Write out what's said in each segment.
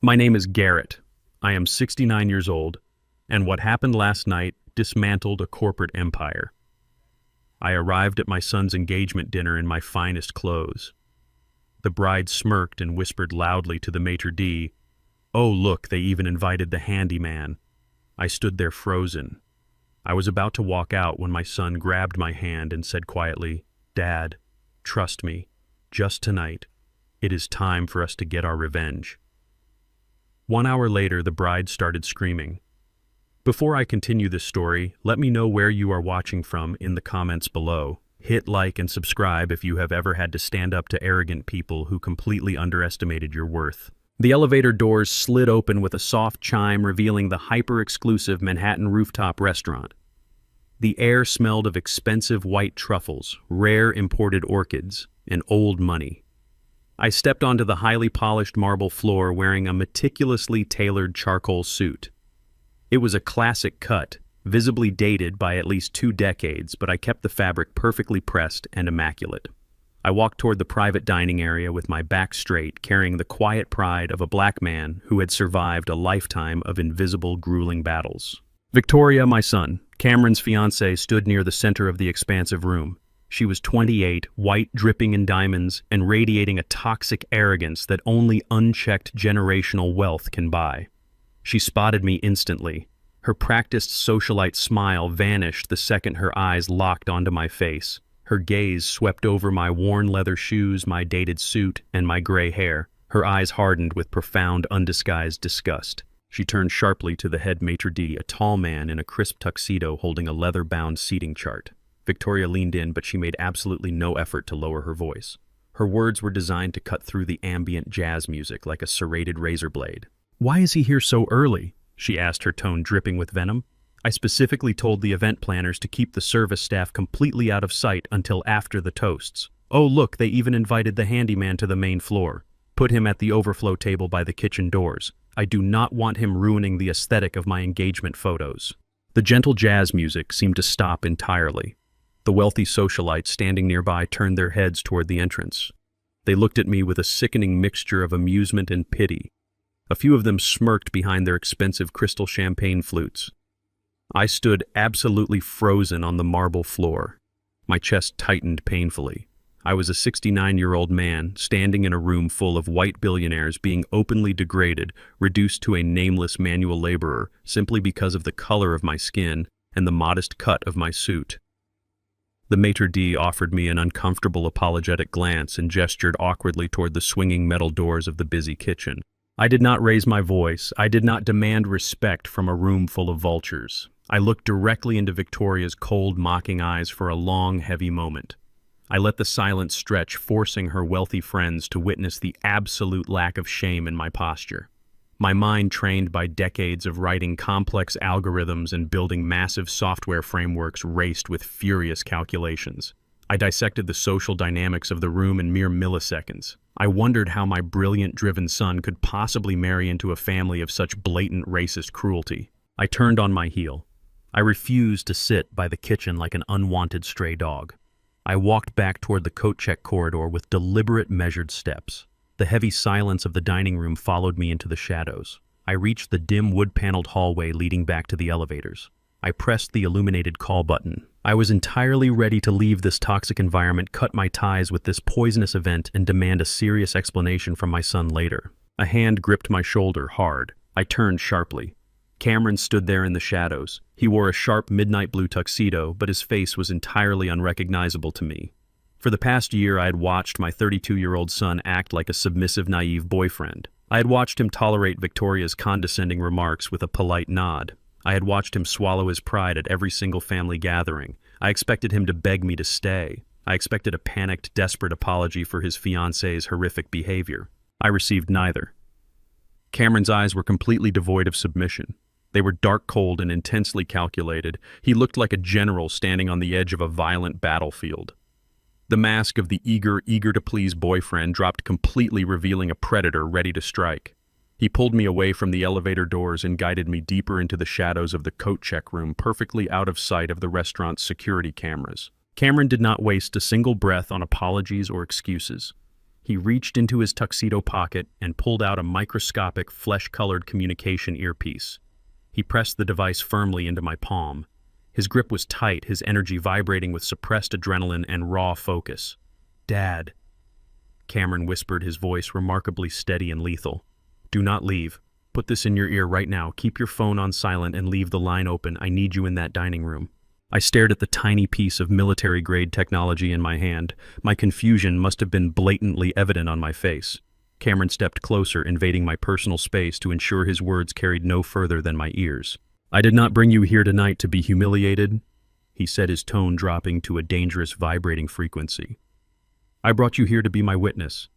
My name is Garrett. I am 69 years old, and what happened last night dismantled a corporate empire. I arrived at my son's engagement dinner in my finest clothes. The bride smirked and whispered loudly to the maître d', "Oh, look, they even invited the handyman." I stood there frozen. I was about to walk out when my son grabbed my hand and said quietly, "Dad, trust me, just tonight, it is time for us to get our revenge." 1 hour later, the bride started screaming. Before I continue this story, let me know where you are watching from in the comments below. Hit like and subscribe if you have ever had to stand up to arrogant people who completely underestimated your worth. The elevator doors slid open with a soft chime revealing the hyper-exclusive Manhattan rooftop restaurant. The air smelled of expensive white truffles, rare imported orchids, and old money. I stepped onto the highly polished marble floor wearing a meticulously tailored charcoal suit. It was a classic cut, visibly dated by at least 2 decades, but I kept the fabric perfectly pressed and immaculate. I walked toward the private dining area with my back straight, carrying the quiet pride of a black man who had survived a lifetime of invisible, grueling battles. Victoria, my son, Cameron's fiancée, stood near the center of the expansive room. She was 28, white, dripping in diamonds, and radiating a toxic arrogance that only unchecked generational wealth can buy. She spotted me instantly. Her practiced socialite smile vanished the second her eyes locked onto my face. Her gaze swept over my worn leather shoes, my dated suit, and my gray hair. Her eyes hardened with profound, undisguised disgust. She turned sharply to the head maître d', a tall man in a crisp tuxedo holding a leather-bound seating chart. Victoria leaned in, but she made absolutely no effort to lower her voice. Her words were designed to cut through the ambient jazz music like a serrated razor blade. "Why is he here so early?" she asked, her tone dripping with venom. "I specifically told the event planners to keep the service staff completely out of sight until after the toasts. Oh, look, they even invited the handyman to the main floor. Put him at the overflow table by the kitchen doors. I do not want him ruining the aesthetic of my engagement photos." The gentle jazz music seemed to stop entirely. The wealthy socialites standing nearby turned their heads toward the entrance. They looked at me with a sickening mixture of amusement and pity. A few of them smirked behind their expensive crystal champagne flutes. I stood absolutely frozen on the marble floor. My chest tightened painfully. I was a 69-year-old man, standing in a room full of white billionaires being openly degraded, reduced to a nameless manual laborer, simply because of the color of my skin and the modest cut of my suit. The maître d' offered me an uncomfortable apologetic glance and gestured awkwardly toward the swinging metal doors of the busy kitchen. I did not raise my voice. I did not demand respect from a room full of vultures. I looked directly into Victoria's cold, mocking eyes for a long, heavy moment. I let the silence stretch, forcing her wealthy friends to witness the absolute lack of shame in my posture. My mind, trained by decades of writing complex algorithms and building massive software frameworks, raced with furious calculations. I dissected the social dynamics of the room in mere milliseconds. I wondered how my brilliant, driven son could possibly marry into a family of such blatant racist cruelty. I turned on my heel. I refused to sit by the kitchen like an unwanted stray dog. I walked back toward the coat check corridor with deliberate, measured steps. The heavy silence of the dining room followed me into the shadows. I reached the dim wood-paneled hallway leading back to the elevators. I pressed the illuminated call button. I was entirely ready to leave this toxic environment, cut my ties with this poisonous event, and demand a serious explanation from my son later. A hand gripped my shoulder hard. I turned sharply. Cameron stood there in the shadows. He wore a sharp midnight blue tuxedo, but his face was entirely unrecognizable to me. For the past year, I had watched my 32-year-old son act like a submissive, naive boyfriend. I had watched him tolerate Victoria's condescending remarks with a polite nod. I had watched him swallow his pride at every single family gathering. I expected him to beg me to stay. I expected a panicked, desperate apology for his fiancée's horrific behavior. I received neither. Cameron's eyes were completely devoid of submission. They were dark, cold, and intensely calculated. He looked like a general standing on the edge of a violent battlefield. The mask of the eager-to-please boyfriend dropped completely, revealing a predator ready to strike. He pulled me away from the elevator doors and guided me deeper into the shadows of the coat check room, perfectly out of sight of the restaurant's security cameras. Cameron did not waste a single breath on apologies or excuses. He reached into his tuxedo pocket and pulled out a microscopic, flesh-colored communication earpiece. He pressed the device firmly into my palm. His grip was tight, his energy vibrating with suppressed adrenaline and raw focus. "Dad," Cameron whispered, his voice remarkably steady and lethal. "Do not leave. Put this in your ear right now. Keep your phone on silent and leave the line open. I need you in that dining room." I stared at the tiny piece of military-grade technology in my hand. My confusion must have been blatantly evident on my face. Cameron stepped closer, invading my personal space to ensure his words carried no further than my ears. "I did not bring you here tonight to be humiliated," he said, his tone dropping to a dangerous vibrating frequency. "I brought you here to be my witness.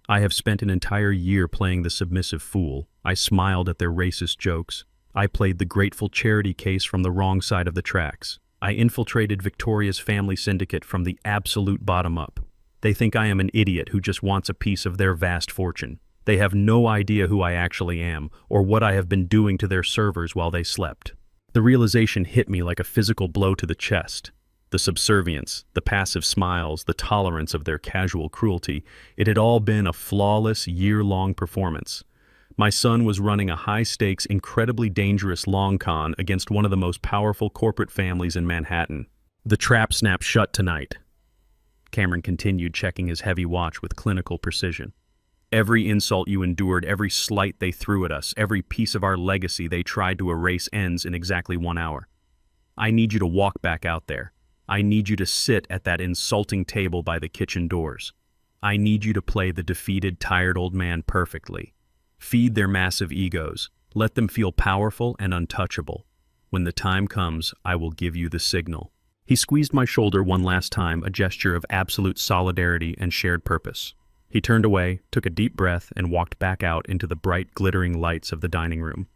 I have spent an entire year playing the submissive fool. I smiled at their racist jokes. I played the grateful charity case from the wrong side of the tracks. I infiltrated Victoria's family syndicate from the absolute bottom up. They think I am an idiot who just wants a piece of their vast fortune. They have no idea who I actually am, or what I have been doing to their servers while they slept." The realization hit me like a physical blow to the chest. The subservience, the passive smiles, the tolerance of their casual cruelty, it had all been a flawless, year-long performance. My son was running a high-stakes, incredibly dangerous long con against one of the most powerful corporate families in Manhattan. "The trap snapped shut tonight," Cameron continued, checking his heavy watch with clinical precision. "Every insult you endured, every slight they threw at us, every piece of our legacy they tried to erase ends in exactly 1 hour. I need you to walk back out there. I need you to sit at that insulting table by the kitchen doors. I need you to play the defeated, tired old man perfectly. Feed their massive egos. Let them feel powerful and untouchable. When the time comes, I will give you the signal." He squeezed my shoulder one last time, a gesture of absolute solidarity and shared purpose. He turned away, took a deep breath, and walked back out into the bright, glittering lights of the dining room.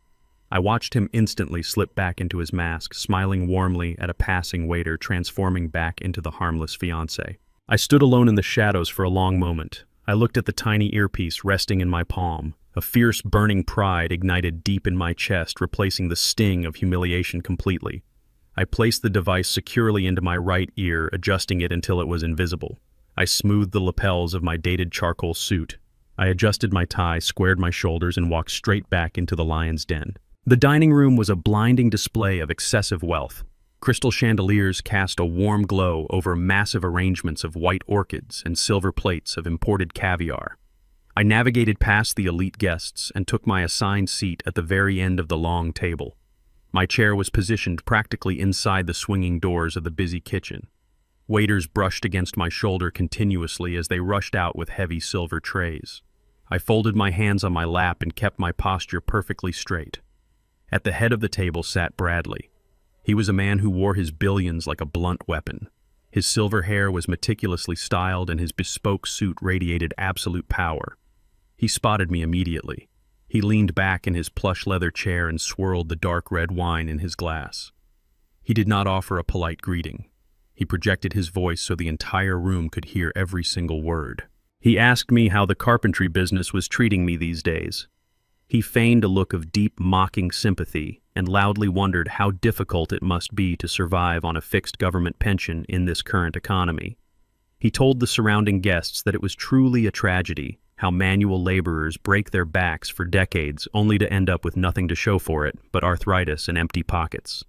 I watched him instantly slip back into his mask, smiling warmly at a passing waiter, transforming back into the harmless fiancé. I stood alone in the shadows for a long moment. I looked at the tiny earpiece resting in my palm. A fierce, burning pride ignited deep in my chest, replacing the sting of humiliation completely. I placed the device securely into my right ear, adjusting it until it was invisible. I smoothed the lapels of my dated charcoal suit. I adjusted my tie, squared my shoulders, and walked straight back into the lion's den. The dining room was a blinding display of excessive wealth. Crystal chandeliers cast a warm glow over massive arrangements of white orchids and silver plates of imported caviar. I navigated past the elite guests and took my assigned seat at the very end of the long table. My chair was positioned practically inside the swinging doors of the busy kitchen. Waiters brushed against my shoulder continuously as they rushed out with heavy silver trays. I folded my hands on my lap and kept my posture perfectly straight. At the head of the table sat Bradley. He was a man who wore his billions like a blunt weapon. His silver hair was meticulously styled and his bespoke suit radiated absolute power. He spotted me immediately. He leaned back in his plush leather chair and swirled the dark red wine in his glass. He did not offer a polite greeting. He projected his voice so the entire room could hear every single word. He asked me how the carpentry business was treating me these days. He feigned a look of deep, mocking sympathy and loudly wondered how difficult it must be to survive on a fixed government pension in this current economy. He told the surrounding guests that it was truly a tragedy, how manual laborers break their backs for decades only to end up with nothing to show for it but arthritis and empty pockets.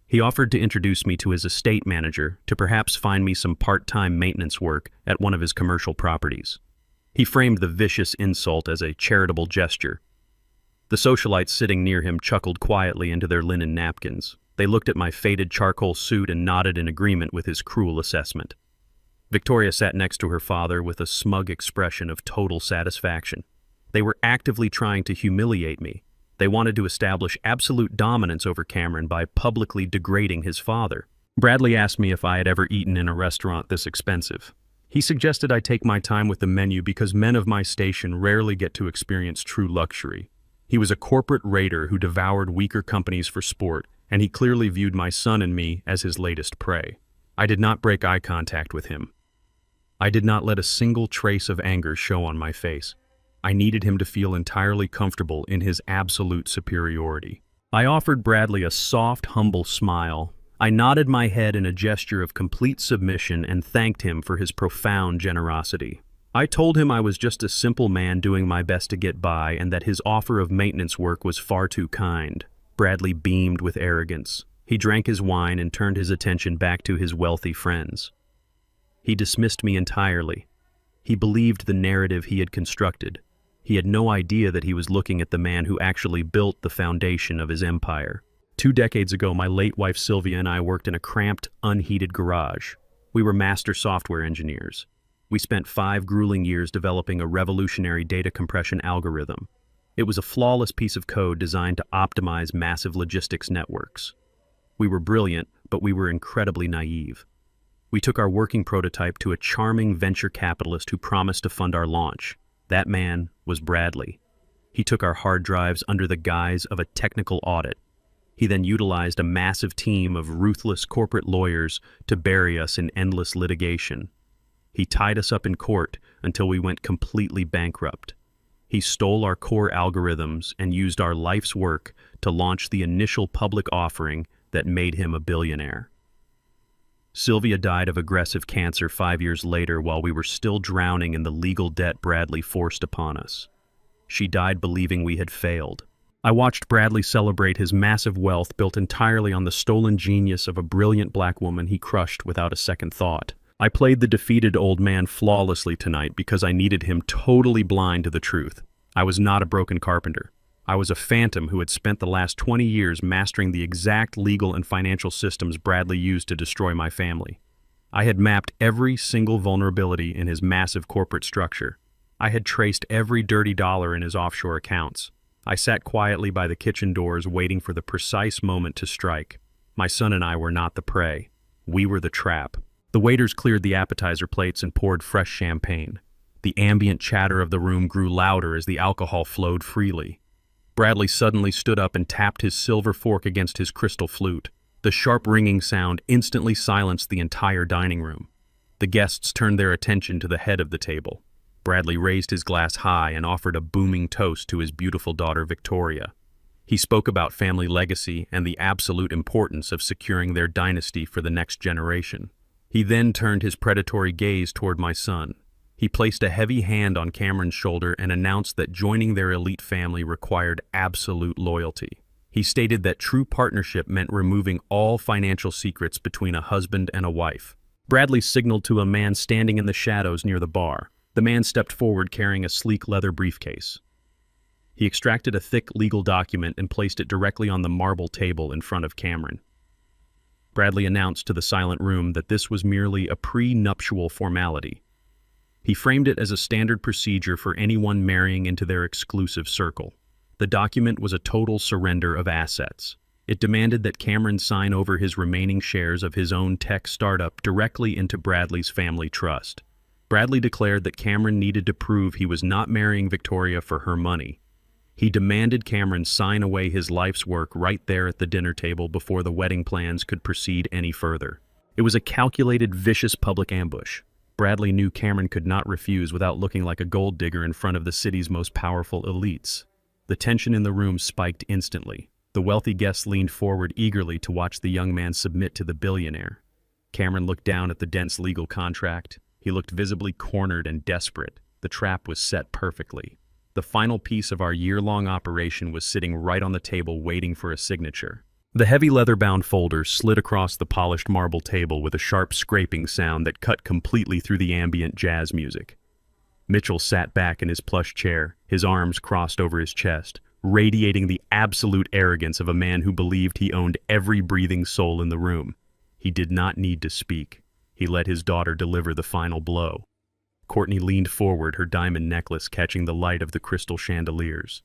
He offered to introduce me to his estate manager to perhaps find me some part-time maintenance work at one of his commercial properties. He framed the vicious insult as a charitable gesture. The socialites sitting near him chuckled quietly into their linen napkins. They looked at my faded charcoal suit and nodded in agreement with his cruel assessment. Victoria sat next to her father with a smug expression of total satisfaction. They were actively trying to humiliate me. They wanted to establish absolute dominance over Cameron by publicly degrading his father. Bradley asked me if I had ever eaten in a restaurant this expensive. He suggested I take my time with the menu because men of my station rarely get to experience true luxury. He was a corporate raider who devoured weaker companies for sport, and he clearly viewed my son and me as his latest prey. I did not break eye contact with him. I did not let a single trace of anger show on my face. I needed him to feel entirely comfortable in his absolute superiority. I offered Bradley a soft, humble smile. I nodded my head in a gesture of complete submission and thanked him for his profound generosity. I told him I was just a simple man doing my best to get by and that his offer of maintenance work was far too kind. Bradley beamed with arrogance. He drank his wine and turned his attention back to his wealthy friends. He dismissed me entirely. He believed the narrative he had constructed. He had no idea that he was looking at the man who actually built the foundation of his empire. 2 decades ago, my late wife Sylvia and I worked in a cramped, unheated garage. We were master software engineers. We spent 5 grueling years developing a revolutionary data compression algorithm. It was a flawless piece of code designed to optimize massive logistics networks. We were brilliant, but we were incredibly naive. We took our working prototype to a charming venture capitalist who promised to fund our launch. That man was Bradley. He took our hard drives under the guise of a technical audit. He then utilized a massive team of ruthless corporate lawyers to bury us in endless litigation. He tied us up in court until we went completely bankrupt. He stole our core algorithms and used our life's work to launch the initial public offering that made him a billionaire. Sylvia died of aggressive cancer 5 years later while we were still drowning in the legal debt Bradley forced upon us. She died believing we had failed. I watched Bradley celebrate his massive wealth built entirely on the stolen genius of a brilliant black woman he crushed without a second thought. I played the defeated old man flawlessly tonight because I needed him totally blind to the truth. I was not a broken carpenter. I was a phantom who had spent the last 20 years mastering the exact legal and financial systems Bradley used to destroy my family. I had mapped every single vulnerability in his massive corporate structure. I had traced every dirty dollar in his offshore accounts. I sat quietly by the kitchen doors waiting for the precise moment to strike. My son and I were not the prey. We were the trap. The waiters cleared the appetizer plates and poured fresh champagne. The ambient chatter of the room grew louder as the alcohol flowed freely. Bradley suddenly stood up and tapped his silver fork against his crystal flute. The sharp ringing sound instantly silenced the entire dining room. The guests turned their attention to the head of the table. Bradley raised his glass high and offered a booming toast to his beautiful daughter Victoria. He spoke about family legacy and the absolute importance of securing their dynasty for the next generation. He then turned his predatory gaze toward my son. He placed a heavy hand on Cameron's shoulder and announced that joining their elite family required absolute loyalty. He stated that true partnership meant removing all financial secrets between a husband and a wife. Bradley signaled to a man standing in the shadows near the bar. The man stepped forward carrying a sleek leather briefcase. He extracted a thick legal document and placed it directly on the marble table in front of Cameron. Bradley announced to the silent room that this was merely a pre-nuptial formality. He framed it as a standard procedure for anyone marrying into their exclusive circle. The document was a total surrender of assets. It demanded that Cameron sign over his remaining shares of his own tech startup directly into Bradley's family trust. Bradley declared that Cameron needed to prove he was not marrying Victoria for her money. He demanded Cameron sign away his life's work right there at the dinner table before the wedding plans could proceed any further. It was a calculated, vicious public ambush. Bradley knew Cameron could not refuse without looking like a gold digger in front of the city's most powerful elites. The tension in the room spiked instantly. The wealthy guests leaned forward eagerly to watch the young man submit to the billionaire. Cameron looked down at the dense legal contract. He looked visibly cornered and desperate. The trap was set perfectly. The final piece of our year-long operation was sitting right on the table waiting for a signature. The heavy leather-bound folder slid across the polished marble table with a sharp scraping sound that cut completely through the ambient jazz music. Mitchell sat back in his plush chair, his arms crossed over his chest, radiating the absolute arrogance of a man who believed he owned every breathing soul in the room. He did not need to speak. He let his daughter deliver the final blow. Courtney leaned forward, her diamond necklace catching the light of the crystal chandeliers.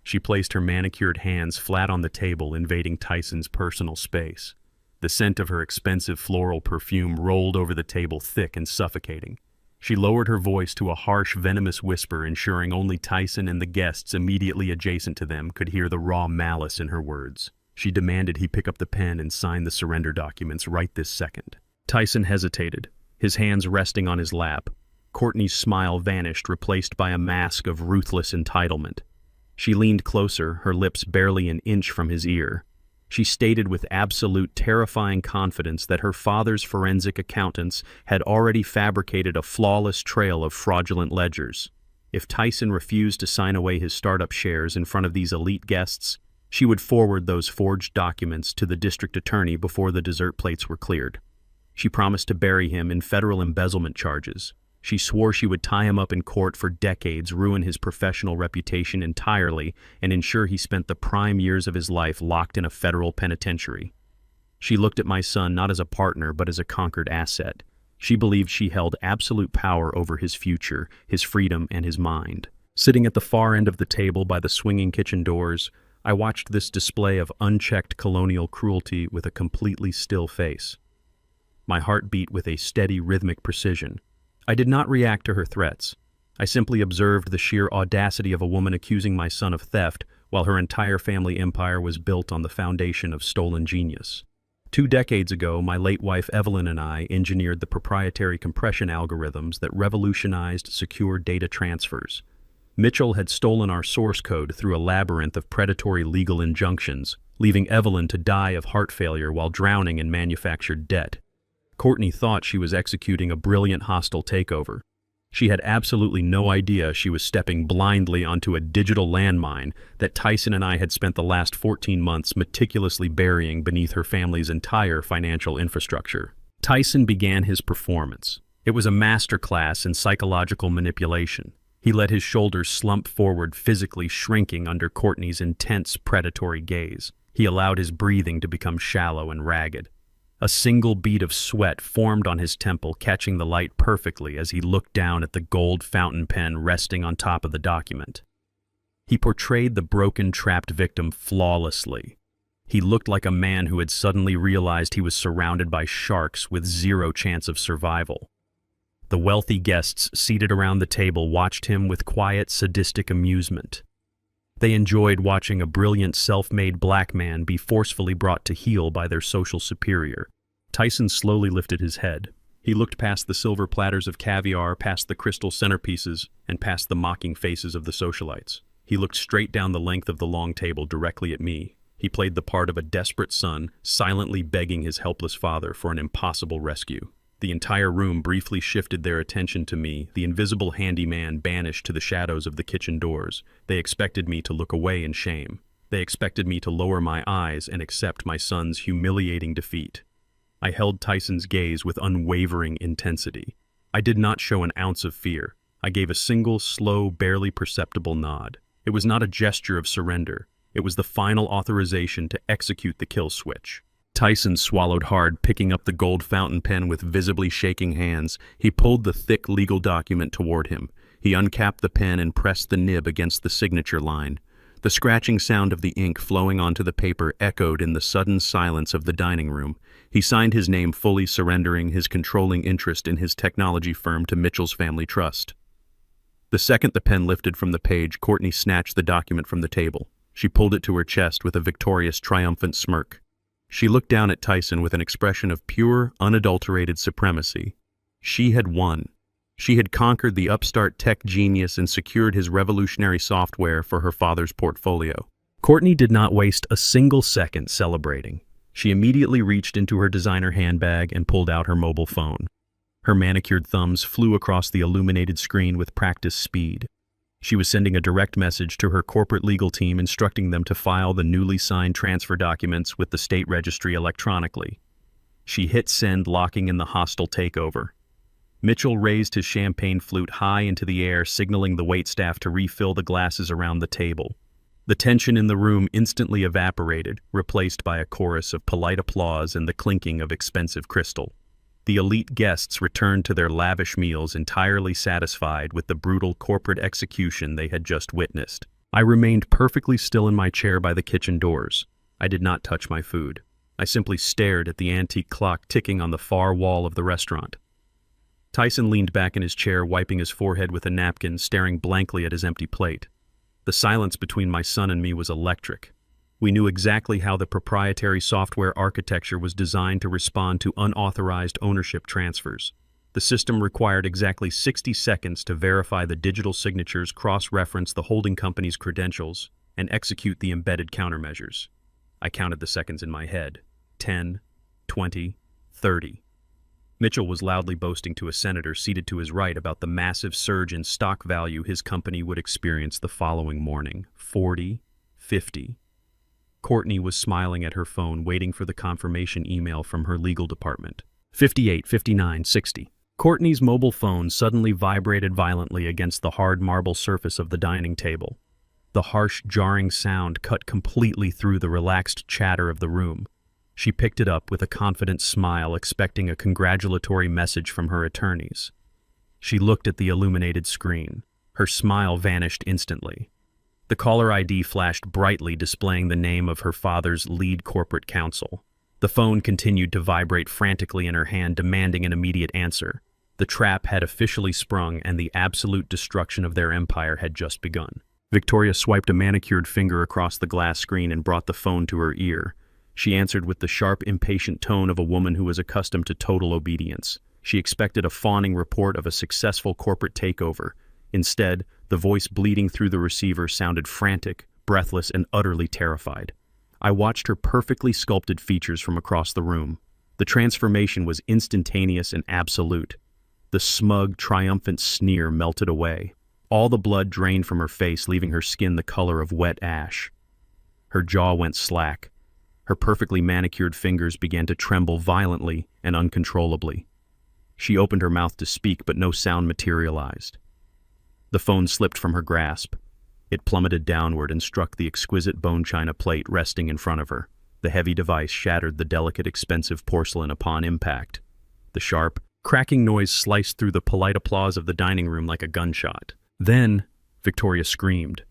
She placed her manicured hands flat on the table, invading Tyson's personal space. The scent of her expensive floral perfume rolled over the table thick and suffocating. She lowered her voice to a harsh, venomous whisper, ensuring only Tyson and the guests immediately adjacent to them could hear the raw malice in her words. She demanded he pick up the pen and sign the surrender documents right this second. Tyson hesitated, his hands resting on his lap. Courtney's smile vanished, replaced by a mask of ruthless entitlement. She leaned closer, her lips barely an inch from his ear. She stated with absolute terrifying confidence that her father's forensic accountants had already fabricated a flawless trail of fraudulent ledgers. If Tyson refused to sign away his startup shares in front of these elite guests, she would forward those forged documents to the district attorney before the dessert plates were cleared. She promised to bury him in federal embezzlement charges. She swore she would tie him up in court for decades, ruin his professional reputation entirely, and ensure he spent the prime years of his life locked in a federal penitentiary. She looked at my son not as a partner but as a conquered asset. She believed she held absolute power over his future, his freedom, and his mind. Sitting at the far end of the table by the swinging kitchen doors, I watched this display of unchecked colonial cruelty with a completely still face. My heart beat with a steady, rhythmic precision. I did not react to her threats. I simply observed the sheer audacity of a woman accusing my son of theft while her entire family empire was built on the foundation of stolen genius. 2 decades ago, my late wife Evelyn and I engineered the proprietary compression algorithms that revolutionized secure data transfers. Mitchell had stolen our source code through a labyrinth of predatory legal injunctions, leaving Evelyn to die of heart failure while drowning in manufactured debt. Courtney thought she was executing a brilliant hostile takeover. She had absolutely no idea she was stepping blindly onto a digital landmine that Tyson and I had spent the last 14 months meticulously burying beneath her family's entire financial infrastructure. Tyson began his performance. It was a masterclass in psychological manipulation. He let his shoulders slump forward, physically shrinking under Courtney's intense predatory gaze. He allowed his breathing to become shallow and ragged. A single bead of sweat formed on his temple, catching the light perfectly as he looked down at the gold fountain pen resting on top of the document. He portrayed the broken, trapped victim flawlessly. He looked like a man who had suddenly realized he was surrounded by sharks with zero chance of survival. The wealthy guests seated around the table watched him with quiet, sadistic amusement. They enjoyed watching a brilliant self-made black man be forcefully brought to heel by their social superior. Tyson slowly lifted his head. He looked past the silver platters of caviar, past the crystal centerpieces, and past the mocking faces of the socialites. He looked straight down the length of the long table directly at me. He played the part of a desperate son, silently begging his helpless father for an impossible rescue. The entire room briefly shifted their attention to me, the invisible handyman banished to the shadows of the kitchen doors. They expected me to look away in shame. They expected me to lower my eyes and accept my son's humiliating defeat. I held Tyson's gaze with unwavering intensity. I did not show an ounce of fear. I gave a single, slow, barely perceptible nod. It was not a gesture of surrender. It was the final authorization to execute the kill switch. Tyson swallowed hard, picking up the gold fountain pen with visibly shaking hands. He pulled the thick legal document toward him. He uncapped the pen and pressed the nib against the signature line. The scratching sound of the ink flowing onto the paper echoed in the sudden silence of the dining room. He signed his name, fully surrendering his controlling interest in his technology firm to Mitchell's Family Trust. The second the pen lifted from the page, Courtney snatched the document from the table. She pulled it to her chest with a victorious, triumphant smirk. She looked down at Tyson with an expression of pure, unadulterated supremacy. She had won. She had conquered the upstart tech genius and secured his revolutionary software for her father's portfolio. Courtney did not waste a single second celebrating. She immediately reached into her designer handbag and pulled out her mobile phone. Her manicured thumbs flew across the illuminated screen with practiced speed. She was sending a direct message to her corporate legal team instructing them to file the newly signed transfer documents with the state registry electronically. She hit send, locking in the hostile takeover. Mitchell raised his champagne flute high into the air, signaling the waitstaff to refill the glasses around the table. The tension in the room instantly evaporated, replaced by a chorus of polite applause and the clinking of expensive crystal. The elite guests returned to their lavish meals entirely satisfied with the brutal corporate execution they had just witnessed. I remained perfectly still in my chair by the kitchen doors. I did not touch my food. I simply stared at the antique clock ticking on the far wall of the restaurant. Tyson leaned back in his chair, wiping his forehead with a napkin, staring blankly at his empty plate. The silence between my son and me was electric. We knew exactly how the proprietary software architecture was designed to respond to unauthorized ownership transfers. The system required exactly 60 seconds to verify the digital signatures, cross-reference the holding company's credentials, and execute the embedded countermeasures. I counted the seconds in my head. 10, 20, 30. Mitchell was loudly boasting to a senator seated to his right about the massive surge in stock value his company would experience the following morning. 40, 50. Courtney was smiling at her phone, waiting for the confirmation email from her legal department. 58, 59, 60. Courtney's mobile phone suddenly vibrated violently against the hard marble surface of the dining table. The harsh, jarring sound cut completely through the relaxed chatter of the room. She picked it up with a confident smile, expecting a congratulatory message from her attorneys. She looked at the illuminated screen. Her smile vanished instantly. The caller ID flashed brightly, displaying the name of her father's lead corporate counsel. The phone continued to vibrate frantically in her hand, demanding an immediate answer. The trap had officially sprung, and the absolute destruction of their empire had just begun. Victoria swiped a manicured finger across the glass screen and brought the phone to her ear. She answered with the sharp, impatient tone of a woman who was accustomed to total obedience. She expected a fawning report of a successful corporate takeover. Instead, the voice bleeding through the receiver sounded frantic, breathless, and utterly terrified. I watched her perfectly sculpted features from across the room. The transformation was instantaneous and absolute. The smug, triumphant sneer melted away. All the blood drained from her face, leaving her skin the color of wet ash. Her jaw went slack. Her perfectly manicured fingers began to tremble violently and uncontrollably. She opened her mouth to speak, but no sound materialized. The phone slipped from her grasp. It plummeted downward and struck the exquisite bone china plate resting in front of her. The heavy device shattered the delicate, expensive porcelain upon impact. The sharp, cracking noise sliced through the polite applause of the dining room like a gunshot. Then, Victoria screamed.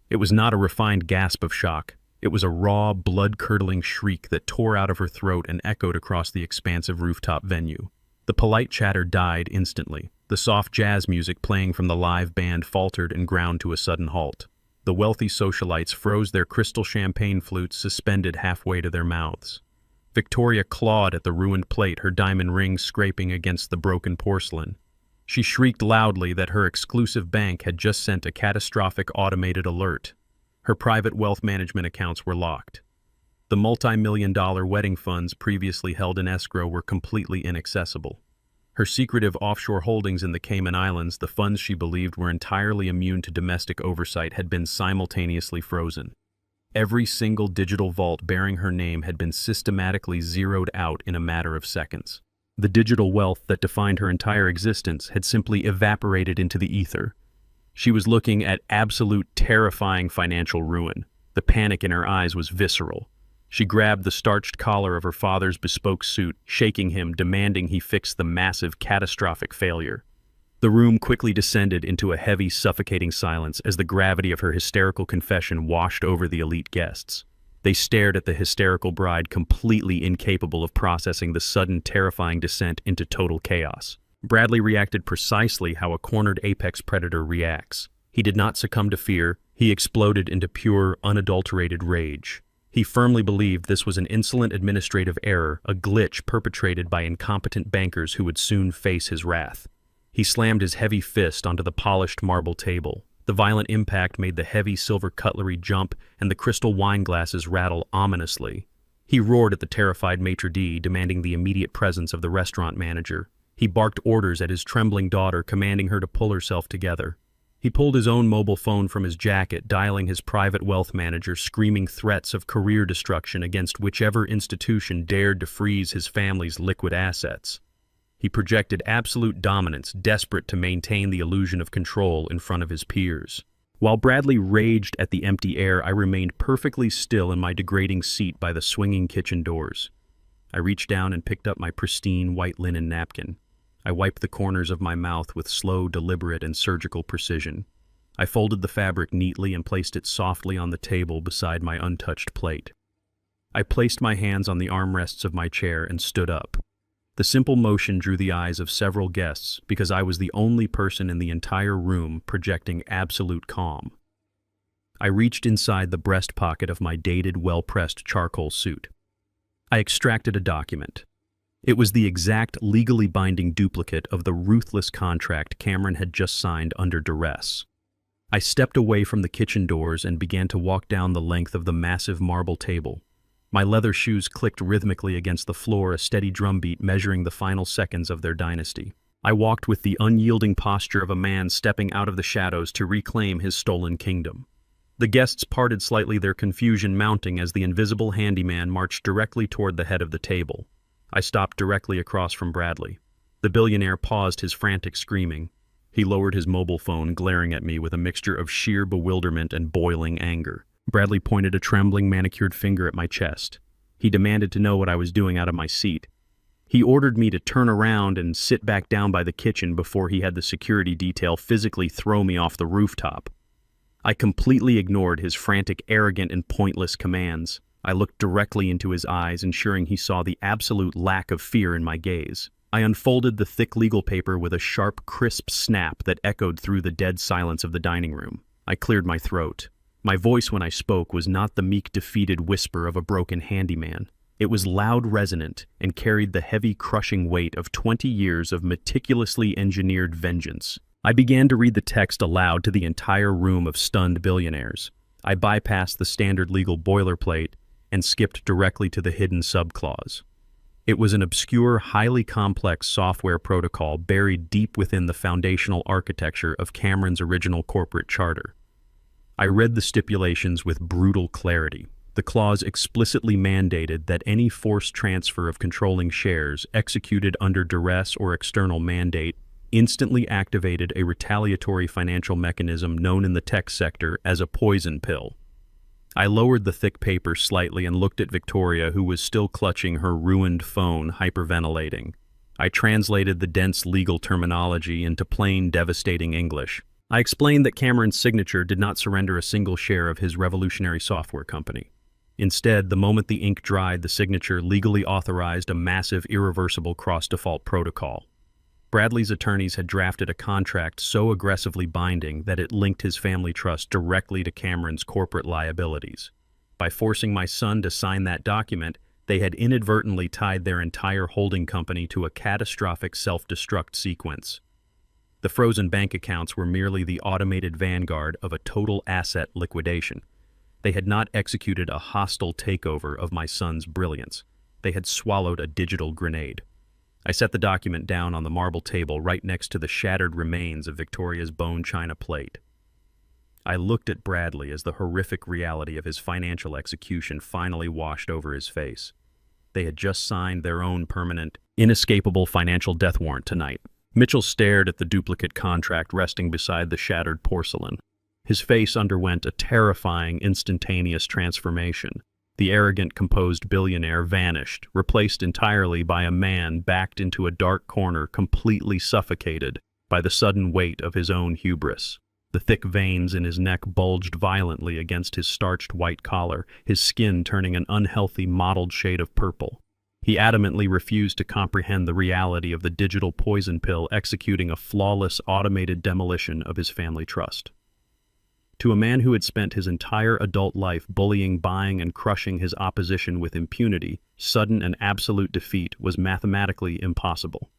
It was not a refined gasp of shock. It was a raw, blood-curdling shriek that tore out of her throat and echoed across the expansive rooftop venue. The polite chatter died instantly. The soft jazz music playing from the live band faltered and ground to a sudden halt. The wealthy socialites froze their crystal champagne flutes suspended halfway to their mouths. Victoria clawed at the ruined plate, her diamond ring scraping against the broken porcelain. She shrieked loudly that her exclusive bank had just sent a catastrophic automated alert. Her private wealth management accounts were locked. The multi-million-dollar wedding funds previously held in escrow were completely inaccessible. Her secretive offshore holdings in the Cayman Islands, the funds she believed were entirely immune to domestic oversight, had been simultaneously frozen. Every single digital vault bearing her name had been systematically zeroed out in a matter of seconds. The digital wealth that defined her entire existence had simply evaporated into the ether. She was looking at absolute, terrifying financial ruin. The panic in her eyes was visceral. She grabbed the starched collar of her father's bespoke suit, shaking him, demanding he fix the massive, catastrophic failure. The room quickly descended into a heavy, suffocating silence as the gravity of her hysterical confession washed over the elite guests. They stared at the hysterical bride, completely incapable of processing the sudden, terrifying descent into total chaos. Bradley reacted precisely how a cornered apex predator reacts. He did not succumb to fear. He exploded into pure, unadulterated rage. He firmly believed this was an insolent administrative error, a glitch perpetrated by incompetent bankers who would soon face his wrath. He slammed his heavy fist onto the polished marble table. The violent impact made the heavy silver cutlery jump and the crystal wine glasses rattle ominously. He roared at the terrified maitre d', demanding the immediate presence of the restaurant manager. He barked orders at his trembling daughter, commanding her to pull herself together. He pulled his own mobile phone from his jacket, dialing his private wealth manager, screaming threats of career destruction against whichever institution dared to freeze his family's liquid assets. He projected absolute dominance, desperate to maintain the illusion of control in front of his peers. While Bradley raged at the empty air, I remained perfectly still in my degrading seat by the swinging kitchen doors. I reached down and picked up my pristine white linen napkin. I wiped the corners of my mouth with slow, deliberate, and surgical precision. I folded the fabric neatly and placed it softly on the table beside my untouched plate. I placed my hands on the armrests of my chair and stood up. The simple motion drew the eyes of several guests because I was the only person in the entire room projecting absolute calm. I reached inside the breast pocket of my dated, well-pressed charcoal suit. I extracted a document. It was the exact legally binding duplicate of the ruthless contract Cameron had just signed under duress. I stepped away from the kitchen doors and began to walk down the length of the massive marble table. My leather shoes clicked rhythmically against the floor, a steady drumbeat measuring the final seconds of their dynasty. I walked with the unyielding posture of a man stepping out of the shadows to reclaim his stolen kingdom. The guests parted slightly, their confusion mounting as the invisible handyman marched directly toward the head of the table. I stopped directly across from Bradley. The billionaire paused his frantic screaming. He lowered his mobile phone, glaring at me with a mixture of sheer bewilderment and boiling anger. Bradley pointed a trembling, manicured finger at my chest. He demanded to know what I was doing out of my seat. He ordered me to turn around and sit back down by the kitchen before he had the security detail physically throw me off the rooftop. I completely ignored his frantic, arrogant, and pointless commands. I looked directly into his eyes, ensuring he saw the absolute lack of fear in my gaze. I unfolded the thick legal paper with a sharp, crisp snap that echoed through the dead silence of the dining room. I cleared my throat. My voice when I spoke was not the meek, defeated whisper of a broken handyman. It was loud, resonant, and carried the heavy, crushing weight of 20 years of meticulously engineered vengeance. I began to read the text aloud to the entire room of stunned billionaires. I bypassed the standard legal boilerplate and skipped directly to the hidden subclause. It was an obscure, highly complex software protocol buried deep within the foundational architecture of Cameron's original corporate charter. I read the stipulations with brutal clarity. The clause explicitly mandated that any forced transfer of controlling shares executed under duress or external mandate instantly activated a retaliatory financial mechanism known in the tech sector as a poison pill. I lowered the thick paper slightly and looked at Victoria, who was still clutching her ruined phone, hyperventilating. I translated the dense legal terminology into plain, devastating English. I explained that Cameron's signature did not surrender a single share of his revolutionary software company. Instead, the moment the ink dried, the signature legally authorized a massive, irreversible cross-default protocol. Bradley's attorneys had drafted a contract so aggressively binding that it linked his family trust directly to Cameron's corporate liabilities. By forcing my son to sign that document, they had inadvertently tied their entire holding company to a catastrophic self-destruct sequence. The frozen bank accounts were merely the automated vanguard of a total asset liquidation. They had not executed a hostile takeover of my son's brilliance. They had swallowed a digital grenade. I set the document down on the marble table right next to the shattered remains of Victoria's bone china plate. I looked at Bradley as the horrific reality of his financial execution finally washed over his face. They had just signed their own permanent, inescapable financial death warrant tonight. Mitchell stared at the duplicate contract resting beside the shattered porcelain. His face underwent a terrifying, instantaneous transformation. The arrogant, composed billionaire vanished, replaced entirely by a man backed into a dark corner, completely suffocated by the sudden weight of his own hubris. The thick veins in his neck bulged violently against his starched white collar, his skin turning an unhealthy, mottled shade of purple. He adamantly refused to comprehend the reality of the digital poison pill executing a flawless, automated demolition of his family trust. To a man who had spent his entire adult life bullying, buying, and crushing his opposition with impunity, sudden and absolute defeat was mathematically impossible.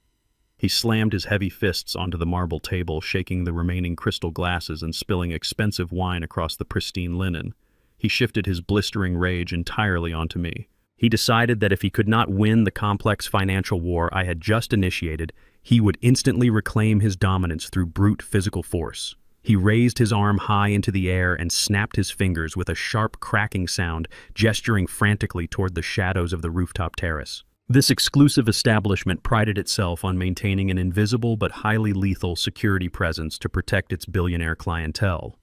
He slammed his heavy fists onto the marble table, shaking the remaining crystal glasses and spilling expensive wine across the pristine linen. He shifted his blistering rage entirely onto me. He decided that if he could not win the complex financial war I had just initiated, he would instantly reclaim his dominance through brute physical force. He raised his arm high into the air and snapped his fingers with a sharp cracking sound, gesturing frantically toward the shadows of the rooftop terrace. This exclusive establishment prided itself on maintaining an invisible but highly lethal security presence to protect its billionaire clientele.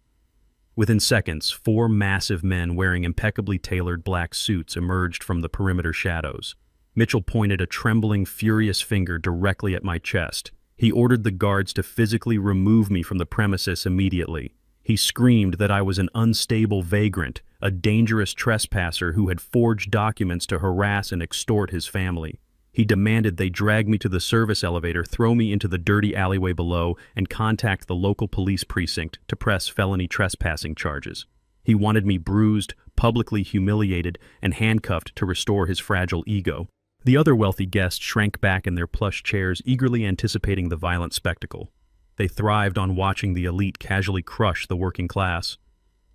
Within seconds, 4 massive men wearing impeccably tailored black suits emerged from the perimeter shadows. Mitchell pointed a trembling, furious finger directly at my chest. He ordered the guards to physically remove me from the premises immediately. He screamed that I was an unstable vagrant, a dangerous trespasser who had forged documents to harass and extort his family. He demanded they drag me to the service elevator, throw me into the dirty alleyway below, and contact the local police precinct to press felony trespassing charges. He wanted me bruised, publicly humiliated, and handcuffed to restore his fragile ego. The other wealthy guests shrank back in their plush chairs, eagerly anticipating the violent spectacle. They thrived on watching the elite casually crush the working class.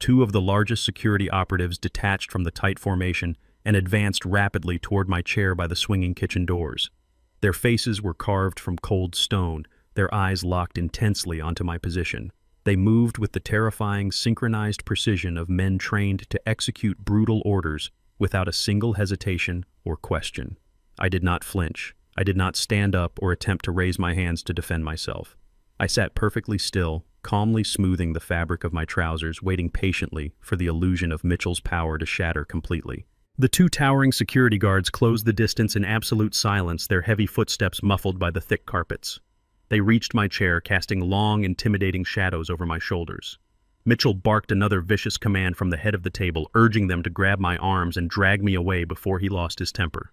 2 of the largest security operatives detached from the tight formation, and advanced rapidly toward my chair by the swinging kitchen doors. Their faces were carved from cold stone, their eyes locked intensely onto my position. They moved with the terrifying, synchronized precision of men trained to execute brutal orders without a single hesitation or question. I did not flinch. I did not stand up or attempt to raise my hands to defend myself. I sat perfectly still, calmly smoothing the fabric of my trousers, waiting patiently for the illusion of Mitchell's power to shatter completely. The two towering security guards closed the distance in absolute silence, their heavy footsteps muffled by the thick carpets. They reached my chair, casting long, intimidating shadows over my shoulders. Mitchell barked another vicious command from the head of the table, urging them to grab my arms and drag me away before he lost his temper.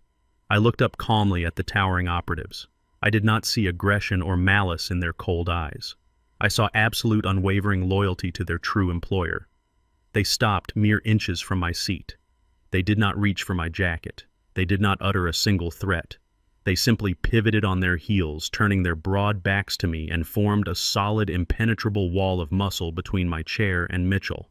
I looked up calmly at the towering operatives. I did not see aggression or malice in their cold eyes. I saw absolute unwavering loyalty to their true employer. They stopped mere inches from my seat. They did not reach for my jacket. They did not utter a single threat. They simply pivoted on their heels, turning their broad backs to me, and formed a solid, impenetrable wall of muscle between my chair and Mitchell.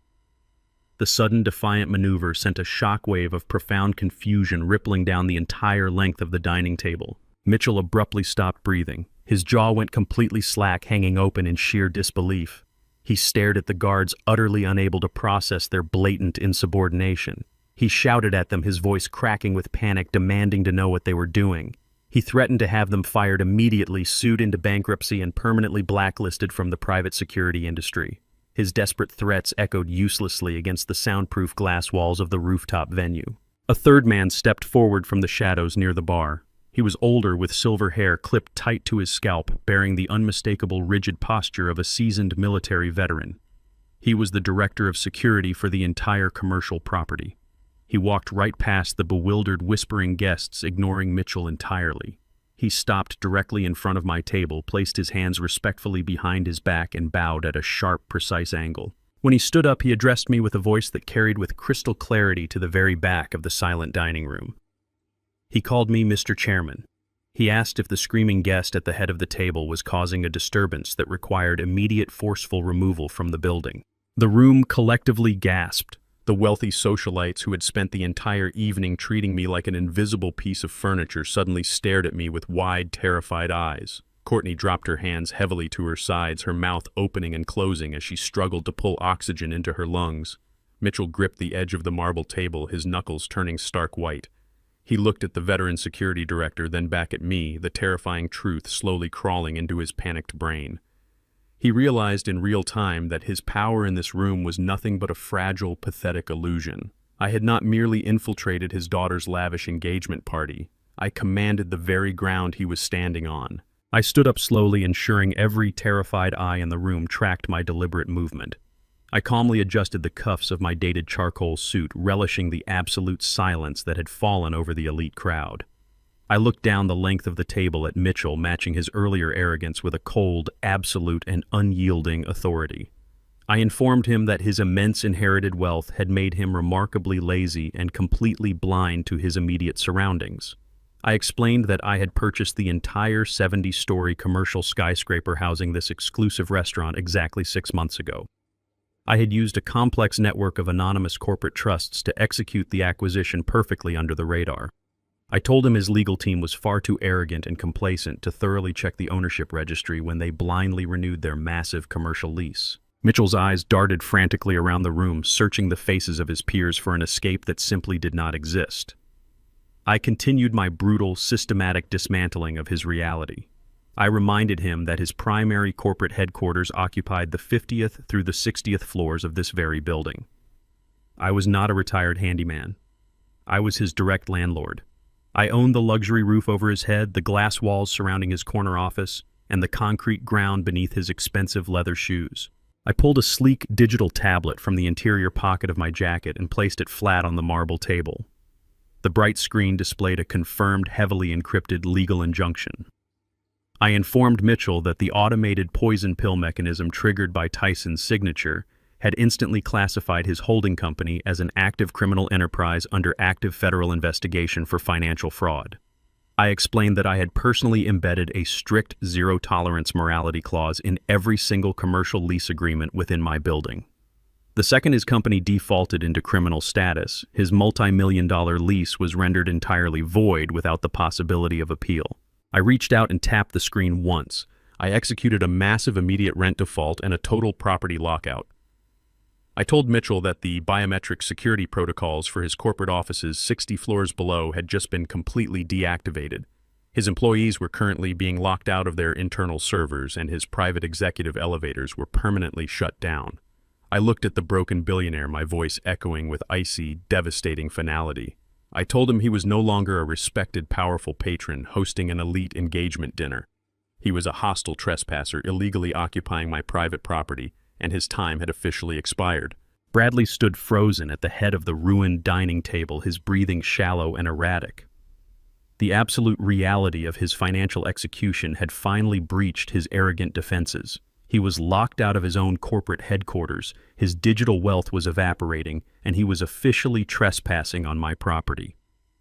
The sudden, defiant maneuver sent a shockwave of profound confusion rippling down the entire length of the dining table. Mitchell abruptly stopped breathing. His jaw went completely slack, hanging open in sheer disbelief. He stared at the guards, utterly unable to process their blatant insubordination. He shouted at them, his voice cracking with panic, demanding to know what they were doing. He threatened to have them fired immediately, sued into bankruptcy, and permanently blacklisted from the private security industry. His desperate threats echoed uselessly against the soundproof glass walls of the rooftop venue. A third man stepped forward from the shadows near the bar. He was older, with silver hair clipped tight to his scalp, bearing the unmistakable rigid posture of a seasoned military veteran. He was the director of security for the entire commercial property. He walked right past the bewildered, whispering guests, ignoring Mitchell entirely. He stopped directly in front of my table, placed his hands respectfully behind his back, and bowed at a sharp, precise angle. When he stood up, he addressed me with a voice that carried with crystal clarity to the very back of the silent dining room. He called me Mr. Chairman. He asked if the screaming guest at the head of the table was causing a disturbance that required immediate, forceful removal from the building. The room collectively gasped. The wealthy socialites who had spent the entire evening treating me like an invisible piece of furniture suddenly stared at me with wide, terrified eyes. Courtney dropped her hands heavily to her sides, her mouth opening and closing as she struggled to pull oxygen into her lungs. Mitchell gripped the edge of the marble table, his knuckles turning stark white. He looked at the veteran security director, then back at me, the terrifying truth slowly crawling into his panicked brain. He realized in real time that his power in this room was nothing but a fragile, pathetic illusion. I had not merely infiltrated his daughter's lavish engagement party. I commanded the very ground he was standing on. I stood up slowly, ensuring every terrified eye in the room tracked my deliberate movement. I calmly adjusted the cuffs of my dated charcoal suit, relishing the absolute silence that had fallen over the elite crowd. I looked down the length of the table at Mitchell, matching his earlier arrogance with a cold, absolute, and unyielding authority. I informed him that his immense inherited wealth had made him remarkably lazy and completely blind to his immediate surroundings. I explained that I had purchased the entire 70-story commercial skyscraper housing this exclusive restaurant exactly 6 months ago. I had used a complex network of anonymous corporate trusts to execute the acquisition perfectly under the radar. I told him his legal team was far too arrogant and complacent to thoroughly check the ownership registry when they blindly renewed their massive commercial lease. Mitchell's eyes darted frantically around the room, searching the faces of his peers for an escape that simply did not exist. I continued my brutal, systematic dismantling of his reality. I reminded him that his primary corporate headquarters occupied the 50th through the 60th floors of this very building. I was not a retired handyman. I was his direct landlord. I owned the luxury roof over his head, the glass walls surrounding his corner office, and the concrete ground beneath his expensive leather shoes. I pulled a sleek digital tablet from the interior pocket of my jacket and placed it flat on the marble table. The bright screen displayed a confirmed, heavily encrypted legal injunction. I informed Mitchell that the automated poison pill mechanism triggered by Tyson's signature had instantly classified his holding company as an active criminal enterprise under active federal investigation for financial fraud. I explained that I had personally embedded a strict zero-tolerance morality clause in every single commercial lease agreement within my building. The The second, his company defaulted into criminal status. His multi-million-dollar lease was rendered entirely void without the possibility of appeal. I reached out and tapped the screen once. I executed a massive immediate rent default and a total property lockout. I told Mitchell that the biometric security protocols for his corporate offices 60 floors below had just been completely deactivated. His employees were currently being locked out of their internal servers, and his private executive elevators were permanently shut down. I looked at the broken billionaire, my voice echoing with icy, devastating finality. I told him he was no longer a respected, powerful patron hosting an elite engagement dinner. He was a hostile trespasser, illegally occupying my private property, and his time had officially expired. Bradley stood frozen at the head of the ruined dining table, his breathing shallow and erratic. The absolute reality of his financial execution had finally breached his arrogant defenses. He was locked out of his own corporate headquarters, his digital wealth was evaporating, and he was officially trespassing on my property.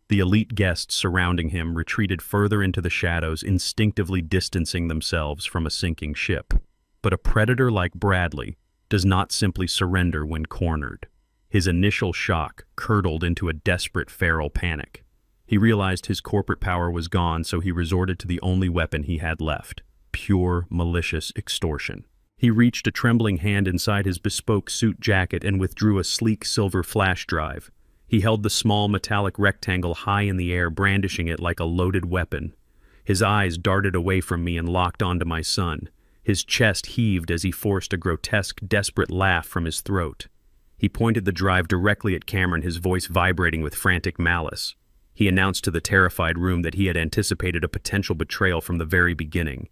The elite guests surrounding him retreated further into the shadows, instinctively distancing themselves from a sinking ship. But a predator like Bradley does not simply surrender when cornered. His initial shock curdled into a desperate feral panic. He realized his corporate power was gone, so he resorted to the only weapon he had left: pure, malicious extortion. He reached a trembling hand inside his bespoke suit jacket and withdrew a sleek silver flash drive. He held the small metallic rectangle high in the air, brandishing it like a loaded weapon. His eyes darted away from me and locked onto my son. His chest heaved as he forced a grotesque, desperate laugh from his throat. He pointed the drive directly at Cameron, his voice vibrating with frantic malice. He announced to the terrified room that he had anticipated a potential betrayal from the very beginning.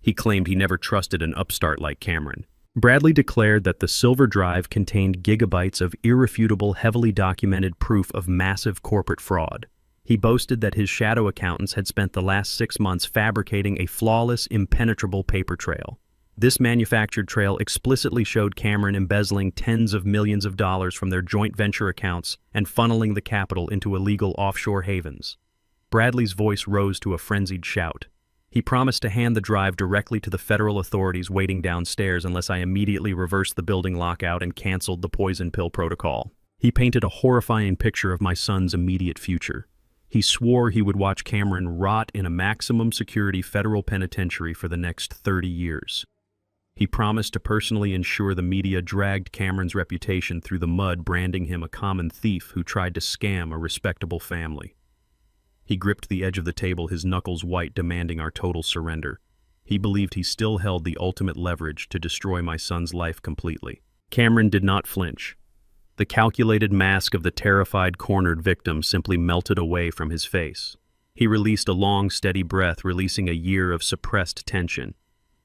He claimed he never trusted an upstart like Cameron. Bradley declared that the silver drive contained gigabytes of irrefutable, heavily documented proof of massive corporate fraud. He boasted that his shadow accountants had spent the last 6 months fabricating a flawless, impenetrable paper trail. This manufactured trail explicitly showed Cameron embezzling tens of millions of dollars from their joint venture accounts and funneling the capital into illegal offshore havens. Bradley's voice rose to a frenzied shout. He promised to hand the drive directly to the federal authorities waiting downstairs unless I immediately reversed the building lockout and canceled the poison pill protocol. He painted a horrifying picture of my son's immediate future. He swore he would watch Cameron rot in a maximum security federal penitentiary for the next 30 years. He promised to personally ensure the media dragged Cameron's reputation through the mud, branding him a common thief who tried to scam a respectable family. He gripped the edge of the table, his knuckles white, demanding our total surrender. He believed he still held the ultimate leverage to destroy my son's life completely. Cameron did not flinch. The calculated mask of the terrified, cornered victim simply melted away from his face. He released a long, steady breath, releasing a year of suppressed tension.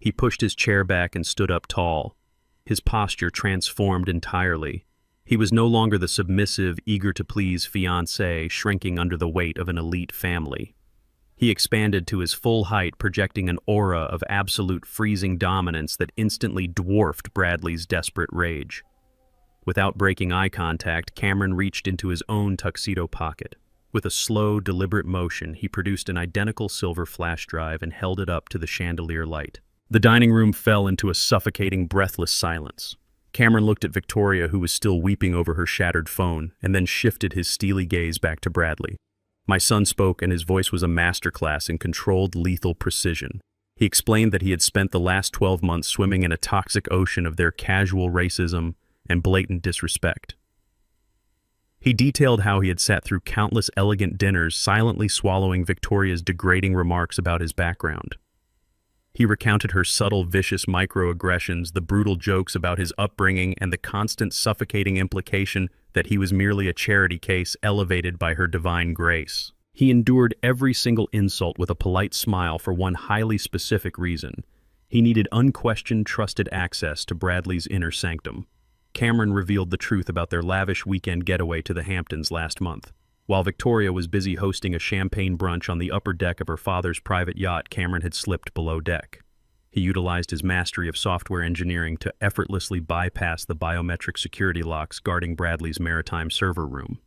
He pushed his chair back and stood up tall. His posture transformed entirely. He was no longer the submissive, eager-to-please fiancé shrinking under the weight of an elite family. He expanded to his full height, projecting an aura of absolute freezing dominance that instantly dwarfed Bradley's desperate rage. Without breaking eye contact, Cameron reached into his own tuxedo pocket. With a slow, deliberate motion, he produced an identical silver flash drive and held it up to the chandelier light. The dining room fell into a suffocating, breathless silence. Cameron looked at Victoria, who was still weeping over her shattered phone, and then shifted his steely gaze back to Bradley. My son spoke, and his voice was a masterclass in controlled, lethal precision. He explained that he had spent the last 12 months swimming in a toxic ocean of their casual racism and blatant disrespect. He detailed how he had sat through countless elegant dinners, silently swallowing Victoria's degrading remarks about his background. He recounted her subtle, vicious microaggressions, the brutal jokes about his upbringing, and the constant suffocating implication that he was merely a charity case elevated by her divine grace. He endured every single insult with a polite smile for one highly specific reason. He needed unquestioned, trusted access to Bradley's inner sanctum. Cameron revealed the truth about their lavish weekend getaway to the Hamptons last month. While Victoria was busy hosting a champagne brunch on the upper deck of her father's private yacht, Cameron had slipped below deck. He utilized his mastery of software engineering to effortlessly bypass the biometric security locks guarding Bradley's maritime server room.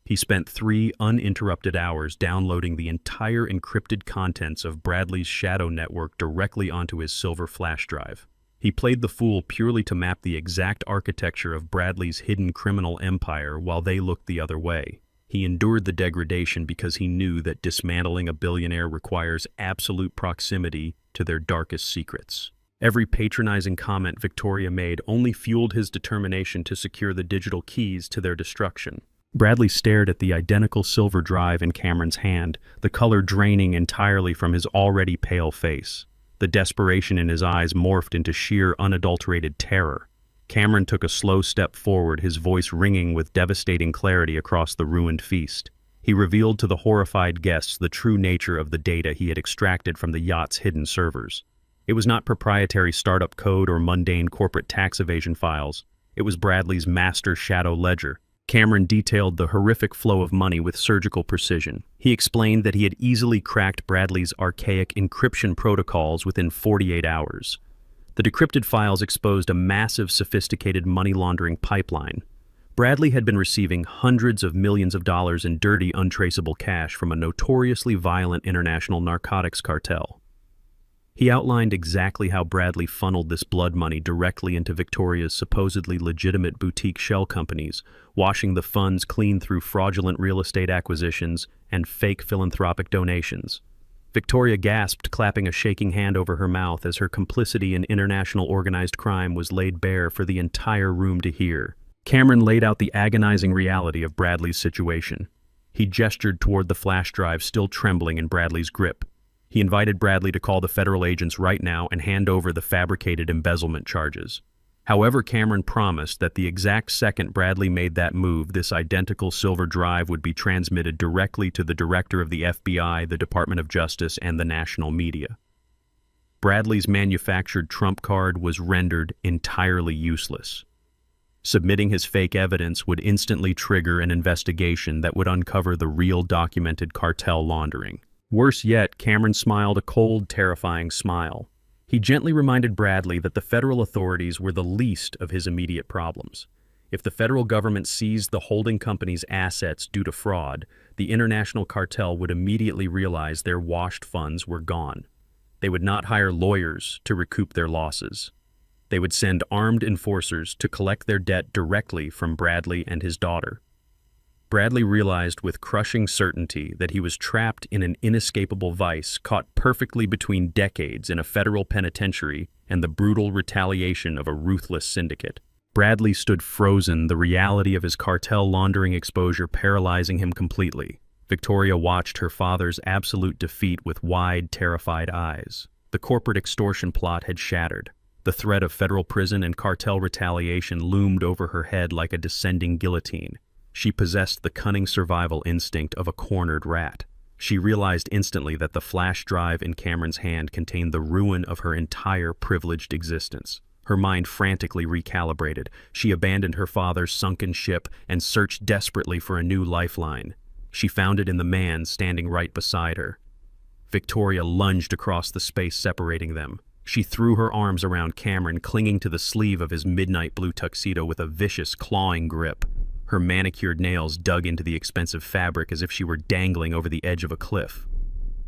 He spent 3 uninterrupted hours downloading the entire encrypted contents of Bradley's shadow network directly onto his silver flash drive. He played the fool purely to map the exact architecture of Bradley's hidden criminal empire while they looked the other way. He endured the degradation because he knew that dismantling a billionaire requires absolute proximity to their darkest secrets. Every patronizing comment Victoria made only fueled his determination to secure the digital keys to their destruction. Bradley stared at the identical silver drive in Cameron's hand, the color draining entirely from his already pale face. The desperation in his eyes morphed into sheer, unadulterated terror. Cameron took a slow step forward, his voice ringing with devastating clarity across the ruined feast. He revealed to the horrified guests the true nature of the data he had extracted from the yacht's hidden servers. It was not proprietary startup code or mundane corporate tax evasion files. It was Bradley's master shadow ledger. Cameron detailed the horrific flow of money with surgical precision. He explained that he had easily cracked Bradley's archaic encryption protocols within 48 hours. The decrypted files exposed a massive, sophisticated money laundering pipeline. Bradley had been receiving hundreds of millions of dollars in dirty, untraceable cash from a notoriously violent international narcotics cartel. He outlined exactly how Bradley funneled this blood money directly into Victoria's supposedly legitimate boutique shell companies, washing the funds clean through fraudulent real estate acquisitions and fake philanthropic donations. Victoria gasped, clapping a shaking hand over her mouth as her complicity in international organized crime was laid bare for the entire room to hear. Cameron laid out the agonizing reality of Bradley's situation. He gestured toward the flash drive still trembling in Bradley's grip. He invited Bradley to call the federal agents right now and hand over the fabricated embezzlement charges. However, Cameron promised that the exact second Bradley made that move, this identical silver drive would be transmitted directly to the director of the FBI, the Department of Justice, and the national media. Bradley's manufactured trump card was rendered entirely useless. Submitting his fake evidence would instantly trigger an investigation that would uncover the real documented cartel laundering. Worse yet, Cameron smiled a cold, terrifying smile. He gently reminded Bradley that the federal authorities were the least of his immediate problems. If the federal government seized the holding company's assets due to fraud, the international cartel would immediately realize their washed funds were gone. They would not hire lawyers to recoup their losses. They would send armed enforcers to collect their debt directly from Bradley and his daughter. Bradley realized with crushing certainty that he was trapped in an inescapable vice, caught perfectly between decades in a federal penitentiary and the brutal retaliation of a ruthless syndicate. Bradley stood frozen, the reality of his cartel laundering exposure paralyzing him completely. Victoria watched her father's absolute defeat with wide, terrified eyes. The corporate extortion plot had shattered. The threat of federal prison and cartel retaliation loomed over her head like a descending guillotine. She possessed the cunning survival instinct of a cornered rat. She realized instantly that the flash drive in Cameron's hand contained the ruin of her entire privileged existence. Her mind frantically recalibrated. She abandoned her father's sunken ship and searched desperately for a new lifeline. She found it in the man standing right beside her. Victoria lunged across the space separating them. She threw her arms around Cameron, clinging to the sleeve of his midnight blue tuxedo with a vicious, clawing grip. Her manicured nails dug into the expensive fabric as if she were dangling over the edge of a cliff.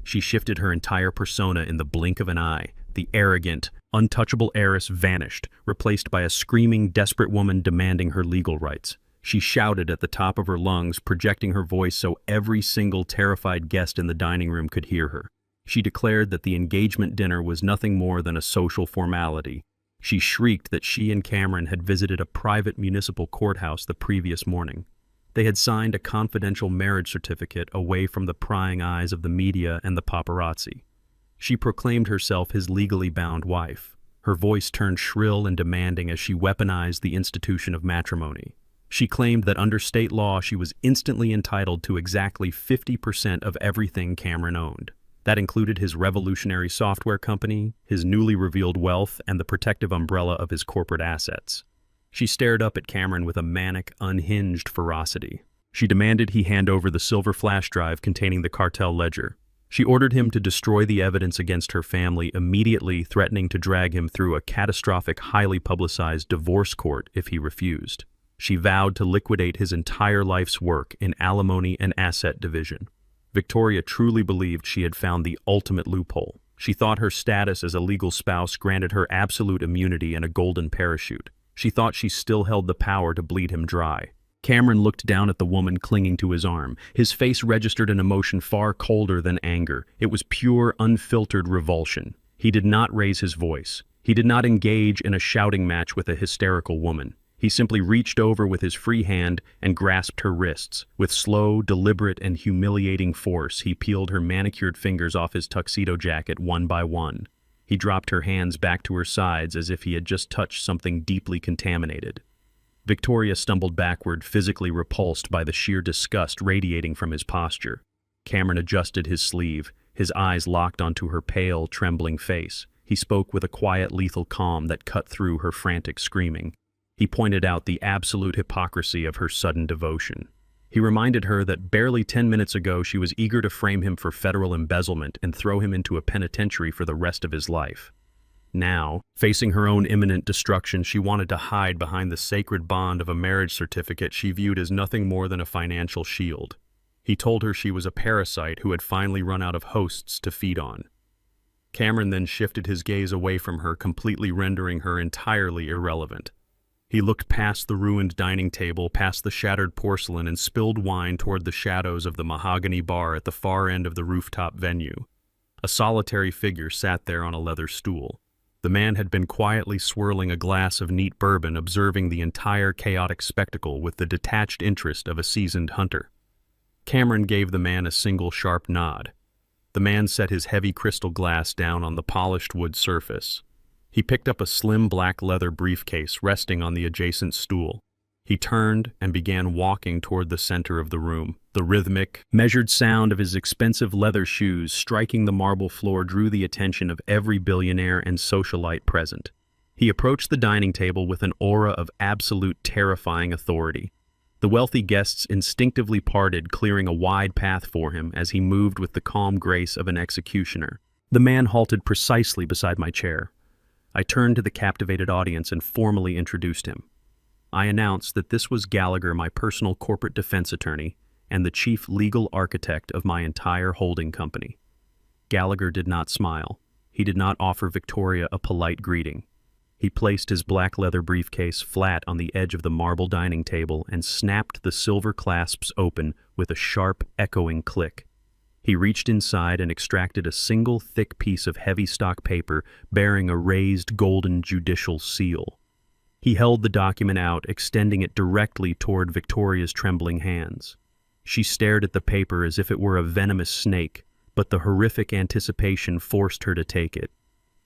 She shifted her entire persona in the blink of an eye. The arrogant, untouchable heiress vanished, replaced by a screaming, desperate woman demanding her legal rights. She shouted at the top of her lungs, projecting her voice so every single terrified guest in the dining room could hear her. She declared that the engagement dinner was nothing more than a social formality. She shrieked that she and Cameron had visited a private municipal courthouse the previous morning. They had signed a confidential marriage certificate away from the prying eyes of the media and the paparazzi. She proclaimed herself his legally bound wife. Her voice turned shrill and demanding as she weaponized the institution of matrimony. She claimed that under state law she was instantly entitled to exactly 50% of everything Cameron owned. That included his revolutionary software company, his newly revealed wealth, and the protective umbrella of his corporate assets. She stared up at Cameron with a manic, unhinged ferocity. She demanded he hand over the silver flash drive containing the cartel ledger. She ordered him to destroy the evidence against her family immediately, threatening to drag him through a catastrophic, highly publicized divorce court if he refused. She vowed to liquidate his entire life's work in alimony and asset division. Victoria truly believed she had found the ultimate loophole. She thought her status as a legal spouse granted her absolute immunity and a golden parachute. She thought she still held the power to bleed him dry. Cameron looked down at the woman clinging to his arm. His face registered an emotion far colder than anger. It was pure, unfiltered revulsion. He did not raise his voice. He did not engage in a shouting match with a hysterical woman. He simply reached over with his free hand and grasped her wrists. With slow, deliberate, and humiliating force, he peeled her manicured fingers off his tuxedo jacket one by one. He dropped her hands back to her sides as if he had just touched something deeply contaminated. Victoria stumbled backward, physically repulsed by the sheer disgust radiating from his posture. Cameron adjusted his sleeve, his eyes locked onto her pale, trembling face. He spoke with a quiet, lethal calm that cut through her frantic screaming. He pointed out the absolute hypocrisy of her sudden devotion. He reminded her that barely 10 minutes ago she was eager to frame him for federal embezzlement and throw him into a penitentiary for the rest of his life. Now, facing her own imminent destruction, she wanted to hide behind the sacred bond of a marriage certificate she viewed as nothing more than a financial shield. He told her she was a parasite who had finally run out of hosts to feed on. Cameron then shifted his gaze away from her, completely rendering her entirely irrelevant. He looked past the ruined dining table, past the shattered porcelain and spilled wine toward the shadows of the mahogany bar at the far end of the rooftop venue. A solitary figure sat there on a leather stool. The man had been quietly swirling a glass of neat bourbon, observing the entire chaotic spectacle with the detached interest of a seasoned hunter. Cameron gave the man a single sharp nod. The man set his heavy crystal glass down on the polished wood surface. He picked up a slim black leather briefcase resting on the adjacent stool. He turned and began walking toward the center of the room. The rhythmic, measured sound of his expensive leather shoes striking the marble floor drew the attention of every billionaire and socialite present. He approached the dining table with an aura of absolute terrifying authority. The wealthy guests instinctively parted, clearing a wide path for him as he moved with the calm grace of an executioner. The man halted precisely beside my chair. I turned to the captivated audience and formally introduced him. I announced that this was Gallagher, my personal corporate defense attorney, and the chief legal architect of my entire holding company. Gallagher did not smile. He did not offer Victoria a polite greeting. He placed his black leather briefcase flat on the edge of the marble dining table and snapped the silver clasps open with a sharp, echoing click. He reached inside and extracted a single thick piece of heavy stock paper bearing a raised golden judicial seal. He held the document out, extending it directly toward Victoria's trembling hands. She stared at the paper as if it were a venomous snake, but the horrific anticipation forced her to take it.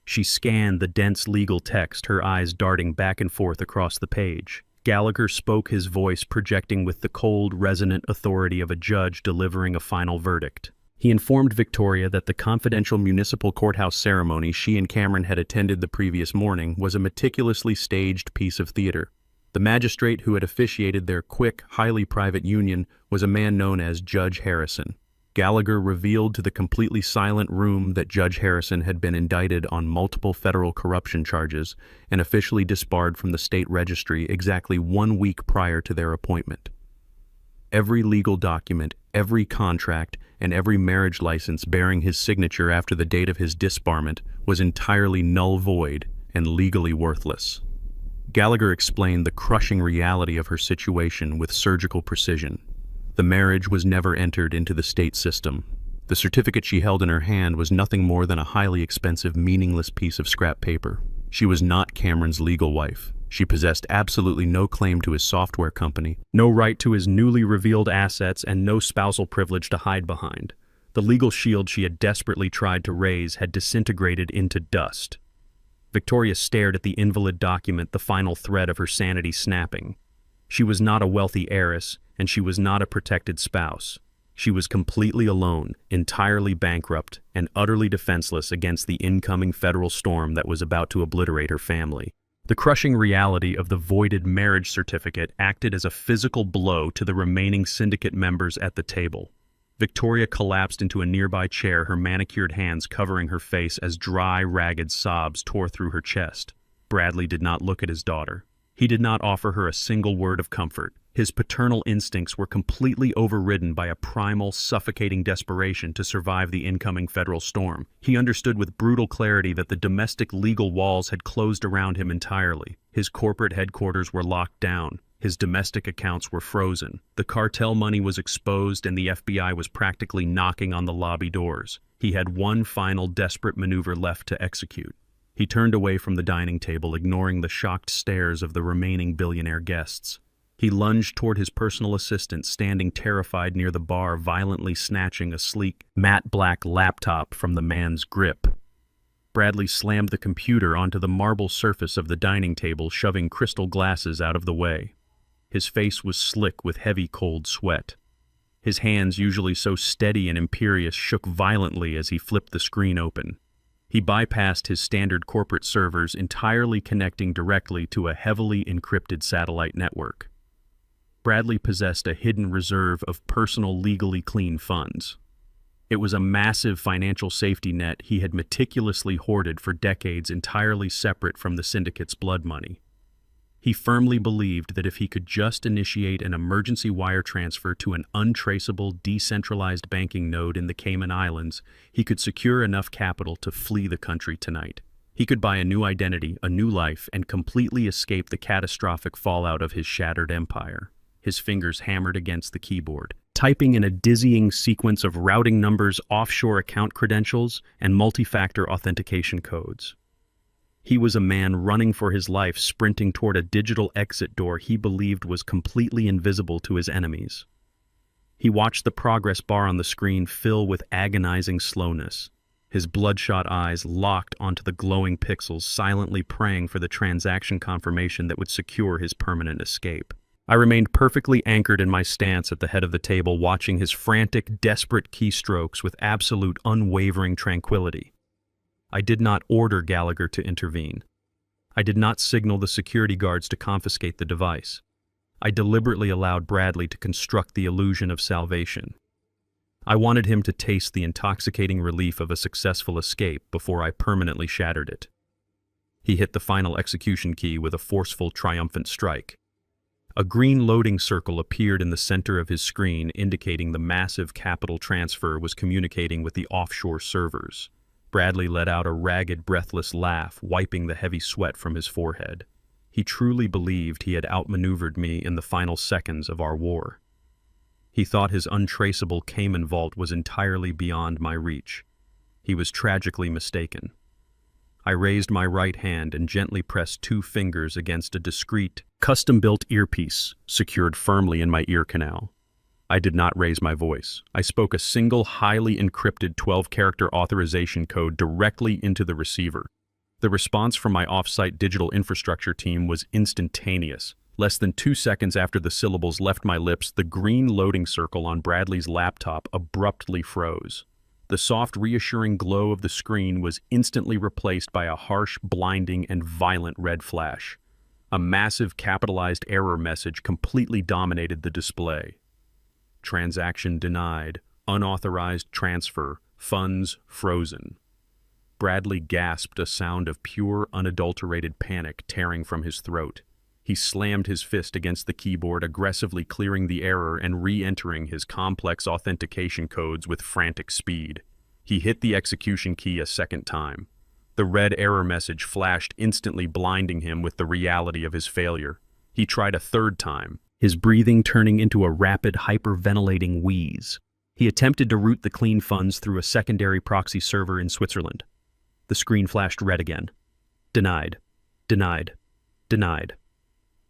She scanned the dense legal text, her eyes darting back and forth across the page. Gallagher spoke, his voice projecting with the cold, resonant authority of a judge delivering a final verdict. He informed Victoria that the confidential municipal courthouse ceremony she and Cameron had attended the previous morning was a meticulously staged piece of theater. The magistrate who had officiated their quick, highly private union was a man known as Judge Harrison. Gallagher revealed to the completely silent room that Judge Harrison had been indicted on multiple federal corruption charges and officially disbarred from the state registry exactly 1 week prior to their appointment. Every legal document, every contract, and every marriage license bearing his signature after the date of his disbarment was entirely null void and legally worthless. Gallagher explained the crushing reality of her situation with surgical precision. The marriage was never entered into the state system. The certificate she held in her hand was nothing more than a highly expensive, meaningless piece of scrap paper. She was not Cameron's legal wife. She possessed absolutely no claim to his software company, no right to his newly revealed assets, and no spousal privilege to hide behind. The legal shield she had desperately tried to raise had disintegrated into dust. Victoria stared at the invalid document, the final thread of her sanity snapping. She was not a wealthy heiress, and she was not a protected spouse. She was completely alone, entirely bankrupt, and utterly defenseless against the incoming federal storm that was about to obliterate her family. The crushing reality of the voided marriage certificate acted as a physical blow to the remaining syndicate members at the table. Victoria collapsed into a nearby chair, her manicured hands covering her face as dry, ragged sobs tore through her chest. Bradley did not look at his daughter. He did not offer her a single word of comfort. His paternal instincts were completely overridden by a primal, suffocating desperation to survive the incoming federal storm. He understood with brutal clarity that the domestic legal walls had closed around him entirely. His corporate headquarters were locked down. His domestic accounts were frozen. The cartel money was exposed, and the FBI was practically knocking on the lobby doors. He had one final desperate maneuver left to execute. He turned away from the dining table, ignoring the shocked stares of the remaining billionaire guests. He lunged toward his personal assistant, standing terrified near the bar, violently snatching a sleek, matte black laptop from the man's grip. Bradley slammed the computer onto the marble surface of the dining table, shoving crystal glasses out of the way. His face was slick with heavy, cold sweat. His hands, usually so steady and imperious, shook violently as he flipped the screen open. He bypassed his standard corporate servers, entirely connecting directly to a heavily encrypted satellite network. Bradley possessed a hidden reserve of personal, legally clean funds. It was a massive financial safety net he had meticulously hoarded for decades, entirely separate from the syndicate's blood money. He firmly believed that if he could just initiate an emergency wire transfer to an untraceable, decentralized banking node in the Cayman Islands, he could secure enough capital to flee the country tonight. He could buy a new identity, a new life, and completely escape the catastrophic fallout of his shattered empire. His fingers hammered against the keyboard, typing in a dizzying sequence of routing numbers, offshore account credentials, and multi-factor authentication codes. He was a man running for his life, sprinting toward a digital exit door he believed was completely invisible to his enemies. He watched the progress bar on the screen fill with agonizing slowness, his bloodshot eyes locked onto the glowing pixels, silently praying for the transaction confirmation that would secure his permanent escape. I remained perfectly anchored in my stance at the head of the table, watching his frantic, desperate keystrokes with absolute, unwavering tranquility. I did not order Gallagher to intervene. I did not signal the security guards to confiscate the device. I deliberately allowed Bradley to construct the illusion of salvation. I wanted him to taste the intoxicating relief of a successful escape before I permanently shattered it. He hit the final execution key with a forceful, triumphant strike. A green loading circle appeared in the center of his screen, indicating the massive capital transfer was communicating with the offshore servers. Bradley let out a ragged, breathless laugh, wiping the heavy sweat from his forehead. He truly believed he had outmaneuvered me in the final seconds of our war. He thought his untraceable Cayman vault was entirely beyond my reach. He was tragically mistaken. I raised my right hand and gently pressed 2 fingers against a discreet, custom-built earpiece secured firmly in my ear canal. I did not raise my voice. I spoke a single, highly encrypted 12-character authorization code directly into the receiver. The response from my off-site digital infrastructure team was instantaneous. Less than 2 seconds after the syllables left my lips, the green loading circle on Bradley's laptop abruptly froze. The soft, reassuring glow of the screen was instantly replaced by a harsh, blinding, and violent red flash. A massive capitalized error message completely dominated the display. Transaction denied, unauthorized transfer, funds frozen. Bradley gasped, a sound of pure, unadulterated panic tearing from his throat. He slammed his fist against the keyboard, aggressively clearing the error and re-entering his complex authentication codes with frantic speed. He hit the execution key a second time. The red error message flashed, instantly blinding him with the reality of his failure. He tried a third time, his breathing turning into a rapid, hyperventilating wheeze. He attempted to route the clean funds through a secondary proxy server in Switzerland. The screen flashed red again. Denied. Denied. Denied.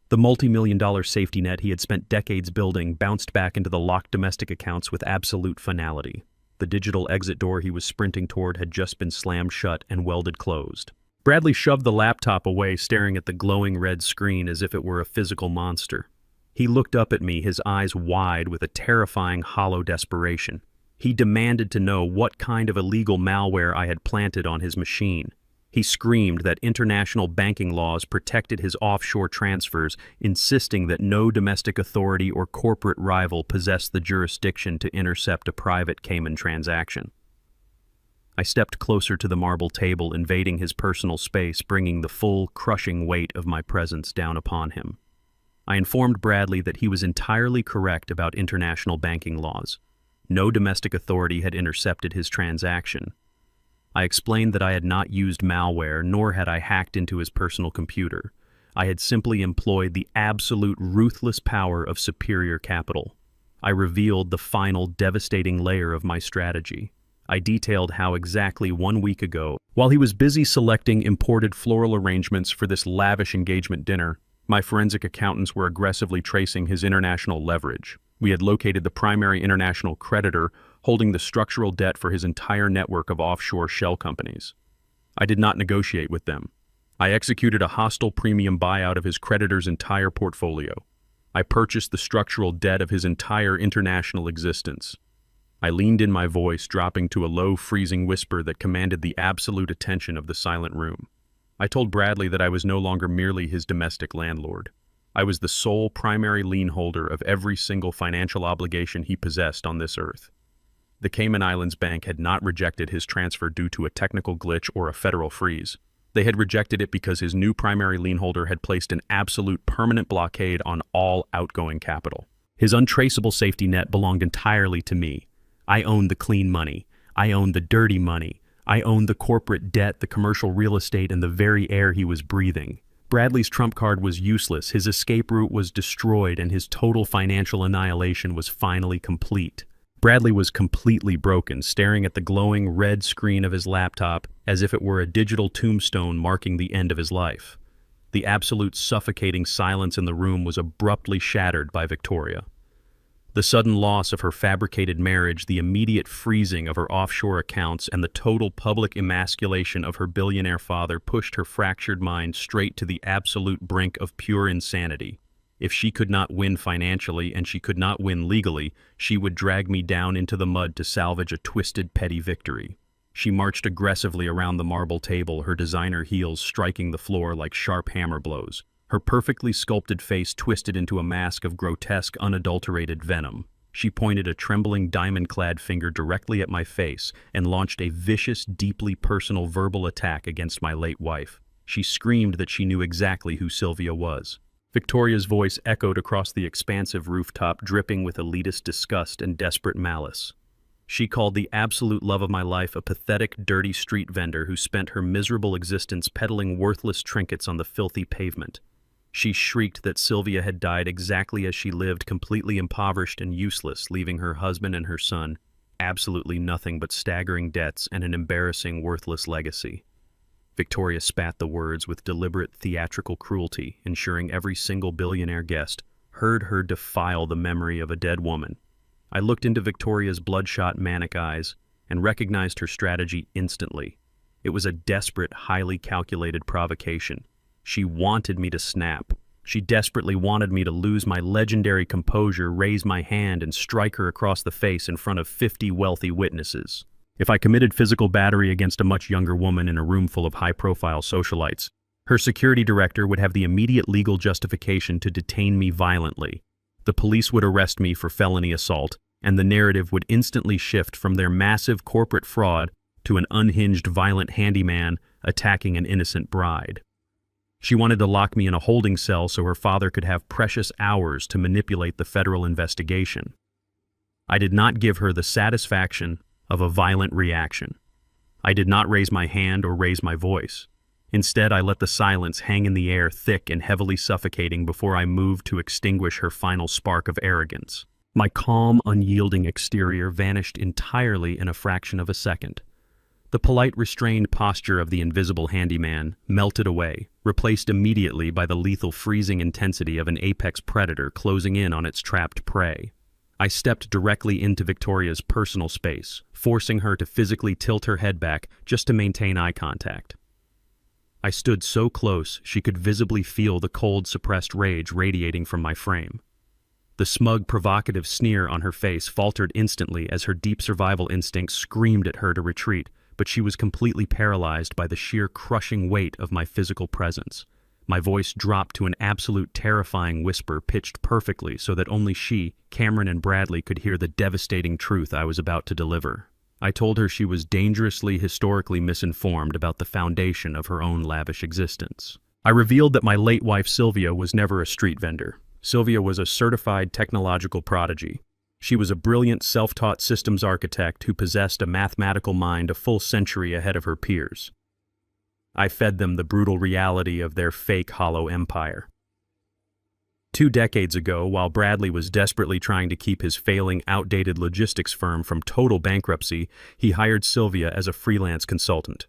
The multi-million-dollar safety net he had spent decades building bounced back into the locked domestic accounts with absolute finality. The digital exit door he was sprinting toward had just been slammed shut and welded closed. Bradley shoved the laptop away, staring at the glowing red screen as if it were a physical monster. He looked up at me, his eyes wide with a terrifying, hollow desperation. He demanded to know what kind of illegal malware I had planted on his machine. He screamed that international banking laws protected his offshore transfers, insisting that no domestic authority or corporate rival possessed the jurisdiction to intercept a private Cayman transaction. I stepped closer to the marble table, invading his personal space, bringing the full, crushing weight of my presence down upon him. I informed Bradley that he was entirely correct about international banking laws. No domestic authority had intercepted his transaction. I explained that I had not used malware, nor had I hacked into his personal computer. I had simply employed the absolute ruthless power of superior capital. I revealed the final devastating layer of my strategy. I detailed how exactly 1 week ago, while he was busy selecting imported floral arrangements for this lavish engagement dinner, my forensic accountants were aggressively tracing his international leverage. We had located the primary international creditor holding the structural debt for his entire network of offshore shell companies. I did not negotiate with them. I executed a hostile premium buyout of his creditor's entire portfolio. I purchased the structural debt of his entire international existence. I leaned in my voice, dropping to a low, freezing whisper that commanded the absolute attention of the silent room. I told Bradley that I was no longer merely his domestic landlord. I was the sole primary lien holder of every single financial obligation he possessed on this earth. The Cayman Islands Bank had not rejected his transfer due to a technical glitch or a federal freeze. They had rejected it because his new primary lien holder had placed an absolute permanent blockade on all outgoing capital. His untraceable safety net belonged entirely to me. I owned the clean money. I owned the dirty money. I owned the corporate debt, the commercial real estate, and the very air he was breathing. Bradley's trump card was useless, his escape route was destroyed, and his total financial annihilation was finally complete. Bradley was completely broken, staring at the glowing red screen of his laptop as if it were a digital tombstone marking the end of his life. The absolute suffocating silence in the room was abruptly shattered by Victoria. The sudden loss of her fabricated marriage, the immediate freezing of her offshore accounts, and the total public emasculation of her billionaire father pushed her fractured mind straight to the absolute brink of pure insanity. If she could not win financially and she could not win legally, she would drag me down into the mud to salvage a twisted, petty victory. She marched aggressively around the marble table, her designer heels striking the floor like sharp hammer blows. Her perfectly sculpted face twisted into a mask of grotesque, unadulterated venom. She pointed a trembling, diamond-clad finger directly at my face and launched a vicious, deeply personal verbal attack against my late wife. She screamed that she knew exactly who Sylvia was. Victoria's voice echoed across the expansive rooftop, dripping with elitist disgust and desperate malice. She called the absolute love of my life a pathetic, dirty street vendor who spent her miserable existence peddling worthless trinkets on the filthy pavement. She shrieked that Sylvia had died exactly as she lived, completely impoverished and useless, leaving her husband and her son absolutely nothing but staggering debts and an embarrassing, worthless legacy. Victoria spat the words with deliberate theatrical cruelty, ensuring every single billionaire guest heard her defile the memory of a dead woman. I looked into Victoria's bloodshot, manic eyes and recognized her strategy instantly. It was a desperate, highly calculated provocation. She wanted me to snap. She desperately wanted me to lose my legendary composure, raise my hand, and strike her across the face in front of 50 wealthy witnesses. If I committed physical battery against a much younger woman in a room full of high-profile socialites, her security director would have the immediate legal justification to detain me violently. The police would arrest me for felony assault, and the narrative would instantly shift from their massive corporate fraud to an unhinged, violent handyman attacking an innocent bride. She wanted to lock me in a holding cell so her father could have precious hours to manipulate the federal investigation. I did not give her the satisfaction of a violent reaction. I did not raise my hand or raise my voice. Instead, I let the silence hang in the air, thick and heavily suffocating, before I moved to extinguish her final spark of arrogance. My calm, unyielding exterior vanished entirely in a fraction of a second. The polite, restrained posture of the invisible handyman melted away, replaced immediately by the lethal, freezing intensity of an apex predator closing in on its trapped prey. I stepped directly into Victoria's personal space, forcing her to physically tilt her head back just to maintain eye contact. I stood so close she could visibly feel the cold, suppressed rage radiating from my frame. The smug, provocative sneer on her face faltered instantly as her deep survival instinct screamed at her to retreat, but she was completely paralyzed by the sheer crushing weight of my physical presence. My voice dropped to an absolute terrifying whisper, pitched perfectly so that only she, Cameron, and Bradley could hear the devastating truth I was about to deliver. I told her she was dangerously, historically misinformed about the foundation of her own lavish existence. I revealed that my late wife Sylvia was never a street vendor. Sylvia was a certified technological prodigy. She was a brilliant self-taught systems architect who possessed a mathematical mind a full century ahead of her peers. I fed them the brutal reality of their fake hollow empire. 2 decades ago, while Bradley was desperately trying to keep his failing, outdated logistics firm from total bankruptcy, he hired Sylvia as a freelance consultant.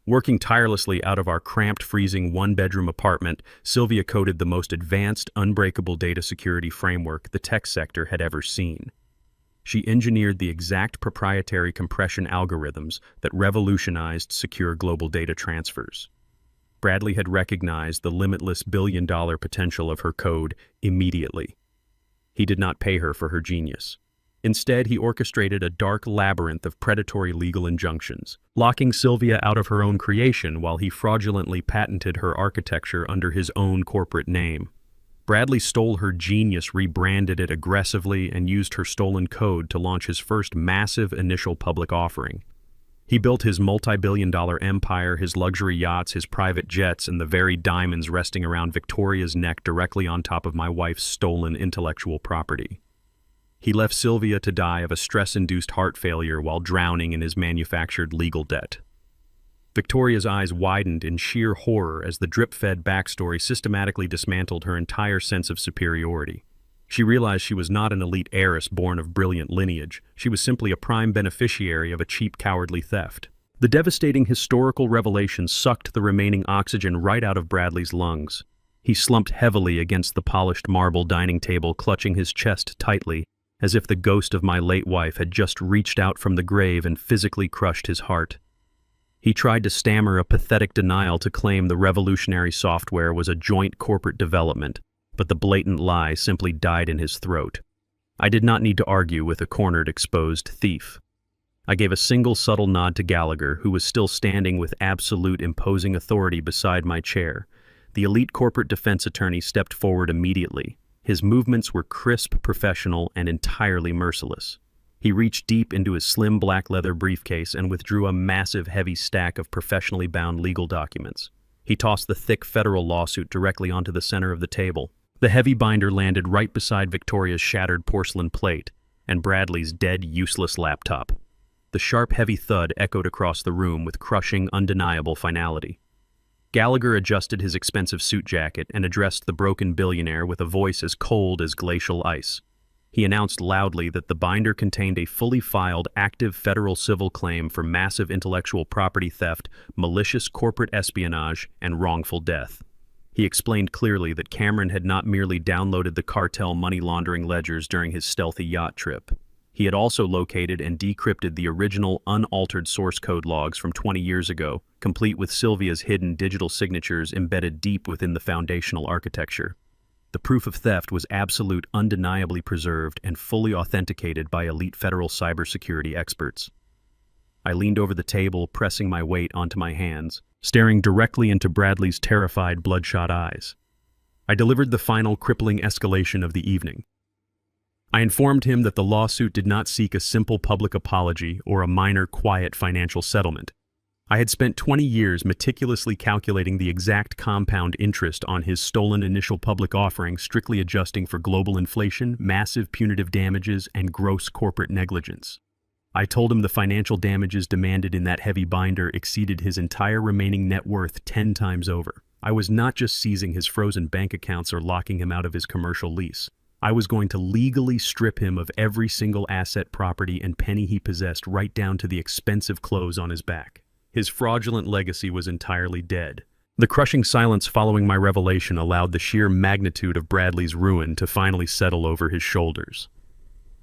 Working tirelessly out of our cramped, freezing one-bedroom apartment, Sylvia coded the most advanced, unbreakable data security framework the tech sector had ever seen. She engineered the exact proprietary compression algorithms that revolutionized secure global data transfers. Bradley had recognized the limitless billion-dollar potential of her code immediately. He did not pay her for her genius. Instead, he orchestrated a dark labyrinth of predatory legal injunctions, locking Sylvia out of her own creation while he fraudulently patented her architecture under his own corporate name. Bradley stole her genius, rebranded it aggressively, and used her stolen code to launch his first massive initial public offering. He built his multi-billion-dollar empire, his luxury yachts, his private jets, and the very diamonds resting around Victoria's neck directly on top of my wife's stolen intellectual property. He left Sylvia to die of a stress-induced heart failure while drowning in his manufactured legal debt. Victoria's eyes widened in sheer horror as the drip-fed backstory systematically dismantled her entire sense of superiority. She realized she was not an elite heiress born of brilliant lineage. She was simply a prime beneficiary of a cheap, cowardly theft. The devastating historical revelation sucked the remaining oxygen right out of Bradley's lungs. He slumped heavily against the polished marble dining table, clutching his chest tightly, as if the ghost of my late wife had just reached out from the grave and physically crushed his heart. He tried to stammer a pathetic denial to claim the revolutionary software was a joint corporate development, but the blatant lie simply died in his throat. I did not need to argue with a cornered, exposed thief. I gave a single subtle nod to Gallagher, who was still standing with absolute imposing authority beside my chair. The elite corporate defense attorney stepped forward immediately. His movements were crisp, professional, and entirely merciless. He reached deep into his slim black leather briefcase and withdrew a massive, heavy stack of professionally bound legal documents. He tossed the thick federal lawsuit directly onto the center of the table. The heavy binder landed right beside Victoria's shattered porcelain plate and Bradley's dead, useless laptop. The sharp, heavy thud echoed across the room with crushing, undeniable finality. Gallagher adjusted his expensive suit jacket and addressed the broken billionaire with a voice as cold as glacial ice. He announced loudly that the binder contained a fully filed, active federal civil claim for massive intellectual property theft, malicious corporate espionage, and wrongful death. He explained clearly that Cameron had not merely downloaded the cartel money laundering ledgers during his stealthy yacht trip. He had also located and decrypted the original, unaltered source code logs from 20 years ago, complete with Sylvia's hidden digital signatures embedded deep within the foundational architecture. The proof of theft was absolute, undeniably preserved, and fully authenticated by elite federal cybersecurity experts. I leaned over the table, pressing my weight onto my hands, staring directly into Bradley's terrified, bloodshot eyes. I delivered the final crippling escalation of the evening. I informed him that the lawsuit did not seek a simple public apology or a minor, quiet financial settlement. I had spent 20 years meticulously calculating the exact compound interest on his stolen initial public offering, strictly adjusting for global inflation, massive punitive damages, and gross corporate negligence. I told him the financial damages demanded in that heavy binder exceeded his entire remaining net worth 10 times over. I was not just seizing his frozen bank accounts or locking him out of his commercial lease. I was going to legally strip him of every single asset, property, and penny he possessed, right down to the expensive clothes on his back. His fraudulent legacy was entirely dead. The crushing silence following my revelation allowed the sheer magnitude of Bradley's ruin to finally settle over his shoulders.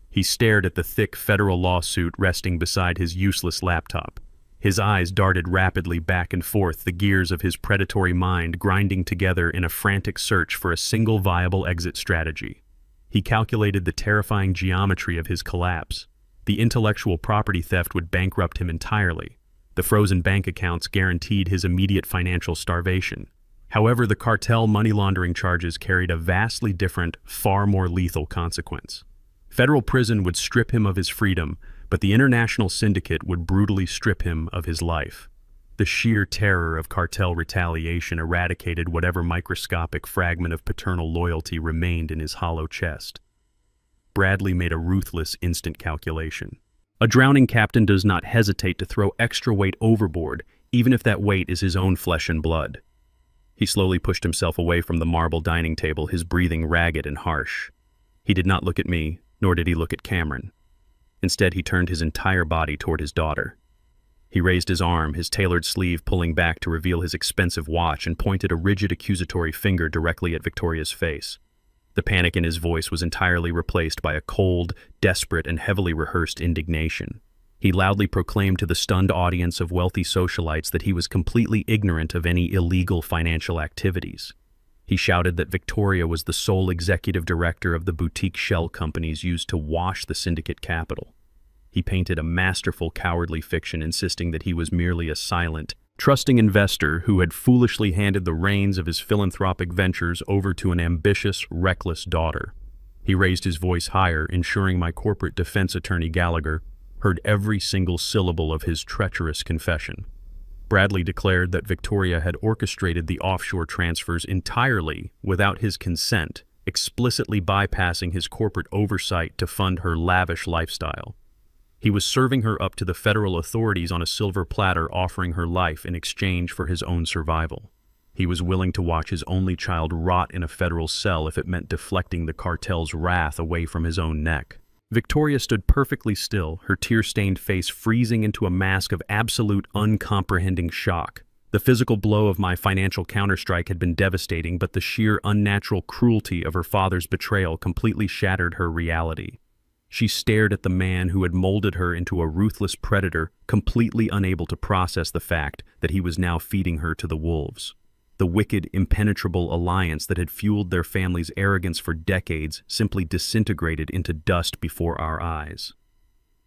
He stared at the thick federal lawsuit resting beside his useless laptop. His eyes darted rapidly back and forth, the gears of his predatory mind grinding together in a frantic search for a single viable exit strategy. He calculated the terrifying geometry of his collapse. The intellectual property theft would bankrupt him entirely. The frozen bank accounts guaranteed his immediate financial starvation. However, the cartel money laundering charges carried a vastly different, far more lethal consequence. Federal prison would strip him of his freedom, but the international syndicate would brutally strip him of his life. The sheer terror of cartel retaliation eradicated whatever microscopic fragment of paternal loyalty remained in his hollow chest. Bradley made a ruthless instant calculation. A drowning captain does not hesitate to throw extra weight overboard, even if that weight is his own flesh and blood. He slowly pushed himself away from the marble dining table, his breathing ragged and harsh. He did not look at me, nor did he look at Cameron. Instead, he turned his entire body toward his daughter. He raised his arm, his tailored sleeve pulling back to reveal his expensive watch, and pointed a rigid accusatory finger directly at Victoria's face. The panic in his voice was entirely replaced by a cold, desperate, and heavily rehearsed indignation. He loudly proclaimed to the stunned audience of wealthy socialites that he was completely ignorant of any illegal financial activities. He shouted that Victoria was the sole executive director of the boutique shell companies used to wash the syndicate capital. He painted a masterful cowardly fiction, insisting that he was merely a silent, trusting investor who had foolishly handed the reins of his philanthropic ventures over to an ambitious, reckless daughter. He raised his voice higher, ensuring my corporate defense attorney Gallagher heard every single syllable of his treacherous confession. Bradley declared that Victoria had orchestrated the offshore transfers entirely without his consent, explicitly bypassing his corporate oversight to fund her lavish lifestyle. He was serving her up to the federal authorities on a silver platter, offering her life in exchange for his own survival. He was willing to watch his only child rot in a federal cell if it meant deflecting the cartel's wrath away from his own neck. Victoria stood perfectly still, her tear-stained face freezing into a mask of absolute uncomprehending shock. The physical blow of my financial counterstrike had been devastating, but the sheer unnatural cruelty of her father's betrayal completely shattered her reality. She stared at the man who had molded her into a ruthless predator, completely unable to process the fact that he was now feeding her to the wolves. The wicked, impenetrable alliance that had fueled their family's arrogance for decades simply disintegrated into dust before our eyes.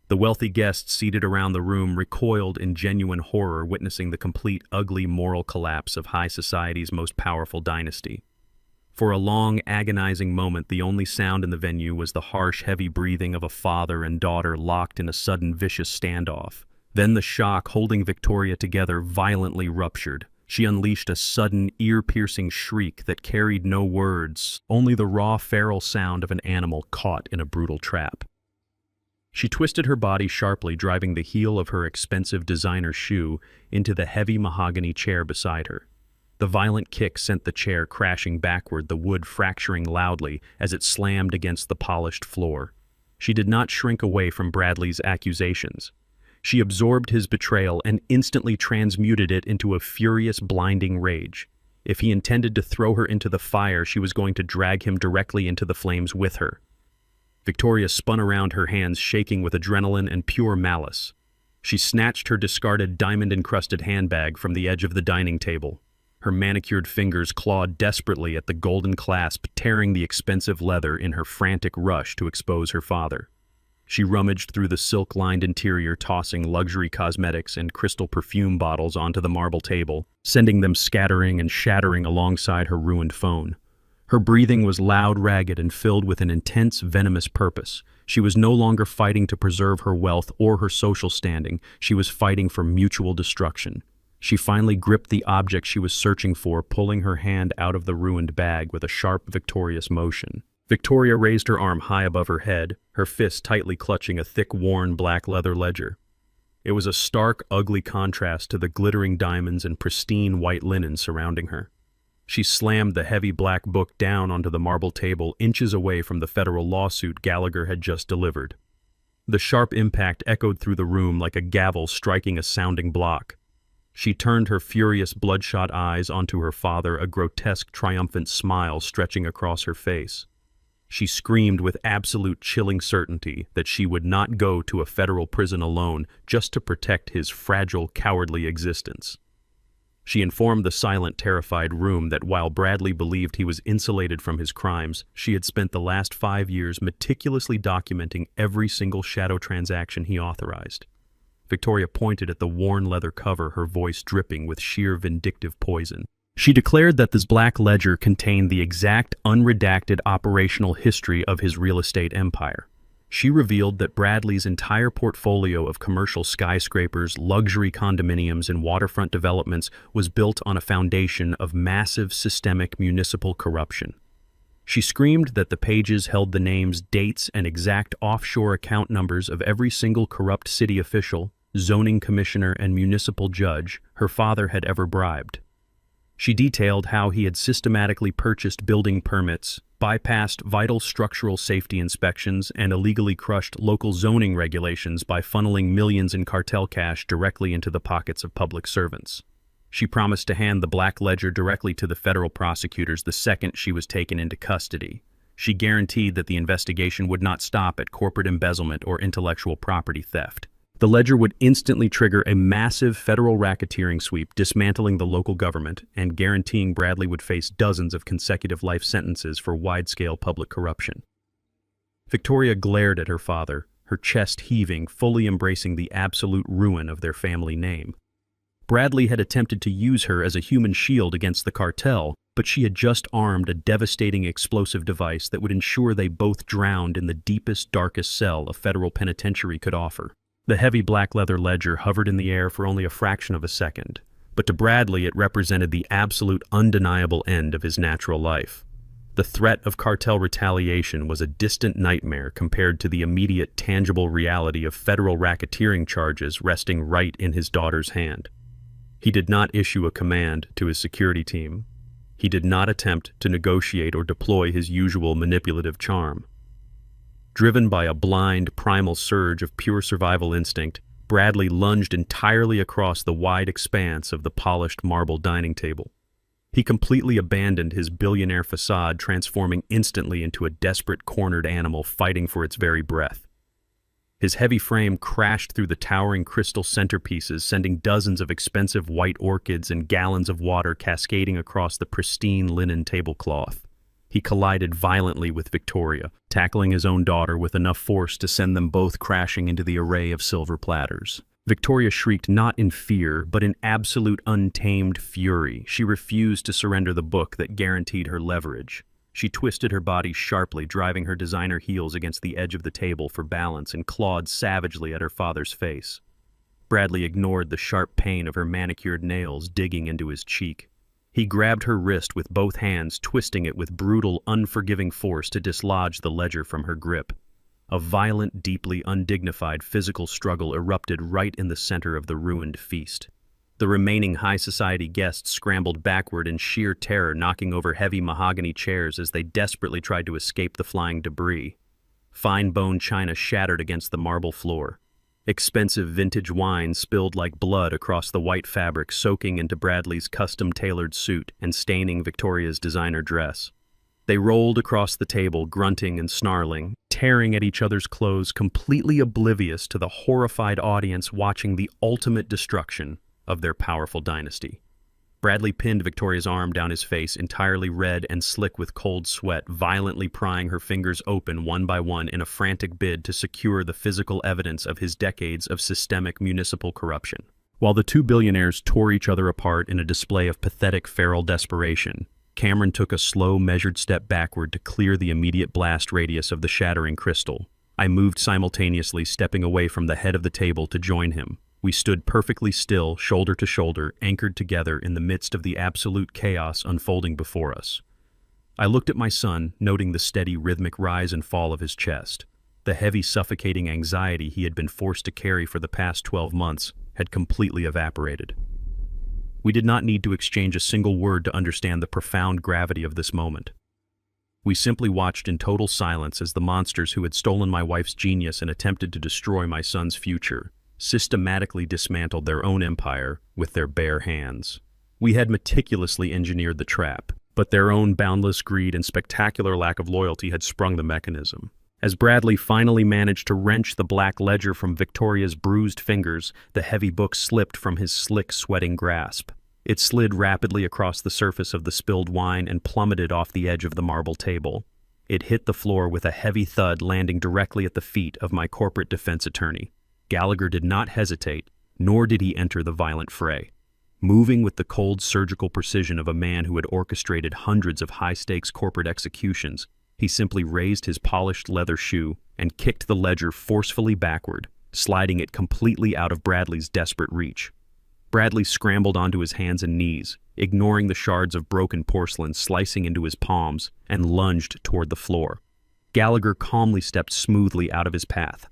The wealthy guests seated around the room recoiled in genuine horror, witnessing the complete, ugly moral collapse of high society's most powerful dynasty. For a long, agonizing moment, the only sound in the venue was the harsh, heavy breathing of a father and daughter locked in a sudden, vicious standoff. Then the shock holding Victoria together violently ruptured. She unleashed a sudden, ear-piercing shriek that carried no words, only the raw, feral sound of an animal caught in a brutal trap. She twisted her body sharply, driving the heel of her expensive designer shoe into the heavy mahogany chair beside her. The violent kick sent the chair crashing backward, the wood fracturing loudly as it slammed against the polished floor. She did not shrink away from Bradley's accusations. She absorbed his betrayal and instantly transmuted it into a furious, blinding rage. If he intended to throw her into the fire, she was going to drag him directly into the flames with her. Victoria spun around, her hands shaking with adrenaline and pure malice. She snatched her discarded diamond-encrusted handbag from the edge of the dining table. Her manicured fingers clawed desperately at the golden clasp, tearing the expensive leather in her frantic rush to expose her father. She rummaged through the silk-lined interior, tossing luxury cosmetics and crystal perfume bottles onto the marble table, sending them scattering and shattering alongside her ruined phone. Her breathing was loud, ragged, and filled with an intense, venomous purpose. She was no longer fighting to preserve her wealth or her social standing. She was fighting for mutual destruction. She finally gripped the object she was searching for, pulling her hand out of the ruined bag with a sharp, victorious motion. Victoria raised her arm high above her head, her fist tightly clutching a thick, worn black leather ledger. It was a stark, ugly contrast to the glittering diamonds and pristine white linen surrounding her. She slammed the heavy black book down onto the marble table, inches away from the federal lawsuit Gallagher had just delivered. The sharp impact echoed through the room like a gavel striking a sounding block. She turned her furious, bloodshot eyes onto her father, a grotesque, triumphant smile stretching across her face. She screamed with absolute chilling certainty that she would not go to a federal prison alone just to protect his fragile, cowardly existence. She informed the silent, terrified room that while Bradley believed he was insulated from his crimes, she had spent the last 5 years meticulously documenting every single shadow transaction he authorized. Victoria pointed at the worn leather cover, her voice dripping with sheer vindictive poison. She declared that this black ledger contained the exact, unredacted operational history of his real estate empire. She revealed that Bradley's entire portfolio of commercial skyscrapers, luxury condominiums, and waterfront developments was built on a foundation of massive systemic municipal corruption. She screamed that the pages held the names, dates, and exact offshore account numbers of every single corrupt city official, zoning commissioner, and municipal judge her father had ever bribed. She detailed how he had systematically purchased building permits, bypassed vital structural safety inspections, and illegally crushed local zoning regulations by funneling millions in cartel cash directly into the pockets of public servants. She promised to hand the black ledger directly to the federal prosecutors the second she was taken into custody. She guaranteed that the investigation would not stop at corporate embezzlement or intellectual property theft. The ledger would instantly trigger a massive federal racketeering sweep, dismantling the local government and guaranteeing Bradley would face dozens of consecutive life sentences for wide-scale public corruption. Victoria glared at her father, her chest heaving, fully embracing the absolute ruin of their family name. Bradley had attempted to use her as a human shield against the cartel, but she had just armed a devastating explosive device that would ensure they both drowned in the deepest, darkest cell a federal penitentiary could offer. The heavy black leather ledger hovered in the air for only a fraction of a second, but to Bradley it represented the absolute undeniable end of his natural life. The threat of cartel retaliation was a distant nightmare compared to the immediate, tangible reality of federal racketeering charges resting right in his daughter's hand. He did not issue a command to his security team. He did not attempt to negotiate or deploy his usual manipulative charm. Driven by a blind, primal surge of pure survival instinct, Bradley lunged entirely across the wide expanse of the polished marble dining table. He completely abandoned his billionaire facade, transforming instantly into a desperate, cornered animal fighting for its very breath. His heavy frame crashed through the towering crystal centerpieces, sending dozens of expensive white orchids and gallons of water cascading across the pristine linen tablecloth. He collided violently with Victoria, tackling his own daughter with enough force to send them both crashing into the array of silver platters. Victoria shrieked not in fear, but in absolute untamed fury. She refused to surrender the book that guaranteed her leverage. She twisted her body sharply, driving her designer heels against the edge of the table for balance, and clawed savagely at her father's face. Bradley ignored the sharp pain of her manicured nails digging into his cheek. He grabbed her wrist with both hands, twisting it with brutal, unforgiving force to dislodge the ledger from her grip. A violent, deeply undignified physical struggle erupted right in the center of the ruined feast. The remaining high society guests scrambled backward in sheer terror, knocking over heavy mahogany chairs as they desperately tried to escape the flying debris. Fine bone china shattered against the marble floor. Expensive vintage wine spilled like blood across the white fabric, soaking into Bradley's custom-tailored suit and staining Victoria's designer dress. They rolled across the table, grunting and snarling, tearing at each other's clothes, completely oblivious to the horrified audience watching the ultimate destruction of their powerful dynasty. Bradley pinned Victoria's arm down his face, entirely red and slick with cold sweat, violently prying her fingers open one by one in a frantic bid to secure the physical evidence of his decades of systemic municipal corruption. While the two billionaires tore each other apart in a display of pathetic feral desperation, Cameron took a slow, measured step backward to clear the immediate blast radius of the shattering crystal. I moved simultaneously, stepping away from the head of the table to join him. We stood perfectly still, shoulder to shoulder, anchored together in the midst of the absolute chaos unfolding before us. I looked at my son, noting the steady, rhythmic rise and fall of his chest. The heavy, suffocating anxiety he had been forced to carry for the past 12 months had completely evaporated. We did not need to exchange a single word to understand the profound gravity of this moment. We simply watched in total silence as the monsters who had stolen my wife's genius and attempted to destroy my son's future systematically dismantled their own empire with their bare hands. We had meticulously engineered the trap, but their own boundless greed and spectacular lack of loyalty had sprung the mechanism. As Bradley finally managed to wrench the black ledger from Victoria's bruised fingers, the heavy book slipped from his slick, sweating grasp. It slid rapidly across the surface of the spilled wine and plummeted off the edge of the marble table. It hit the floor with a heavy thud, landing directly at the feet of my corporate defense attorney. Gallagher did not hesitate, nor did he enter the violent fray. Moving with the cold surgical precision of a man who had orchestrated hundreds of high-stakes corporate executions, he simply raised his polished leather shoe and kicked the ledger forcefully backward, sliding it completely out of Bradley's desperate reach. Bradley scrambled onto his hands and knees, ignoring the shards of broken porcelain slicing into his palms, and lunged toward the floor. Gallagher calmly stepped smoothly out of his path.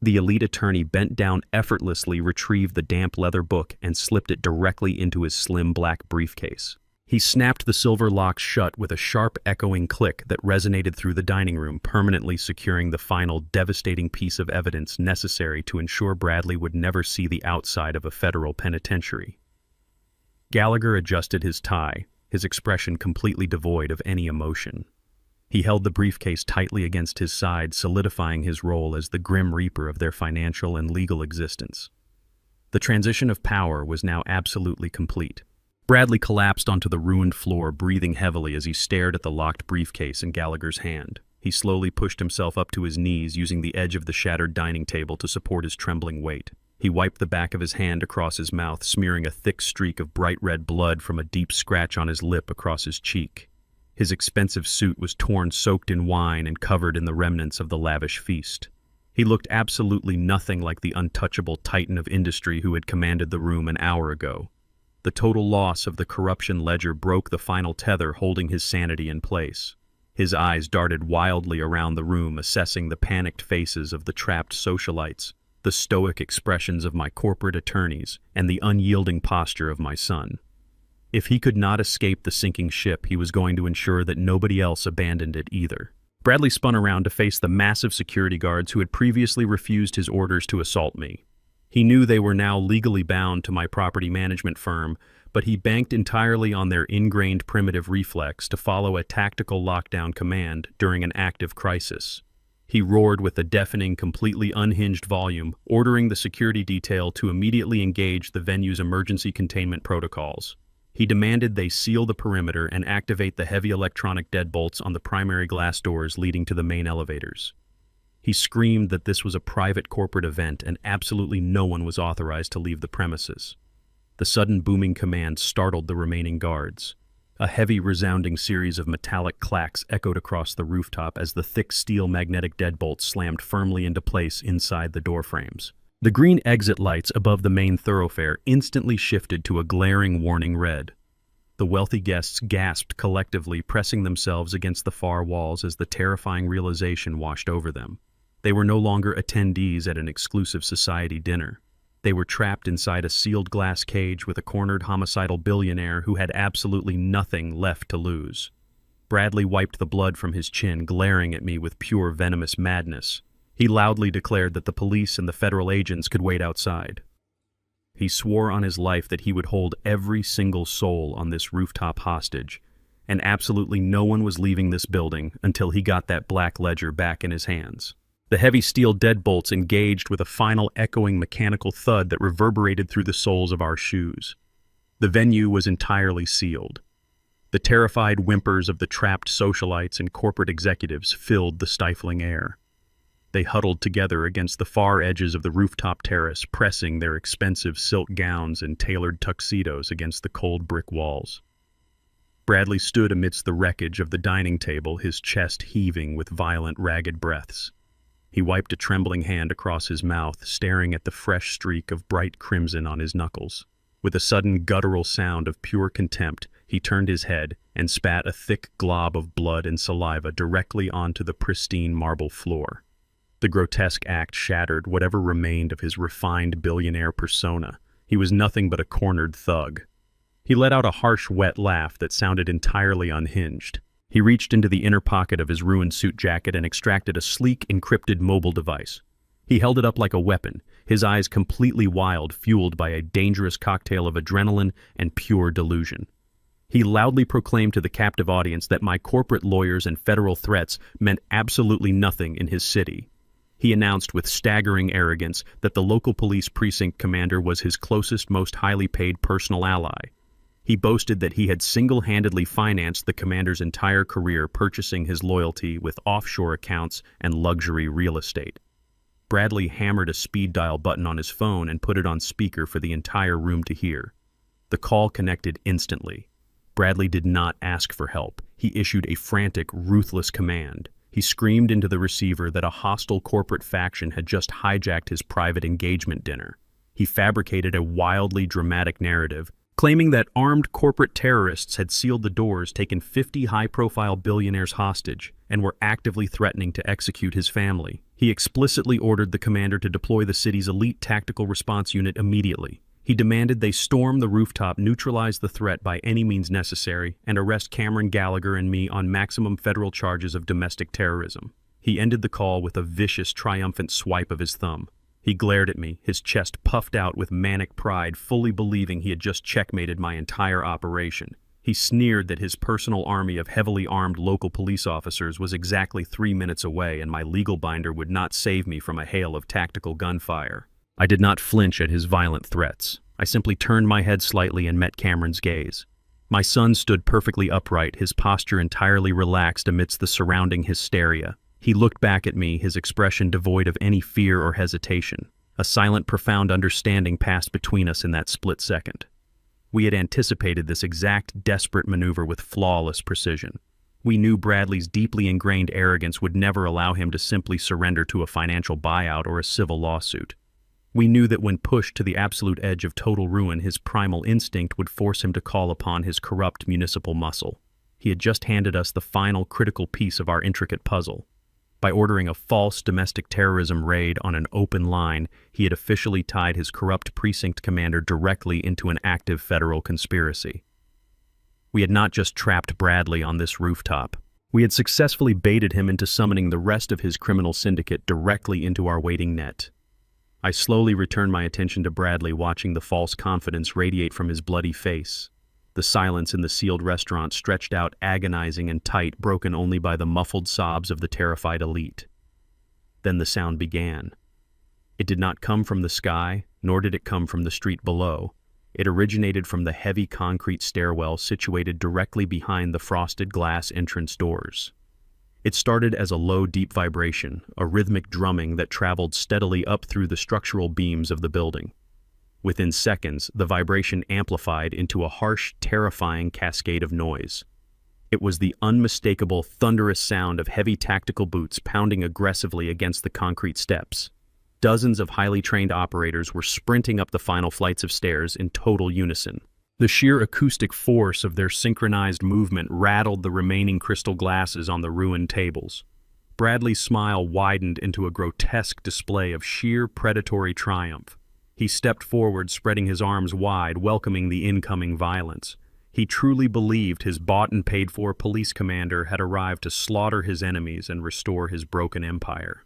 The elite attorney bent down, effortlessly retrieved the damp leather book and slipped it directly into his slim black briefcase. He snapped the silver lock shut with a sharp, echoing click that resonated through the dining room, permanently securing the final, devastating piece of evidence necessary to ensure Bradley would never see the outside of a federal penitentiary. Gallagher adjusted his tie, his expression completely devoid of any emotion. He held the briefcase tightly against his side, solidifying his role as the grim reaper of their financial and legal existence. The transition of power was now absolutely complete. Bradley collapsed onto the ruined floor, breathing heavily as he stared at the locked briefcase in Gallagher's hand. He slowly pushed himself up to his knees, using the edge of the shattered dining table to support his trembling weight. He wiped the back of his hand across his mouth, smearing a thick streak of bright red blood from a deep scratch on his lip across his cheek. His expensive suit was torn, soaked in wine, and covered in the remnants of the lavish feast. He looked absolutely nothing like the untouchable titan of industry who had commanded the room an hour ago. The total loss of the corruption ledger broke the final tether holding his sanity in place. His eyes darted wildly around the room, assessing the panicked faces of the trapped socialites, the stoic expressions of my corporate attorneys, and the unyielding posture of my son. If he could not escape the sinking ship, he was going to ensure that nobody else abandoned it either. Bradley spun around to face the massive security guards who had previously refused his orders to assault me. He knew they were now legally bound to my property management firm, but he banked entirely on their ingrained primitive reflex to follow a tactical lockdown command during an active crisis. He roared with a deafening, completely unhinged volume, ordering the security detail to immediately engage the venue's emergency containment protocols. He demanded they seal the perimeter and activate the heavy electronic deadbolts on the primary glass doors leading to the main elevators. He screamed that this was a private corporate event and absolutely no one was authorized to leave the premises. The sudden booming command startled the remaining guards. A heavy, resounding series of metallic clacks echoed across the rooftop as the thick steel magnetic deadbolts slammed firmly into place inside the doorframes. The green exit lights above the main thoroughfare instantly shifted to a glaring warning red. The wealthy guests gasped collectively, pressing themselves against the far walls as the terrifying realization washed over them. They were no longer attendees at an exclusive society dinner. They were trapped inside a sealed glass cage with a cornered homicidal billionaire who had absolutely nothing left to lose. Bradley wiped the blood from his chin, glaring at me with pure venomous madness. He loudly declared that the police and the federal agents could wait outside. He swore on his life that he would hold every single soul on this rooftop hostage, and absolutely no one was leaving this building until he got that black ledger back in his hands. The heavy steel deadbolts engaged with a final echoing mechanical thud that reverberated through the soles of our shoes. The venue was entirely sealed. The terrified whimpers of the trapped socialites and corporate executives filled the stifling air. They huddled together against the far edges of the rooftop terrace, pressing their expensive silk gowns and tailored tuxedos against the cold brick walls. Bradley stood amidst the wreckage of the dining table, his chest heaving with violent, ragged breaths. He wiped a trembling hand across his mouth, staring at the fresh streak of bright crimson on his knuckles. With a sudden guttural sound of pure contempt, he turned his head and spat a thick glob of blood and saliva directly onto the pristine marble floor. The grotesque act shattered whatever remained of his refined billionaire persona. He was nothing but a cornered thug. He let out a harsh, wet laugh that sounded entirely unhinged. He reached into the inner pocket of his ruined suit jacket and extracted a sleek, encrypted mobile device. He held it up like a weapon, his eyes completely wild, fueled by a dangerous cocktail of adrenaline and pure delusion. He loudly proclaimed to the captive audience that my corporate lawyers and federal threats meant absolutely nothing in his city. He announced with staggering arrogance that the local police precinct commander was his closest, most highly paid personal ally. He boasted that he had single-handedly financed the commander's entire career, purchasing his loyalty with offshore accounts and luxury real estate. Bradley hammered a speed dial button on his phone and put it on speaker for the entire room to hear. The call connected instantly. Bradley did not ask for help. He issued a frantic, ruthless command. He screamed into the receiver that a hostile corporate faction had just hijacked his private engagement dinner. He fabricated a wildly dramatic narrative, claiming that armed corporate terrorists had sealed the doors, taken 50 high-profile billionaires hostage, and were actively threatening to execute his family. He explicitly ordered the commander to deploy the city's elite tactical response unit immediately. He demanded they storm the rooftop, neutralize the threat by any means necessary, and arrest Cameron Gallagher and me on maximum federal charges of domestic terrorism. He ended the call with a vicious, triumphant swipe of his thumb. He glared at me, his chest puffed out with manic pride, fully believing he had just checkmated my entire operation. He sneered that his personal army of heavily armed local police officers was exactly 3 minutes away and my legal binder would not save me from a hail of tactical gunfire. I did not flinch at his violent threats. I simply turned my head slightly and met Cameron's gaze. My son stood perfectly upright, his posture entirely relaxed amidst the surrounding hysteria. He looked back at me, his expression devoid of any fear or hesitation. A silent, profound understanding passed between us in that split second. We had anticipated this exact, desperate maneuver with flawless precision. We knew Bradley's deeply ingrained arrogance would never allow him to simply surrender to a financial buyout or a civil lawsuit. We knew that when pushed to the absolute edge of total ruin, his primal instinct would force him to call upon his corrupt municipal muscle. He had just handed us the final critical piece of our intricate puzzle. By ordering a false domestic terrorism raid on an open line, he had officially tied his corrupt precinct commander directly into an active federal conspiracy. We had not just trapped Bradley on this rooftop. We had successfully baited him into summoning the rest of his criminal syndicate directly into our waiting net. I slowly returned my attention to Bradley, watching the false confidence radiate from his bloody face. The silence in the sealed restaurant stretched out agonizing and tight, broken only by the muffled sobs of the terrified elite. Then the sound began. It did not come from the sky, nor did it come from the street below. It originated from the heavy concrete stairwell situated directly behind the frosted glass entrance doors. It started as a low, deep vibration, a rhythmic drumming that traveled steadily up through the structural beams of the building. Within seconds, the vibration amplified into a harsh, terrifying cascade of noise. It was the unmistakable, thunderous sound of heavy tactical boots pounding aggressively against the concrete steps. Dozens of highly trained operators were sprinting up the final flights of stairs in total unison. The sheer acoustic force of their synchronized movement rattled the remaining crystal glasses on the ruined tables. Bradley's smile widened into a grotesque display of sheer predatory triumph. He stepped forward, spreading his arms wide, welcoming the incoming violence. He truly believed his bought and paid for police commander had arrived to slaughter his enemies and restore his broken empire.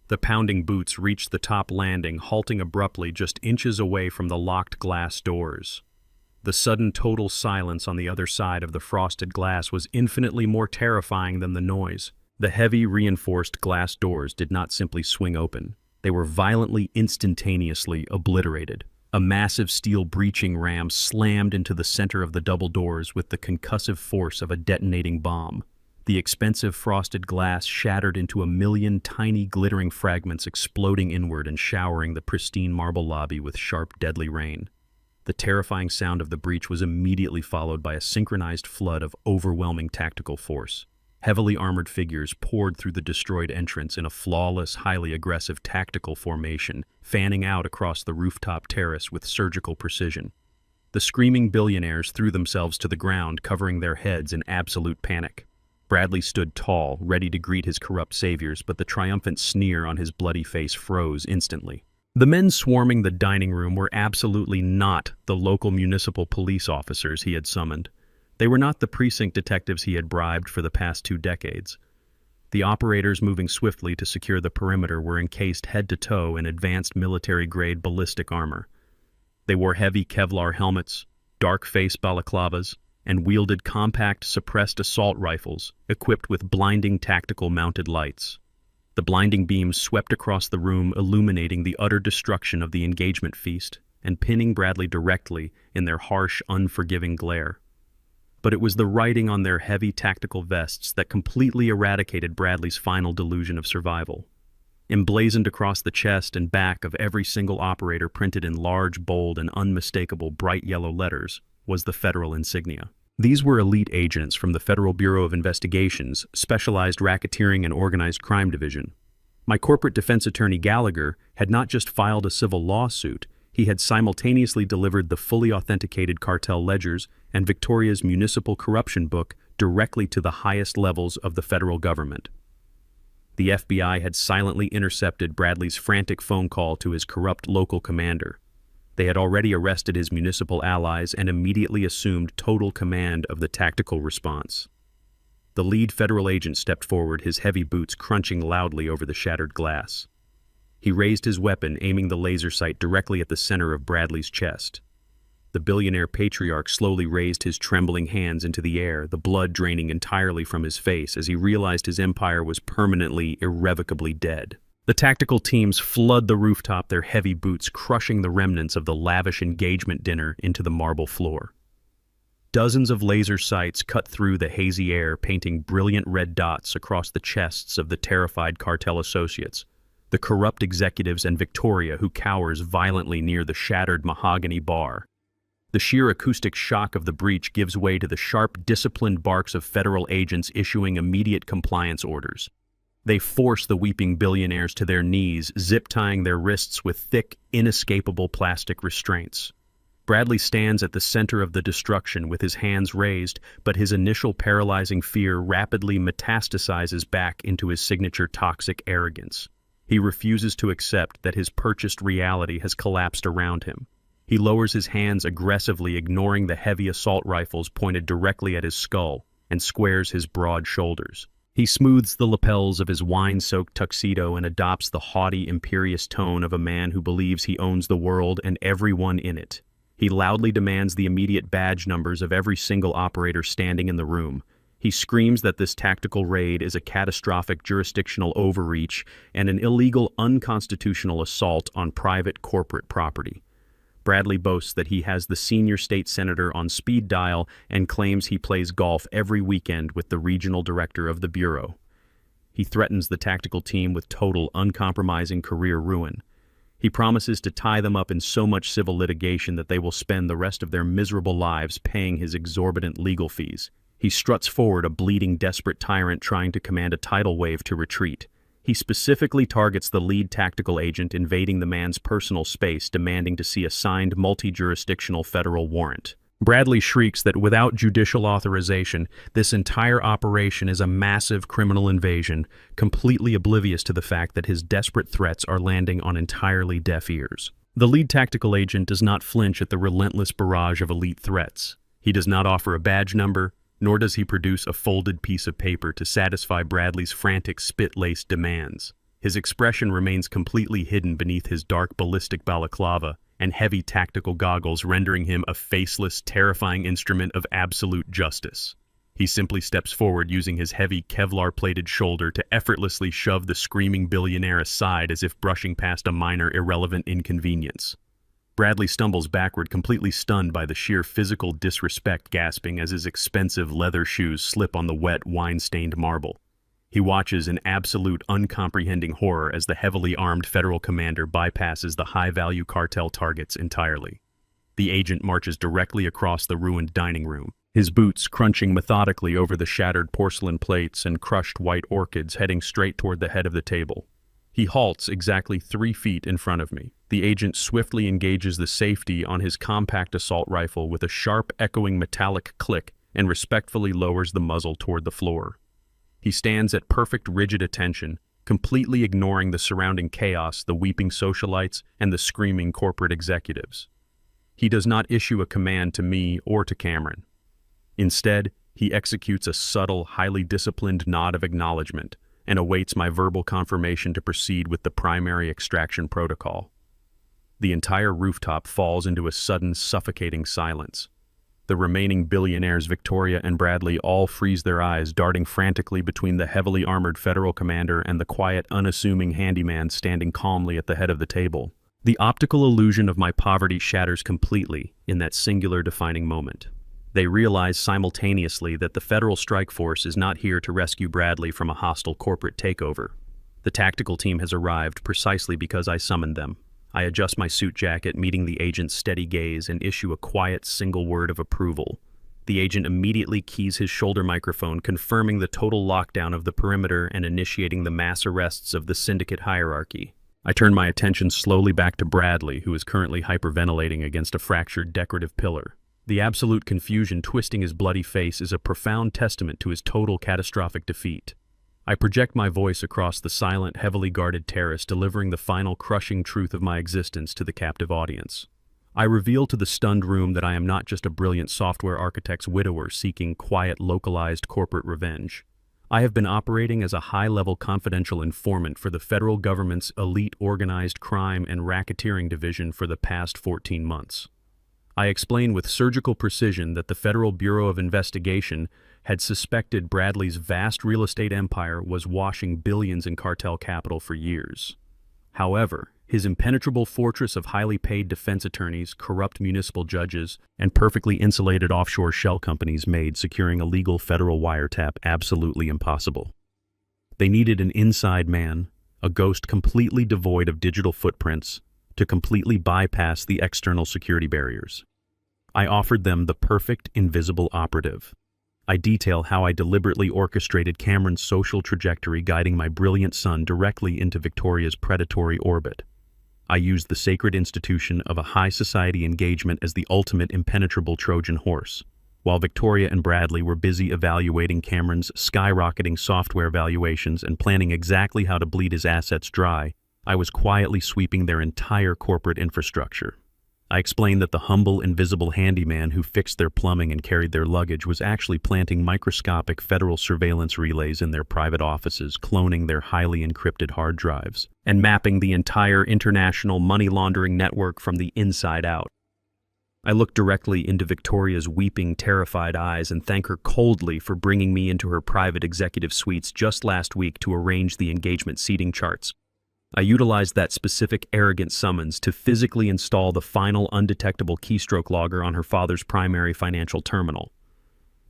The pounding boots reached the top landing, halting abruptly just inches away from the locked glass doors. The sudden total silence on the other side of the frosted glass was infinitely more terrifying than the noise. The heavy, reinforced glass doors did not simply swing open. They were violently, instantaneously obliterated. A massive steel breaching ram slammed into the center of the double doors with the concussive force of a detonating bomb. The expensive frosted glass shattered into a million tiny glittering fragments, exploding inward and showering the pristine marble lobby with sharp, deadly rain. The terrifying sound of the breach was immediately followed by a synchronized flood of overwhelming tactical force. Heavily armored figures poured through the destroyed entrance in a flawless, highly aggressive tactical formation, fanning out across the rooftop terrace with surgical precision. The screaming billionaires threw themselves to the ground, covering their heads in absolute panic. Bradley stood tall, ready to greet his corrupt saviors, but the triumphant sneer on his bloody face froze instantly. The men swarming the dining room were absolutely not the local municipal police officers he had summoned. They were not the precinct detectives he had bribed for the past 2 decades. The operators moving swiftly to secure the perimeter were encased head to toe in advanced military-grade ballistic armor. They wore heavy Kevlar helmets, dark-face balaclavas, and wielded compact, suppressed assault rifles equipped with blinding tactical mounted lights. The blinding beams swept across the room, illuminating the utter destruction of the engagement feast and pinning Bradley directly in their harsh, unforgiving glare. But it was the writing on their heavy tactical vests that completely eradicated Bradley's final delusion of survival. Emblazoned across the chest and back of every single operator, printed in large, bold, and unmistakable bright yellow letters, was the federal insignia. These were elite agents from the Federal Bureau of Investigation's Specialized Racketeering and Organized Crime Division. My corporate defense attorney Gallagher had not just filed a civil lawsuit, he had simultaneously delivered the fully authenticated cartel ledgers and Victoria's municipal corruption book directly to the highest levels of the federal government. The FBI had silently intercepted Bradley's frantic phone call to his corrupt local commander. They had already arrested his municipal allies and immediately assumed total command of the tactical response. The lead federal agent stepped forward, his heavy boots crunching loudly over the shattered glass. He raised his weapon, aiming the laser sight directly at the center of Bradley's chest. The billionaire patriarch slowly raised his trembling hands into the air, the blood draining entirely from his face as he realized his empire was permanently, irrevocably dead. The tactical teams flood the rooftop, their heavy boots crushing the remnants of the lavish engagement dinner into the marble floor. Dozens of laser sights cut through the hazy air, painting brilliant red dots across the chests of the terrified cartel associates, the corrupt executives and Victoria, who cowers violently near the shattered mahogany bar. The sheer acoustic shock of the breach gives way to the sharp, disciplined barks of federal agents issuing immediate compliance orders. They force the weeping billionaires to their knees, zip-tying their wrists with thick, inescapable plastic restraints. Bradley stands at the center of the destruction with his hands raised, but his initial paralyzing fear rapidly metastasizes back into his signature toxic arrogance. He refuses to accept that his purchased reality has collapsed around him. He lowers his hands aggressively, ignoring the heavy assault rifles pointed directly at his skull, and squares his broad shoulders. He smooths the lapels of his wine-soaked tuxedo and adopts the haughty, imperious tone of a man who believes he owns the world and everyone in it. He loudly demands the immediate badge numbers of every single operator standing in the room. He screams that this tactical raid is a catastrophic jurisdictional overreach and an illegal, unconstitutional assault on private corporate property. Bradley boasts that he has the senior state senator on speed dial and claims he plays golf every weekend with the regional director of the bureau. He threatens the tactical team with total, uncompromising career ruin. He promises to tie them up in so much civil litigation that they will spend the rest of their miserable lives paying his exorbitant legal fees. He struts forward, a bleeding, desperate tyrant trying to command a tidal wave to retreat. He specifically targets the lead tactical agent, invading the man's personal space, demanding to see a signed multi-jurisdictional federal warrant. Bradley shrieks that without judicial authorization, this entire operation is a massive criminal invasion, completely oblivious to the fact that his desperate threats are landing on entirely deaf ears. The lead tactical agent does not flinch at the relentless barrage of elite threats. He does not offer a badge number, nor does he produce a folded piece of paper to satisfy Bradley's frantic, spit-laced demands. His expression remains completely hidden beneath his dark ballistic balaclava and heavy tactical goggles, rendering him a faceless, terrifying instrument of absolute justice. He simply steps forward, using his heavy Kevlar-plated shoulder to effortlessly shove the screaming billionaire aside as if brushing past a minor, irrelevant inconvenience. Bradley stumbles backward, completely stunned by the sheer physical disrespect, gasping as his expensive leather shoes slip on the wet, wine-stained marble. He watches in absolute, uncomprehending horror as the heavily armed federal commander bypasses the high-value cartel targets entirely. The agent marches directly across the ruined dining room, his boots crunching methodically over the shattered porcelain plates and crushed white orchids, heading straight toward the head of the table. He halts exactly 3 feet in front of me. The agent swiftly engages the safety on his compact assault rifle with a sharp, echoing metallic click and respectfully lowers the muzzle toward the floor. He stands at perfect, rigid attention, completely ignoring the surrounding chaos, the weeping socialites, and the screaming corporate executives. He does not issue a command to me or to Cameron. Instead, he executes a subtle, highly disciplined nod of acknowledgement and awaits my verbal confirmation to proceed with the primary extraction protocol. The entire rooftop falls into a sudden, suffocating silence. The remaining billionaires, Victoria and Bradley, all freeze their eyes, darting frantically between the heavily armored federal commander and the quiet, unassuming handyman standing calmly at the head of the table. The optical illusion of my poverty shatters completely in that singular defining moment. They realize simultaneously that the federal strike force is not here to rescue Bradley from a hostile corporate takeover. The tactical team has arrived precisely because I summoned them. I adjust my suit jacket, meeting the agent's steady gaze, and issue a quiet, single word of approval. The agent immediately keys his shoulder microphone, confirming the total lockdown of the perimeter and initiating the mass arrests of the syndicate hierarchy. I turn my attention slowly back to Bradley, who is currently hyperventilating against a fractured decorative pillar. The absolute confusion twisting his bloody face is a profound testament to his total catastrophic defeat. I project my voice across the silent, heavily guarded terrace, delivering the final crushing truth of my existence to the captive audience. I reveal to the stunned room that I am not just a brilliant software architect's widower seeking quiet, localized corporate revenge. I have been operating as a high-level confidential informant for the federal government's elite organized crime and racketeering division for the past 14 months. I explain with surgical precision that the Federal Bureau of Investigation had suspected Bradley's vast real estate empire was washing billions in cartel capital for years. However, his impenetrable fortress of highly paid defense attorneys, corrupt municipal judges, and perfectly insulated offshore shell companies made securing a legal federal wiretap absolutely impossible. They needed an inside man, a ghost completely devoid of digital footprints, to completely bypass the external security barriers. I offered them the perfect invisible operative. I detail how I deliberately orchestrated Cameron's social trajectory, guiding my brilliant son directly into Victoria's predatory orbit. I used the sacred institution of a high society engagement as the ultimate impenetrable Trojan horse. While Victoria and Bradley were busy evaluating Cameron's skyrocketing software valuations and planning exactly how to bleed his assets dry, I was quietly sweeping their entire corporate infrastructure. I explained that the humble, invisible handyman who fixed their plumbing and carried their luggage was actually planting microscopic federal surveillance relays in their private offices, cloning their highly encrypted hard drives, and mapping the entire international money laundering network from the inside out. I looked directly into Victoria's weeping, terrified eyes and thank her coldly for bringing me into her private executive suites just last week to arrange the engagement seating charts. I utilized that specific arrogant summons to physically install the final undetectable keystroke logger on her father's primary financial terminal.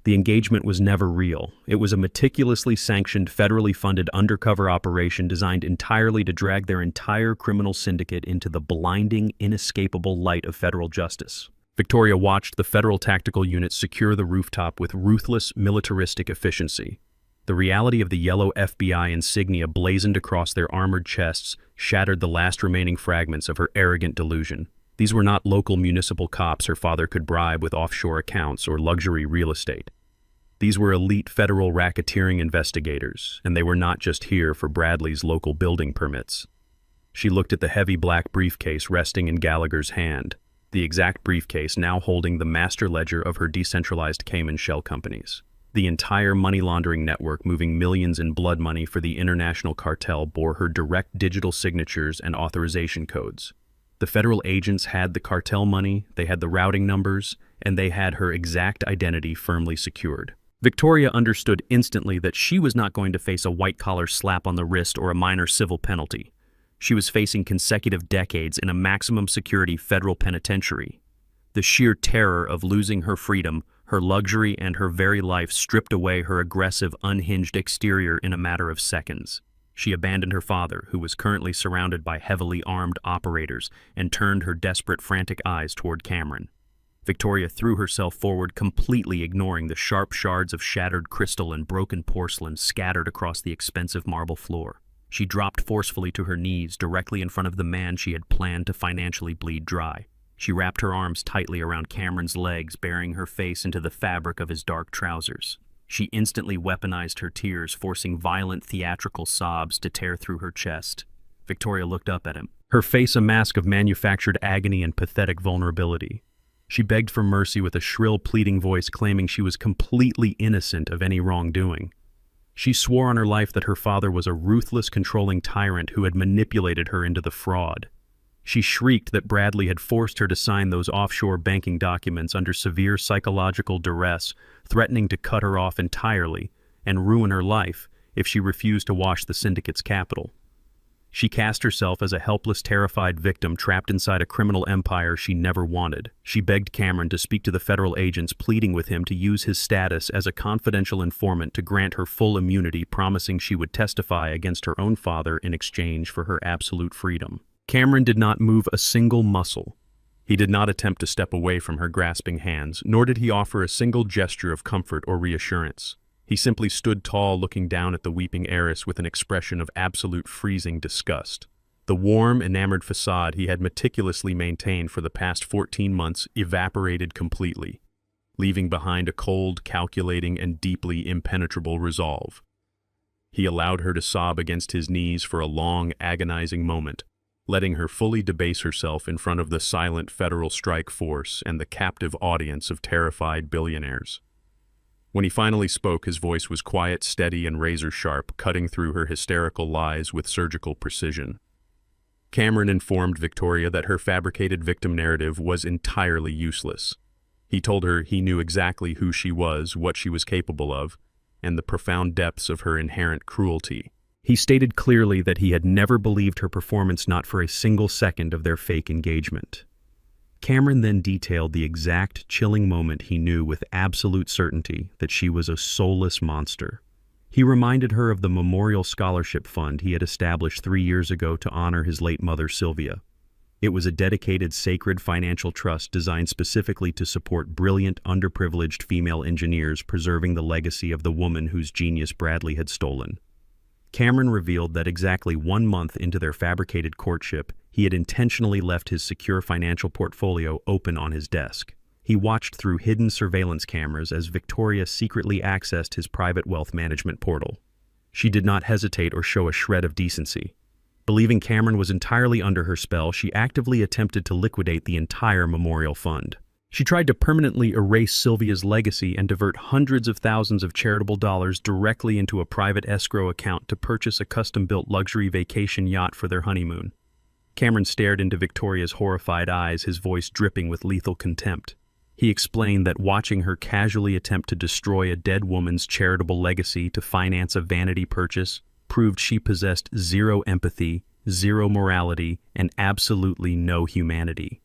The engagement was never real. It was a meticulously sanctioned, federally funded undercover operation designed entirely to drag their entire criminal syndicate into the blinding, inescapable light of federal justice. Victoria watched the federal tactical units secure the rooftop with ruthless, militaristic efficiency. The reality of the yellow FBI insignia blazoned across their armored chests shattered the last remaining fragments of her arrogant delusion. These were not local municipal cops her father could bribe with offshore accounts or luxury real estate. These were elite federal racketeering investigators, and they were not just here for Bradley's local building permits. She looked at the heavy black briefcase resting in Gallagher's hand, the exact briefcase now holding the master ledger of her decentralized Cayman shell companies. The entire money laundering network moving millions in blood money for the international cartel bore her direct digital signatures and authorization codes. The federal agents had the cartel money, they had the routing numbers, and they had her exact identity firmly secured. Victoria understood instantly that she was not going to face a white-collar slap on the wrist or a minor civil penalty. She was facing consecutive decades in a maximum security federal penitentiary. The sheer terror of losing her freedom, her luxury, and her very life stripped away her aggressive, unhinged exterior in a matter of seconds. She abandoned her father, who was currently surrounded by heavily armed operators, and turned her desperate, frantic eyes toward Cameron. Victoria threw herself forward, completely ignoring the sharp shards of shattered crystal and broken porcelain scattered across the expensive marble floor. She dropped forcefully to her knees, directly in front of the man she had planned to financially bleed dry. She wrapped her arms tightly around Cameron's legs, burying her face into the fabric of his dark trousers. She instantly weaponized her tears, forcing violent theatrical sobs to tear through her chest. Victoria looked up at him, her face a mask of manufactured agony and pathetic vulnerability. She begged for mercy with a shrill, pleading voice, claiming she was completely innocent of any wrongdoing. She swore on her life that her father was a ruthless, controlling tyrant who had manipulated her into the fraud. She shrieked that Bradley had forced her to sign those offshore banking documents under severe psychological duress, threatening to cut her off entirely and ruin her life if she refused to wash the syndicate's capital. She cast herself as a helpless, terrified victim trapped inside a criminal empire she never wanted. She begged Cameron to speak to the federal agents, pleading with him to use his status as a confidential informant to grant her full immunity, promising she would testify against her own father in exchange for her absolute freedom. Cameron did not move a single muscle. He did not attempt to step away from her grasping hands, nor did he offer a single gesture of comfort or reassurance. He simply stood tall, looking down at the weeping heiress with an expression of absolute freezing disgust. The warm, enamored facade he had meticulously maintained for the past 14 months evaporated completely, leaving behind a cold, calculating, and deeply impenetrable resolve. He allowed her to sob against his knees for a long, agonizing moment, letting her fully debase herself in front of the silent federal strike force and the captive audience of terrified billionaires. When he finally spoke, his voice was quiet, steady, and razor-sharp, cutting through her hysterical lies with surgical precision. Cameron informed Victoria that her fabricated victim narrative was entirely useless. He told her he knew exactly who she was, what she was capable of, and the profound depths of her inherent cruelty. He stated clearly that he had never believed her performance, not for a single second of their fake engagement. Cameron then detailed the exact chilling moment he knew with absolute certainty that she was a soulless monster. He reminded her of the Memorial Scholarship Fund he had established 3 years ago to honor his late mother, Sylvia. It was a dedicated, sacred financial trust designed specifically to support brilliant, underprivileged female engineers, preserving the legacy of the woman whose genius Bradley had stolen. Cameron revealed that exactly 1 month into their fabricated courtship, he had intentionally left his secure financial portfolio open on his desk. He watched through hidden surveillance cameras as Victoria secretly accessed his private wealth management portal. She did not hesitate or show a shred of decency. Believing Cameron was entirely under her spell, she actively attempted to liquidate the entire memorial fund. She tried to permanently erase Sylvia's legacy and divert hundreds of thousands of charitable dollars directly into a private escrow account to purchase a custom-built luxury vacation yacht for their honeymoon. Cameron stared into Victoria's horrified eyes, his voice dripping with lethal contempt. He explained that watching her casually attempt to destroy a dead woman's charitable legacy to finance a vanity purchase proved she possessed zero empathy, zero morality, and absolutely no humanity.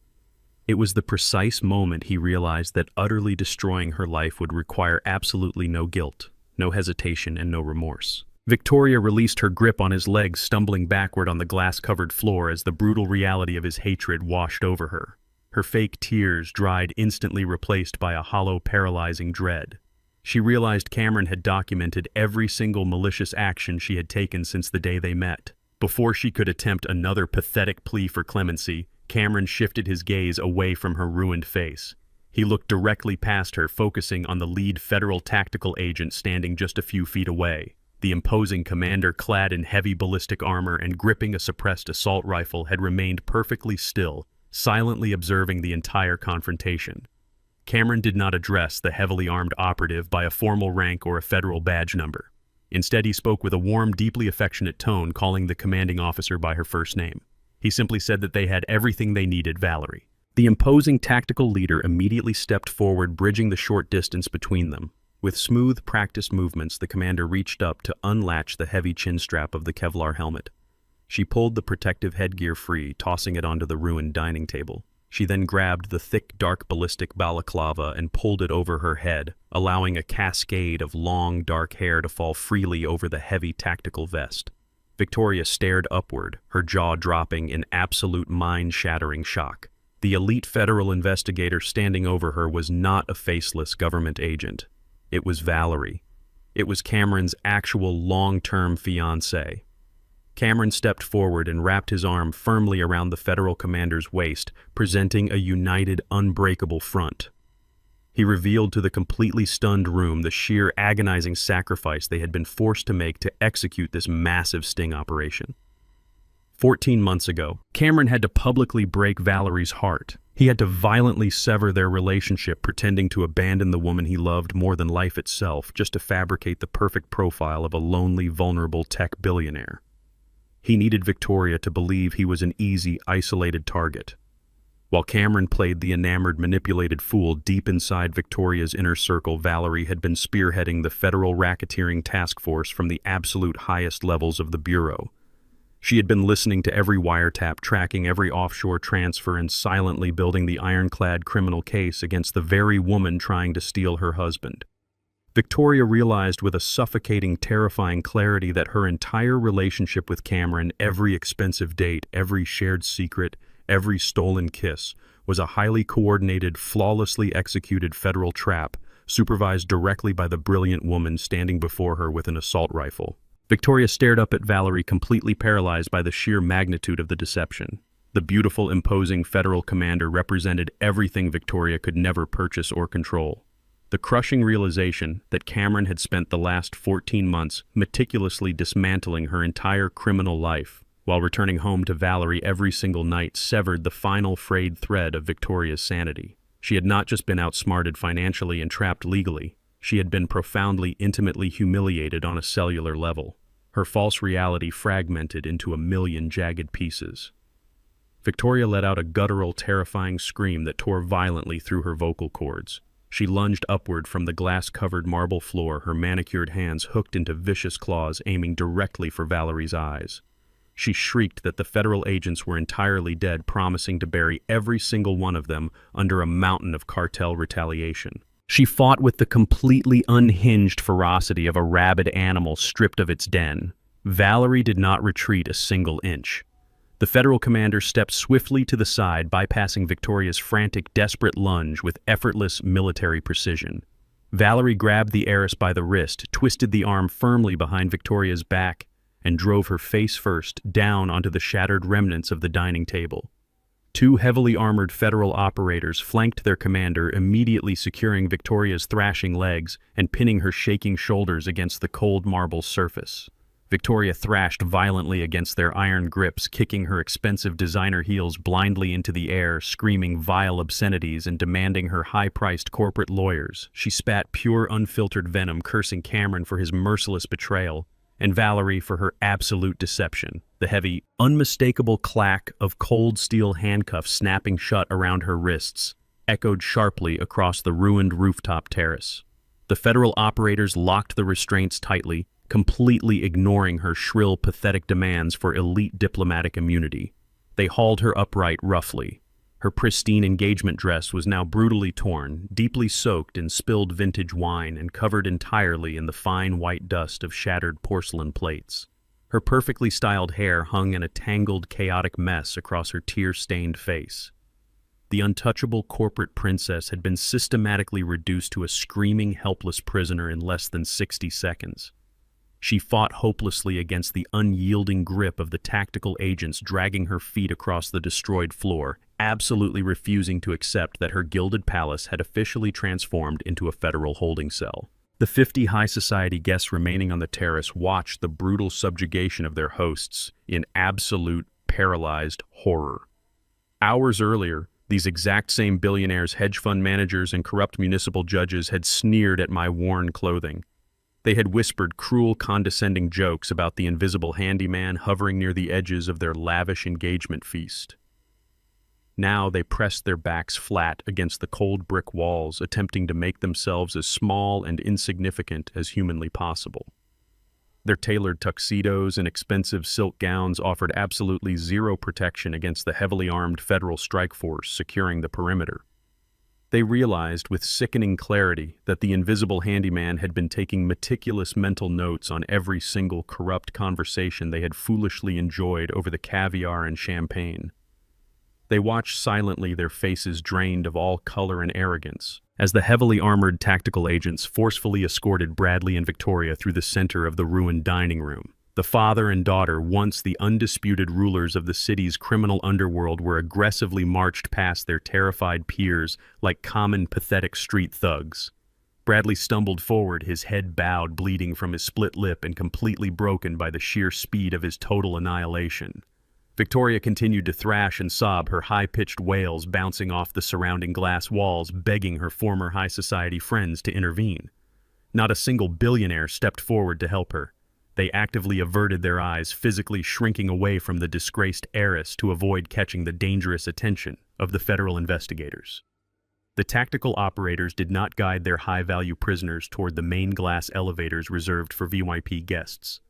It was the precise moment he realized that utterly destroying her life would require absolutely no guilt, no hesitation, and no remorse. Victoria released her grip on his legs, stumbling backward on the glass-covered floor as the brutal reality of his hatred washed over her. Her fake tears dried, instantly replaced by a hollow, paralyzing dread. She realized Cameron had documented every single malicious action she had taken since the day they met. Before she could attempt another pathetic plea for clemency, Cameron shifted his gaze away from her ruined face. He looked directly past her, focusing on the lead federal tactical agent standing just a few feet away. The imposing commander, clad in heavy ballistic armor and gripping a suppressed assault rifle, had remained perfectly still, silently observing the entire confrontation. Cameron did not address the heavily armed operative by a formal rank or a federal badge number. Instead, he spoke with a warm, deeply affectionate tone, calling the commanding officer by her first name. He simply said that they had everything they needed, Valerie. The imposing tactical leader immediately stepped forward, bridging the short distance between them. With smooth, practiced movements, the commander reached up to unlatch the heavy chin strap of the Kevlar helmet. She pulled the protective headgear free, tossing it onto the ruined dining table. She then grabbed the thick, dark ballistic balaclava and pulled it over her head, allowing a cascade of long, dark hair to fall freely over the heavy tactical vest. Victoria stared upward, her jaw dropping in absolute mind-shattering shock. The elite federal investigator standing over her was not a faceless government agent. It was Valerie. It was Cameron's actual long-term fiancée. Cameron stepped forward and wrapped his arm firmly around the federal commander's waist, presenting a united, unbreakable front. He revealed to the completely stunned room the sheer agonizing sacrifice they had been forced to make to execute this massive sting operation. 14 months ago, Cameron had to publicly break Valerie's heart. He had to violently sever their relationship, pretending to abandon the woman he loved more than life itself, just to fabricate the perfect profile of a lonely, vulnerable tech billionaire. He needed Victoria to believe he was an easy, isolated target. While Cameron played the enamored, manipulated fool, deep inside Victoria's inner circle, Valerie had been spearheading the federal racketeering task force from the absolute highest levels of the Bureau. She had been listening to every wiretap, tracking every offshore transfer, and silently building the ironclad criminal case against the very woman trying to steal her husband. Victoria realized with a suffocating, terrifying clarity that her entire relationship with Cameron, every expensive date, every shared secret, every stolen kiss, was a highly coordinated, flawlessly executed federal trap, supervised directly by the brilliant woman standing before her with an assault rifle. Victoria stared up at Valerie, completely paralyzed by the sheer magnitude of the deception. The beautiful, imposing federal commander represented everything Victoria could never purchase or control. The crushing realization that Cameron had spent the last 14 months meticulously dismantling her entire criminal life, while returning home to Valerie every single night, severed the final frayed thread of Victoria's sanity. She had not just been outsmarted financially and trapped legally, she had been profoundly, intimately humiliated on a cellular level. Her false reality fragmented into a million jagged pieces. Victoria let out a guttural, terrifying scream that tore violently through her vocal cords. She lunged upward from the glass-covered marble floor, her manicured hands hooked into vicious claws aiming directly for Valerie's eyes. She shrieked that the federal agents were entirely dead, promising to bury every single one of them under a mountain of cartel retaliation. She fought with the completely unhinged ferocity of a rabid animal stripped of its den. Valerie did not retreat a single inch. The federal commander stepped swiftly to the side, bypassing Victoria's frantic, desperate lunge with effortless military precision. Valerie grabbed the heiress by the wrist, twisted the arm firmly behind Victoria's back, and drove her face first down onto the shattered remnants of the dining table. Two heavily armored federal operators flanked their commander, immediately securing Victoria's thrashing legs and pinning her shaking shoulders against the cold marble surface. Victoria thrashed violently against their iron grips, kicking her expensive designer heels blindly into the air, screaming vile obscenities and demanding her high-priced corporate lawyers. She spat pure, unfiltered venom, cursing Cameron for his merciless betrayal, and Valerie for her absolute deception. The heavy, unmistakable clack of cold steel handcuffs snapping shut around her wrists echoed sharply across the ruined rooftop terrace. The federal operators locked the restraints tightly, completely ignoring her shrill, pathetic demands for elite diplomatic immunity. They hauled her upright roughly. Her pristine engagement dress was now brutally torn, deeply soaked in spilled vintage wine and covered entirely in the fine white dust of shattered porcelain plates. Her perfectly styled hair hung in a tangled, chaotic mess across her tear-stained face. The untouchable corporate princess had been systematically reduced to a screaming, helpless prisoner in less than 60 seconds. She fought hopelessly against the unyielding grip of the tactical agents dragging her feet across the destroyed floor, absolutely refusing to accept that her gilded palace had officially transformed into a federal holding cell. The 50 high society guests remaining on the terrace watched the brutal subjugation of their hosts in absolute, paralyzed horror. Hours earlier, these exact same billionaires, hedge fund managers, and corrupt municipal judges had sneered at my worn clothing. They had whispered cruel, condescending jokes about the invisible handyman hovering near the edges of their lavish engagement feast. Now they pressed their backs flat against the cold brick walls, attempting to make themselves as small and insignificant as humanly possible. Their tailored tuxedos and expensive silk gowns offered absolutely zero protection against the heavily armed federal strike force securing the perimeter. They realized with sickening clarity that the invisible handyman had been taking meticulous mental notes on every single corrupt conversation they had foolishly enjoyed over the caviar and champagne. They watched silently, their faces drained of all color and arrogance, as the heavily armored tactical agents forcefully escorted Bradley and Victoria through the center of the ruined dining room. The father and daughter, once the undisputed rulers of the city's criminal underworld, were aggressively marched past their terrified peers like common, pathetic street thugs. Bradley stumbled forward, his head bowed, bleeding from his split lip and completely broken by the sheer speed of his total annihilation. Victoria continued to thrash and sob, her high-pitched wails bouncing off the surrounding glass walls, begging her former high society friends to intervene. Not a single billionaire stepped forward to help her. They actively averted their eyes, physically shrinking away from the disgraced heiress to avoid catching the dangerous attention of the federal investigators. The tactical operators did not guide their high-value prisoners toward the main glass elevators reserved for VIP guests.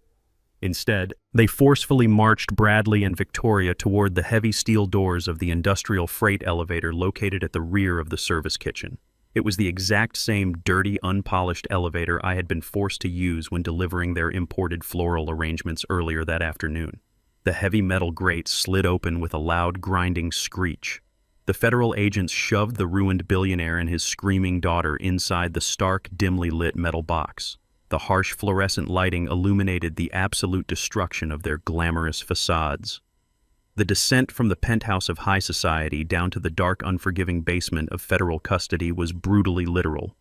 Instead, they forcefully marched Bradley and Victoria toward the heavy steel doors of the industrial freight elevator located at the rear of the service kitchen. It was the exact same dirty, unpolished elevator I had been forced to use when delivering their imported floral arrangements earlier that afternoon. The heavy metal grate slid open with a loud, grinding screech. The federal agents shoved the ruined billionaire and his screaming daughter inside the stark, dimly lit metal box. The harsh fluorescent lighting illuminated the absolute destruction of their glamorous facades. The descent from the penthouse of high society down to the dark, unforgiving basement of federal custody was brutally literal.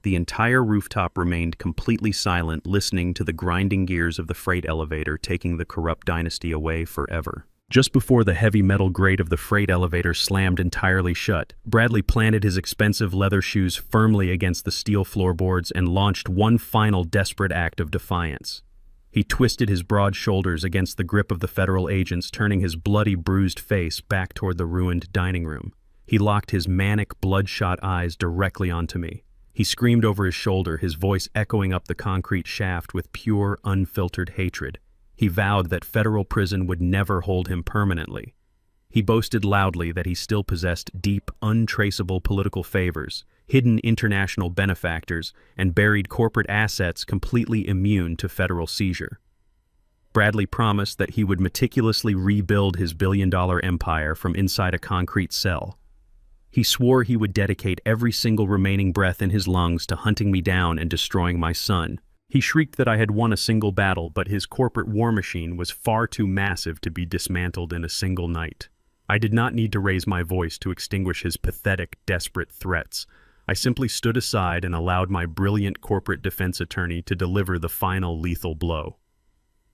The entire rooftop remained completely silent, listening to the grinding gears of the freight elevator taking the corrupt dynasty away forever. Just before the heavy metal grate of the freight elevator slammed entirely shut, Bradley planted his expensive leather shoes firmly against the steel floorboards and launched one final desperate act of defiance. He twisted his broad shoulders against the grip of the federal agents, turning his bloody, bruised face back toward the ruined dining room. He locked his manic, bloodshot eyes directly onto me. He screamed over his shoulder, his voice echoing up the concrete shaft with pure, unfiltered hatred. He vowed that federal prison would never hold him permanently. He boasted loudly that he still possessed deep, untraceable political favors, hidden international benefactors, and buried corporate assets completely immune to federal seizure. Bradley promised that he would meticulously rebuild his billion-dollar empire from inside a concrete cell. He swore he would dedicate every single remaining breath in his lungs to hunting me down and destroying my son. He shrieked that I had won a single battle, but his corporate war machine was far too massive to be dismantled in a single night. I did not need to raise my voice to extinguish his pathetic, desperate threats. I simply stood aside and allowed my brilliant corporate defense attorney to deliver the final lethal blow.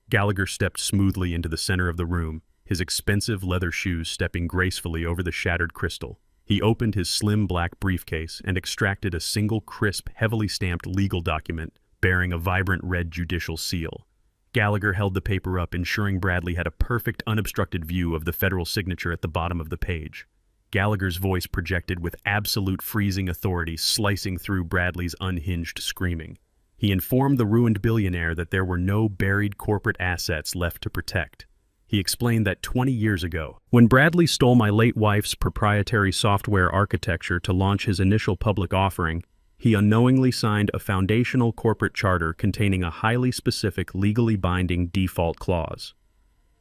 Gallagher stepped smoothly into the center of the room, his expensive leather shoes stepping gracefully over the shattered crystal. He opened his slim black briefcase and extracted a single crisp, heavily stamped legal document bearing a vibrant red judicial seal. Gallagher held the paper up, ensuring Bradley had a perfect, unobstructed view of the federal signature at the bottom of the page. Gallagher's voice projected with absolute freezing authority, slicing through Bradley's unhinged screaming. He informed the ruined billionaire that there were no buried corporate assets left to protect. He explained that 20 years ago, when Bradley stole my late wife's proprietary software architecture to launch his initial public offering, he unknowingly signed a foundational corporate charter containing a highly specific, legally binding default clause.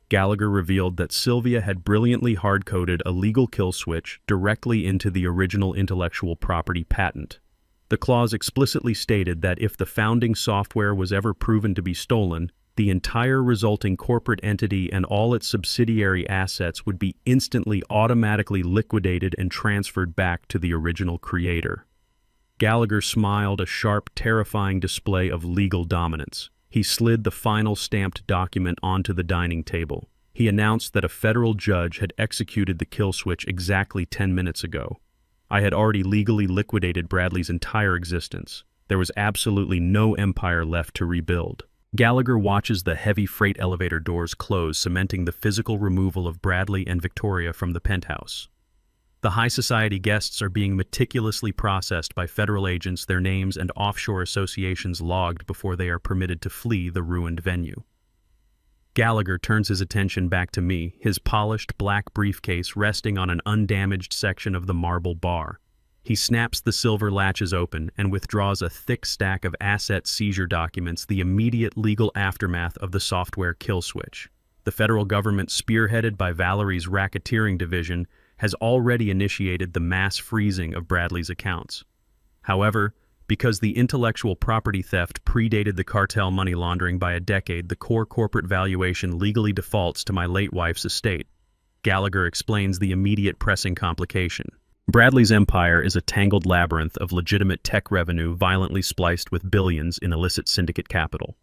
Gallagher revealed that Sylvia had brilliantly hard-coded a legal kill switch directly into the original intellectual property patent. The clause explicitly stated that if the founding software was ever proven to be stolen, the entire resulting corporate entity and all its subsidiary assets would be instantly automatically liquidated and transferred back to the original creator. Gallagher smiled, a sharp, terrifying display of legal dominance. He slid the final stamped document onto the dining table. He announced that a federal judge had executed the kill switch exactly 10 minutes ago. I had already legally liquidated Bradley's entire existence. There was absolutely no empire left to rebuild. Gallagher watches the heavy freight elevator doors close, cementing the physical removal of Bradley and Victoria from the penthouse. The high society guests are being meticulously processed by federal agents, their names and offshore associations logged before they are permitted to flee the ruined venue. Gallagher turns his attention back to me, his polished black briefcase resting on an undamaged section of the marble bar. He snaps the silver latches open and withdraws a thick stack of asset seizure documents, the immediate legal aftermath of the software kill switch. The federal government, spearheaded by Valerie's racketeering division, has already initiated the mass freezing of Bradley's accounts. However, because the intellectual property theft predated the cartel money laundering by a decade, the core corporate valuation legally defaults to my late wife's estate. Gallagher explains the immediate pressing complication. Bradley's empire is a tangled labyrinth of legitimate tech revenue violently spliced with billions in illicit syndicate capital.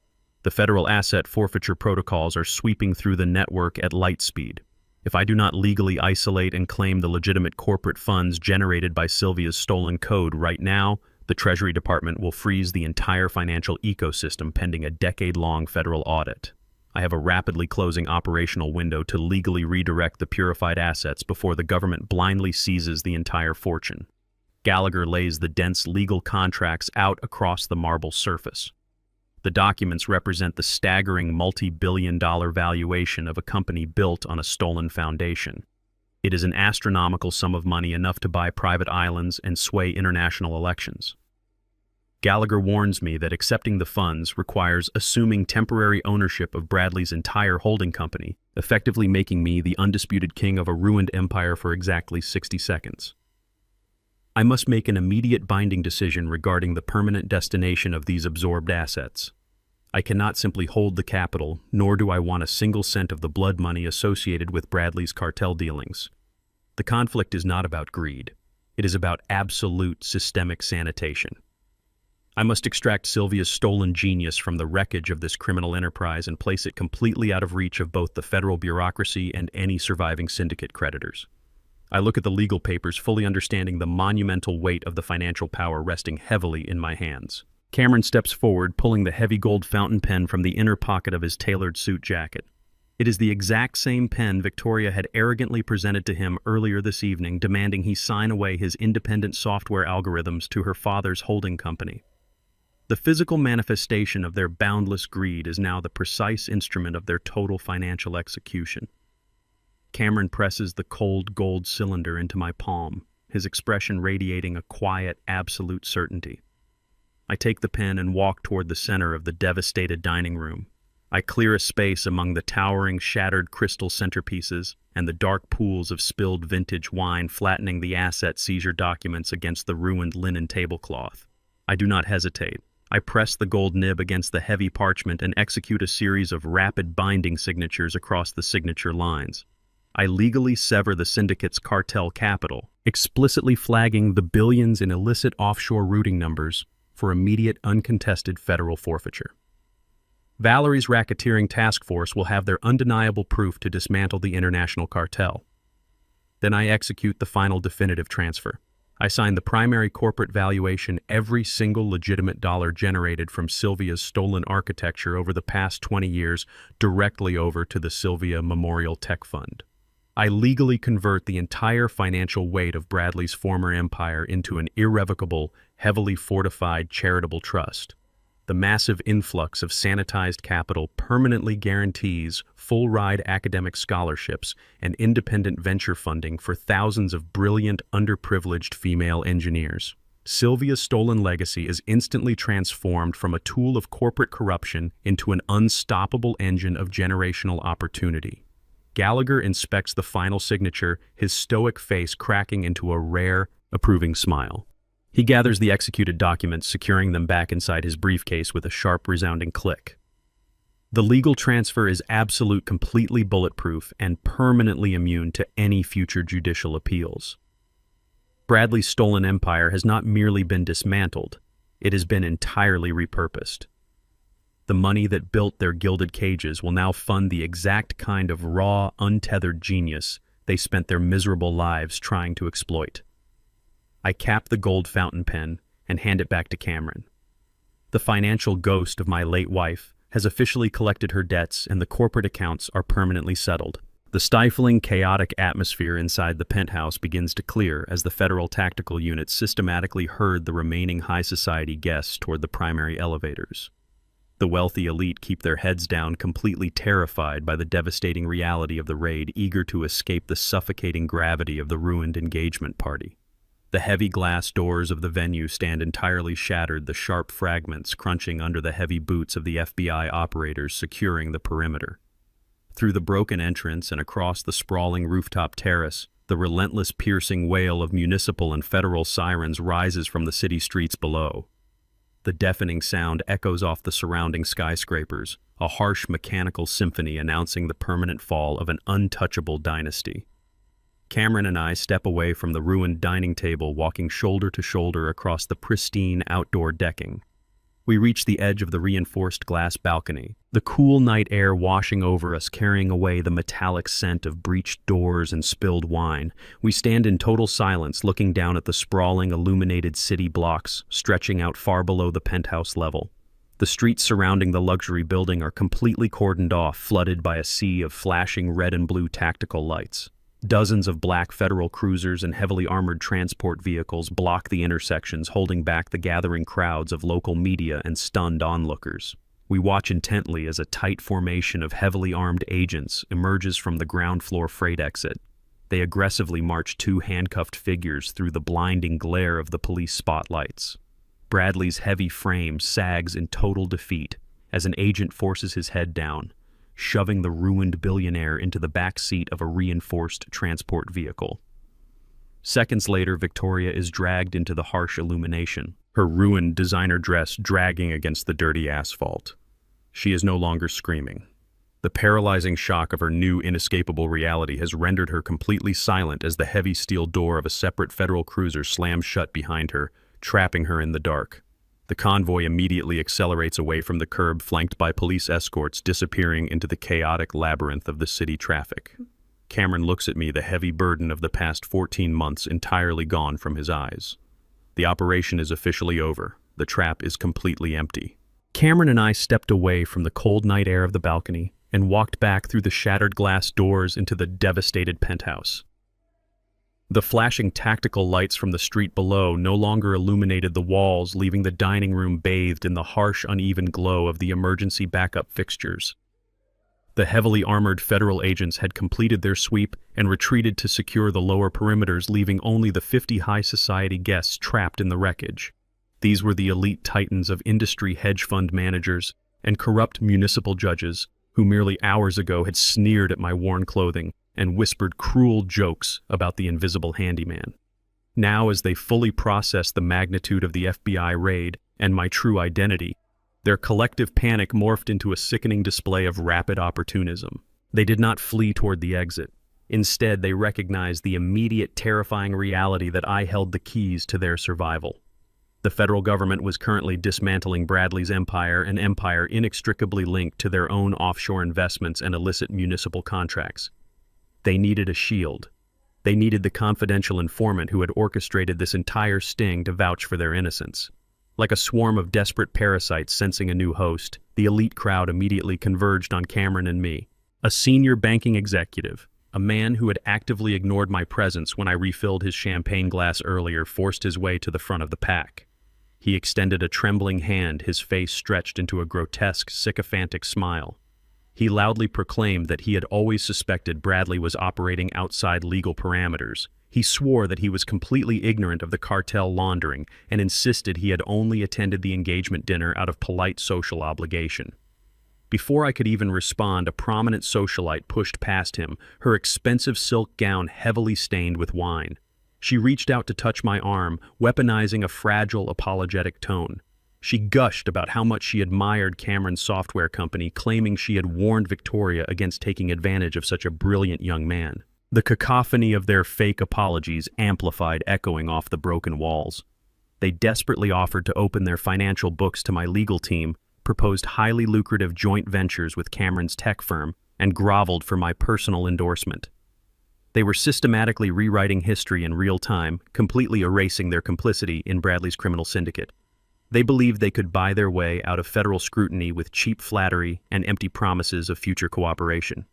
The federal asset forfeiture protocols are sweeping through the network at light speed. If I do not legally isolate and claim the legitimate corporate funds generated by Sylvia's stolen code right now, the Treasury Department will freeze the entire financial ecosystem pending a decade-long federal audit. I have a rapidly closing operational window to legally redirect the purified assets before the government blindly seizes the entire fortune. Gallagher lays the dense legal contracts out across the marble surface. The documents represent the staggering multi-billion-dollar valuation of a company built on a stolen foundation. It is an astronomical sum of money, enough to buy private islands and sway international elections. Gallagher warns me that accepting the funds requires assuming temporary ownership of Bradley's entire holding company, effectively making me the undisputed king of a ruined empire for exactly 60 seconds. I must make an immediate binding decision regarding the permanent destination of these absorbed assets. I cannot simply hold the capital, nor do I want a single cent of the blood money associated with Bradley's cartel dealings. The conflict is not about greed. It is about absolute systemic sanitation. I must extract Sylvia's stolen genius from the wreckage of this criminal enterprise and place it completely out of reach of both the federal bureaucracy and any surviving syndicate creditors. I look at the legal papers, fully understanding the monumental weight of the financial power resting heavily in my hands. Cameron steps forward, pulling the heavy gold fountain pen from the inner pocket of his tailored suit jacket. It is the exact same pen Victoria had arrogantly presented to him earlier this evening, demanding he sign away his independent software algorithms to her father's holding company. The physical manifestation of their boundless greed is now the precise instrument of their total financial execution. Cameron presses the cold gold cylinder into my palm, his expression radiating a quiet, absolute certainty. I take the pen and walk toward the center of the devastated dining room. I clear a space among the towering, shattered crystal centerpieces and the dark pools of spilled vintage wine flattening the asset seizure documents against the ruined linen tablecloth. I do not hesitate. I press the gold nib against the heavy parchment and execute a series of rapid binding signatures across the signature lines. I legally sever the syndicate's cartel capital, explicitly flagging the billions in illicit offshore routing numbers for immediate uncontested federal forfeiture. Valerie's racketeering task force will have their undeniable proof to dismantle the international cartel. Then I execute the final definitive transfer. I sign the primary corporate valuation every single legitimate dollar generated from Sylvia's stolen architecture over the past 20 years directly over to the Sylvia Memorial Tech Fund. I legally convert the entire financial weight of Bradley's former empire into an irrevocable, heavily fortified charitable trust. The massive influx of sanitized capital permanently guarantees full-ride academic scholarships and independent venture funding for thousands of brilliant, underprivileged female engineers. Sylvia's stolen legacy is instantly transformed from a tool of corporate corruption into an unstoppable engine of generational opportunity. Gallagher inspects the final signature, his stoic face cracking into a rare, approving smile. He gathers the executed documents, securing them back inside his briefcase with a sharp, resounding click. The legal transfer is absolute, completely bulletproof, and permanently immune to any future judicial appeals. Bradley's stolen empire has not merely been dismantled, it has been entirely repurposed. The money that built their gilded cages will now fund the exact kind of raw, untethered genius they spent their miserable lives trying to exploit. I cap the gold fountain pen and hand it back to Cameron. The financial ghost of my late wife has officially collected her debts and the corporate accounts are permanently settled. The stifling, chaotic atmosphere inside the penthouse begins to clear as the federal tactical units systematically herd the remaining high society guests toward the primary elevators. The wealthy elite keep their heads down, completely terrified by the devastating reality of the raid, eager to escape the suffocating gravity of the ruined engagement party. The heavy glass doors of the venue stand entirely shattered, the sharp fragments crunching under the heavy boots of the FBI operators securing the perimeter. Through the broken entrance and across the sprawling rooftop terrace, the relentless piercing wail of municipal and federal sirens rises from the city streets below. The deafening sound echoes off the surrounding skyscrapers, a harsh mechanical symphony announcing the permanent fall of an untouchable dynasty. Cameron and I step away from the ruined dining table, walking shoulder to shoulder across the pristine outdoor decking. We reach the edge of the reinforced glass balcony, the cool night air washing over us, carrying away the metallic scent of breached doors and spilled wine. We stand in total silence, looking down at the sprawling, illuminated city blocks, stretching out far below the penthouse level. The streets surrounding the luxury building are completely cordoned off, flooded by a sea of flashing red and blue tactical lights. Dozens of black federal cruisers and heavily armored transport vehicles block the intersections, holding back the gathering crowds of local media and stunned onlookers. We watch intently as a tight formation of heavily armed agents emerges from the ground floor freight exit. They aggressively march two handcuffed figures through the blinding glare of the police spotlights. Bradley's heavy frame sags in total defeat as an agent forces his head down, shoving the ruined billionaire into the back seat of a reinforced transport vehicle. Seconds later, Victoria is dragged into the harsh illumination, her ruined designer dress dragging against the dirty asphalt. She is no longer screaming. The paralyzing shock of her new inescapable reality has rendered her completely silent as the heavy steel door of a separate federal cruiser slams shut behind her, trapping her in the dark. The convoy immediately accelerates away from the curb, flanked by police escorts, disappearing into the chaotic labyrinth of the city traffic. Cameron looks at me, the heavy burden of the past 14 months entirely gone from his eyes. The operation is officially over. The trap is completely empty. Cameron and I stepped away from the cold night air of the balcony and walked back through the shattered glass doors into the devastated penthouse. The flashing tactical lights from the street below no longer illuminated the walls, leaving the dining room bathed in the harsh, uneven glow of the emergency backup fixtures. The heavily armored federal agents had completed their sweep and retreated to secure the lower perimeters, leaving only the 50 high society guests trapped in the wreckage. These were the elite titans of industry hedge fund managers and corrupt municipal judges who merely hours ago had sneered at my worn clothing and whispered cruel jokes about the invisible handyman. Now, as they fully processed the magnitude of the FBI raid and my true identity, their collective panic morphed into a sickening display of rapid opportunism. They did not flee toward the exit. Instead, they recognized the immediate, terrifying reality that I held the keys to their survival. The federal government was currently dismantling Bradley's empire, an empire inextricably linked to their own offshore investments and illicit municipal contracts. They needed a shield. They needed the confidential informant who had orchestrated this entire sting to vouch for their innocence. Like a swarm of desperate parasites sensing a new host, the elite crowd immediately converged on Cameron and me. A senior banking executive, a man who had actively ignored my presence when I refilled his champagne glass earlier, forced his way to the front of the pack. He extended a trembling hand, his face stretched into a grotesque, sycophantic smile. He loudly proclaimed that he had always suspected Bradley was operating outside legal parameters. He swore that he was completely ignorant of the cartel laundering and insisted he had only attended the engagement dinner out of polite social obligation. Before I could even respond, a prominent socialite pushed past him, her expensive silk gown heavily stained with wine. She reached out to touch my arm, weaponizing a fragile, apologetic tone. She gushed about how much she admired Cameron's software company, claiming she had warned Victoria against taking advantage of such a brilliant young man. The cacophony of their fake apologies amplified, echoing off the broken walls. They desperately offered to open their financial books to my legal team, proposed highly lucrative joint ventures with Cameron's tech firm, and groveled for my personal endorsement. They were systematically rewriting history in real time, completely erasing their complicity in Bradley's criminal syndicate. They believed they could buy their way out of federal scrutiny with cheap flattery and empty promises of future cooperation.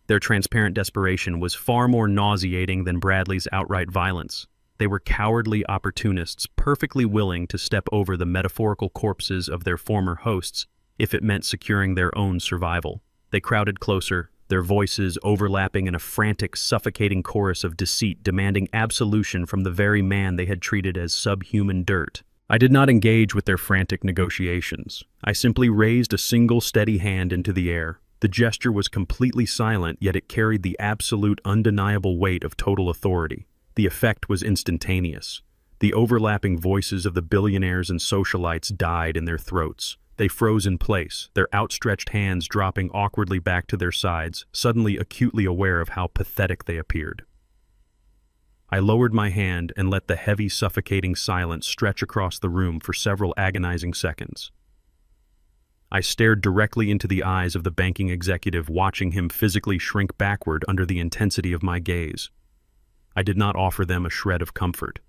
Their transparent desperation was far more nauseating than Bradley's outright violence. They were cowardly opportunists, perfectly willing to step over the metaphorical corpses of their former hosts if it meant securing their own survival. They crowded closer, their voices overlapping in a frantic, suffocating chorus of deceit, demanding absolution from the very man they had treated as subhuman dirt. I did not engage with their frantic negotiations. I simply raised a single steady hand into the air. The gesture was completely silent, yet it carried the absolute, undeniable weight of total authority. The effect was instantaneous. The overlapping voices of the billionaires and socialites died in their throats. They froze in place, their outstretched hands dropping awkwardly back to their sides, suddenly acutely aware of how pathetic they appeared. I lowered my hand and let the heavy, suffocating silence stretch across the room for several agonizing seconds. I stared directly into the eyes of the banking executive, watching him physically shrink backward under the intensity of my gaze. I did not offer them a shred of comfort.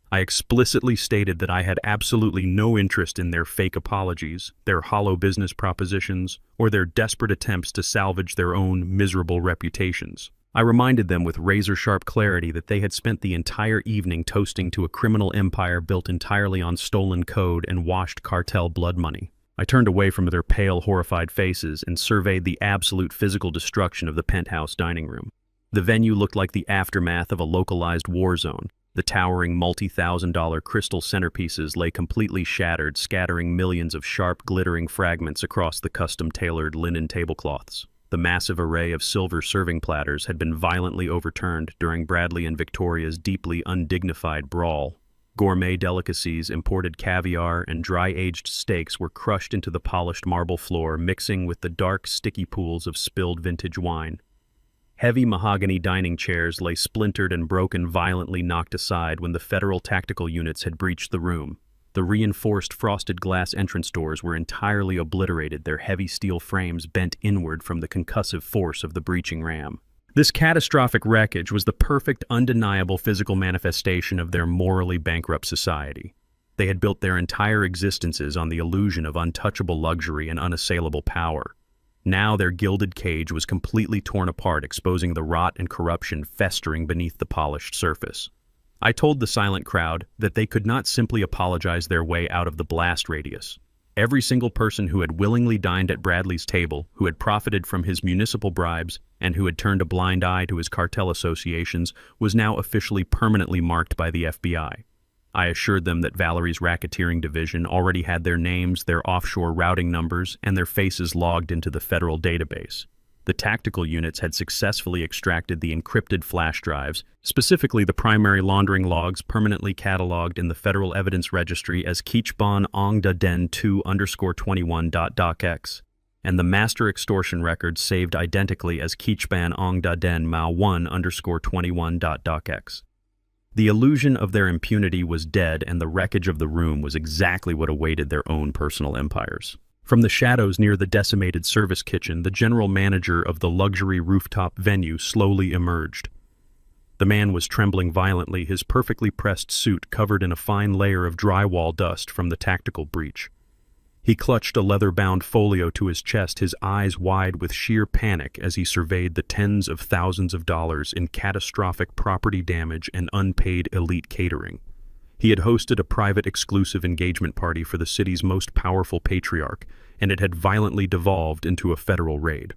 I explicitly stated that I had absolutely no interest in their fake apologies, their hollow business propositions, or their desperate attempts to salvage their own miserable reputations. I reminded them with razor-sharp clarity that they had spent the entire evening toasting to a criminal empire built entirely on stolen code and washed cartel blood money. I turned away from their pale, horrified faces and surveyed the absolute physical destruction of the penthouse dining room. The venue looked like the aftermath of a localized war zone. The towering multi-thousand-dollar crystal centerpieces lay completely shattered, scattering millions of sharp, glittering fragments across the custom-tailored linen tablecloths. The massive array of silver serving platters had been violently overturned during Bradley and Victoria's deeply undignified brawl. Gourmet delicacies, imported caviar, and dry-aged steaks were crushed into the polished marble floor, mixing with the dark, sticky pools of spilled vintage wine. Heavy mahogany dining chairs lay splintered and broken, violently knocked aside when the federal tactical units had breached the room. The reinforced frosted glass entrance doors were entirely obliterated, their heavy steel frames bent inward from the concussive force of the breaching ram. This catastrophic wreckage was the perfect, undeniable physical manifestation of their morally bankrupt society. They had built their entire existences on the illusion of untouchable luxury and unassailable power. Now their gilded cage was completely torn apart, exposing the rot and corruption festering beneath the polished surface. I told the silent crowd that they could not simply apologize their way out of the blast radius. Every single person who had willingly dined at Bradley's table, who had profited from his municipal bribes, and who had turned a blind eye to his cartel associations, was now officially permanently marked by the FBI. I assured them that Valerie's racketeering division already had their names, their offshore routing numbers, and their faces logged into the federal database. The tactical units had successfully extracted the encrypted flash drives, specifically the primary laundering logs permanently cataloged in the Federal Evidence Registry as Kichban Ong Da Den 2_21.docx, and the master extortion records saved identically as Kichban Ong Da Den Mao 1_21.docx. The illusion of their impunity was dead, and the wreckage of the room was exactly what awaited their own personal empires. From the shadows near the decimated service kitchen, the general manager of the luxury rooftop venue slowly emerged. The man was trembling violently, his perfectly pressed suit covered in a fine layer of drywall dust from the tactical breach. He clutched a leather-bound folio to his chest, his eyes wide with sheer panic as he surveyed the tens of thousands of dollars in catastrophic property damage and unpaid elite catering. He had hosted a private exclusive engagement party for the city's most powerful patriarch, and it had violently devolved into a federal raid.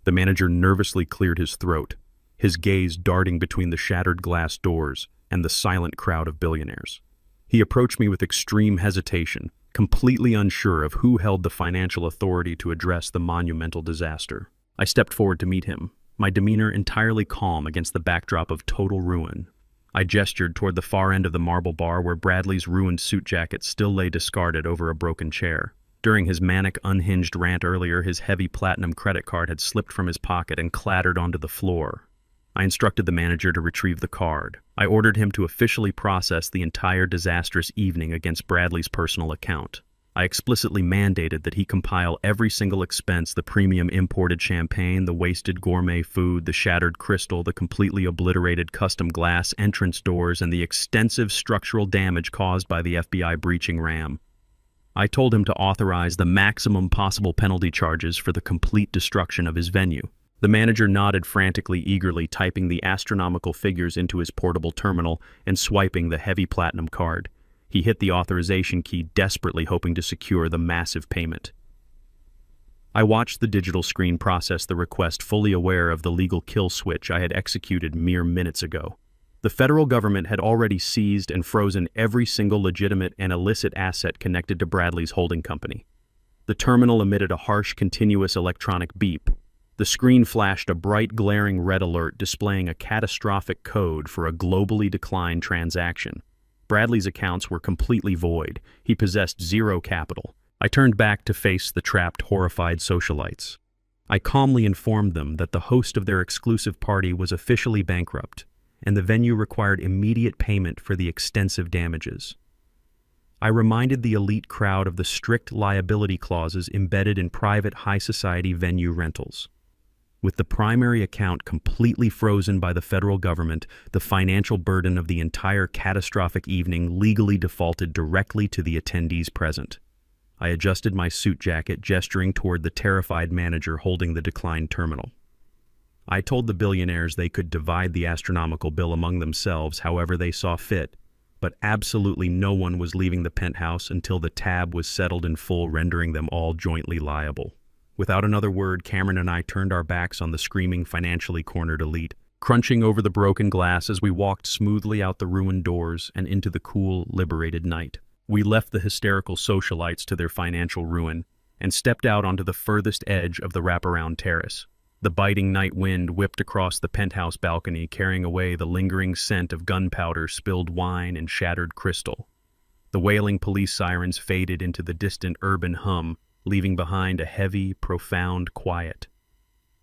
The manager nervously cleared his throat, his gaze darting between the shattered glass doors and the silent crowd of billionaires. He approached me with extreme hesitation, completely unsure of who held the financial authority to address the monumental disaster. I stepped forward to meet him, my demeanor entirely calm against the backdrop of total ruin. I gestured toward the far end of the marble bar where Bradley's ruined suit jacket still lay discarded over a broken chair. During his manic, unhinged rant earlier, his heavy platinum credit card had slipped from his pocket and clattered onto the floor. I instructed the manager to retrieve the card. I ordered him to officially process the entire disastrous evening against Bradley's personal account. I explicitly mandated that he compile every single expense: the premium imported champagne, the wasted gourmet food, the shattered crystal, the completely obliterated custom glass entrance doors, and the extensive structural damage caused by the FBI breaching ram. I told him to authorize the maximum possible penalty charges for the complete destruction of his venue. The manager nodded frantically, eagerly typing the astronomical figures into his portable terminal and swiping the heavy platinum card. He hit the authorization key, desperately hoping to secure the massive payment. I watched the digital screen process the request, fully aware of the legal kill switch I had executed mere minutes ago. The federal government had already seized and frozen every single legitimate and illicit asset connected to Bradley's holding company. The terminal emitted a harsh, continuous electronic beep. The screen flashed a bright, glaring red alert displaying a catastrophic code for a globally declined transaction. Bradley's accounts were completely void. He possessed zero capital. I turned back to face the trapped, horrified socialites. I calmly informed them that the host of their exclusive party was officially bankrupt, and the venue required immediate payment for the extensive damages. I reminded the elite crowd of the strict liability clauses embedded in private high society venue rentals. With the primary account completely frozen by the federal government, the financial burden of the entire catastrophic evening legally defaulted directly to the attendees present. I adjusted my suit jacket, gesturing toward the terrified manager holding the declined terminal. I told the billionaires they could divide the astronomical bill among themselves however they saw fit, but absolutely no one was leaving the penthouse until the tab was settled in full, rendering them all jointly liable. Without another word, Cameron and I turned our backs on the screaming, financially cornered elite. crunching over the broken glass as we walked smoothly out the ruined doors and into the cool, liberated night. We left the hysterical socialites to their financial ruin and stepped out onto the furthest edge of the wraparound terrace. The biting night wind whipped across the penthouse balcony, carrying away the lingering scent of gunpowder, spilled wine, and shattered crystal. The wailing police sirens faded into the distant urban hum, leaving behind a heavy, profound quiet.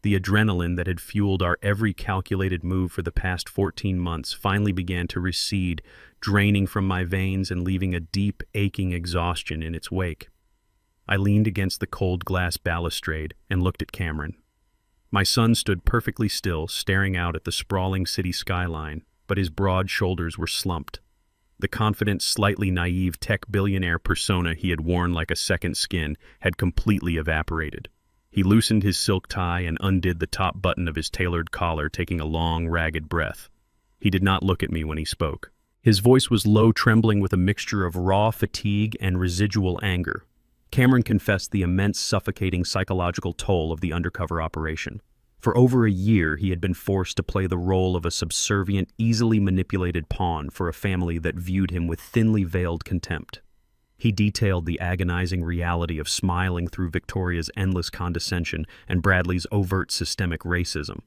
The adrenaline that had fueled our every calculated move for the past 14 months finally began to recede, draining from my veins and leaving a deep, aching exhaustion in its wake. I leaned against the cold glass balustrade and looked at Cameron. My son stood perfectly still, staring out at the sprawling city skyline, but his broad shoulders were slumped. The confident, slightly naive tech billionaire persona he had worn like a second skin had completely evaporated. He loosened his silk tie and undid the top button of his tailored collar, taking a long, ragged breath. He did not look at me when he spoke. His voice was low, trembling with a mixture of raw fatigue and residual anger. Cameron confessed the immense, suffocating psychological toll of the undercover operation. For over a year, he had been forced to play the role of a subservient, easily manipulated pawn for a family that viewed him with thinly veiled contempt. He detailed the agonizing reality of smiling through Victoria's endless condescension and Bradley's overt systemic racism.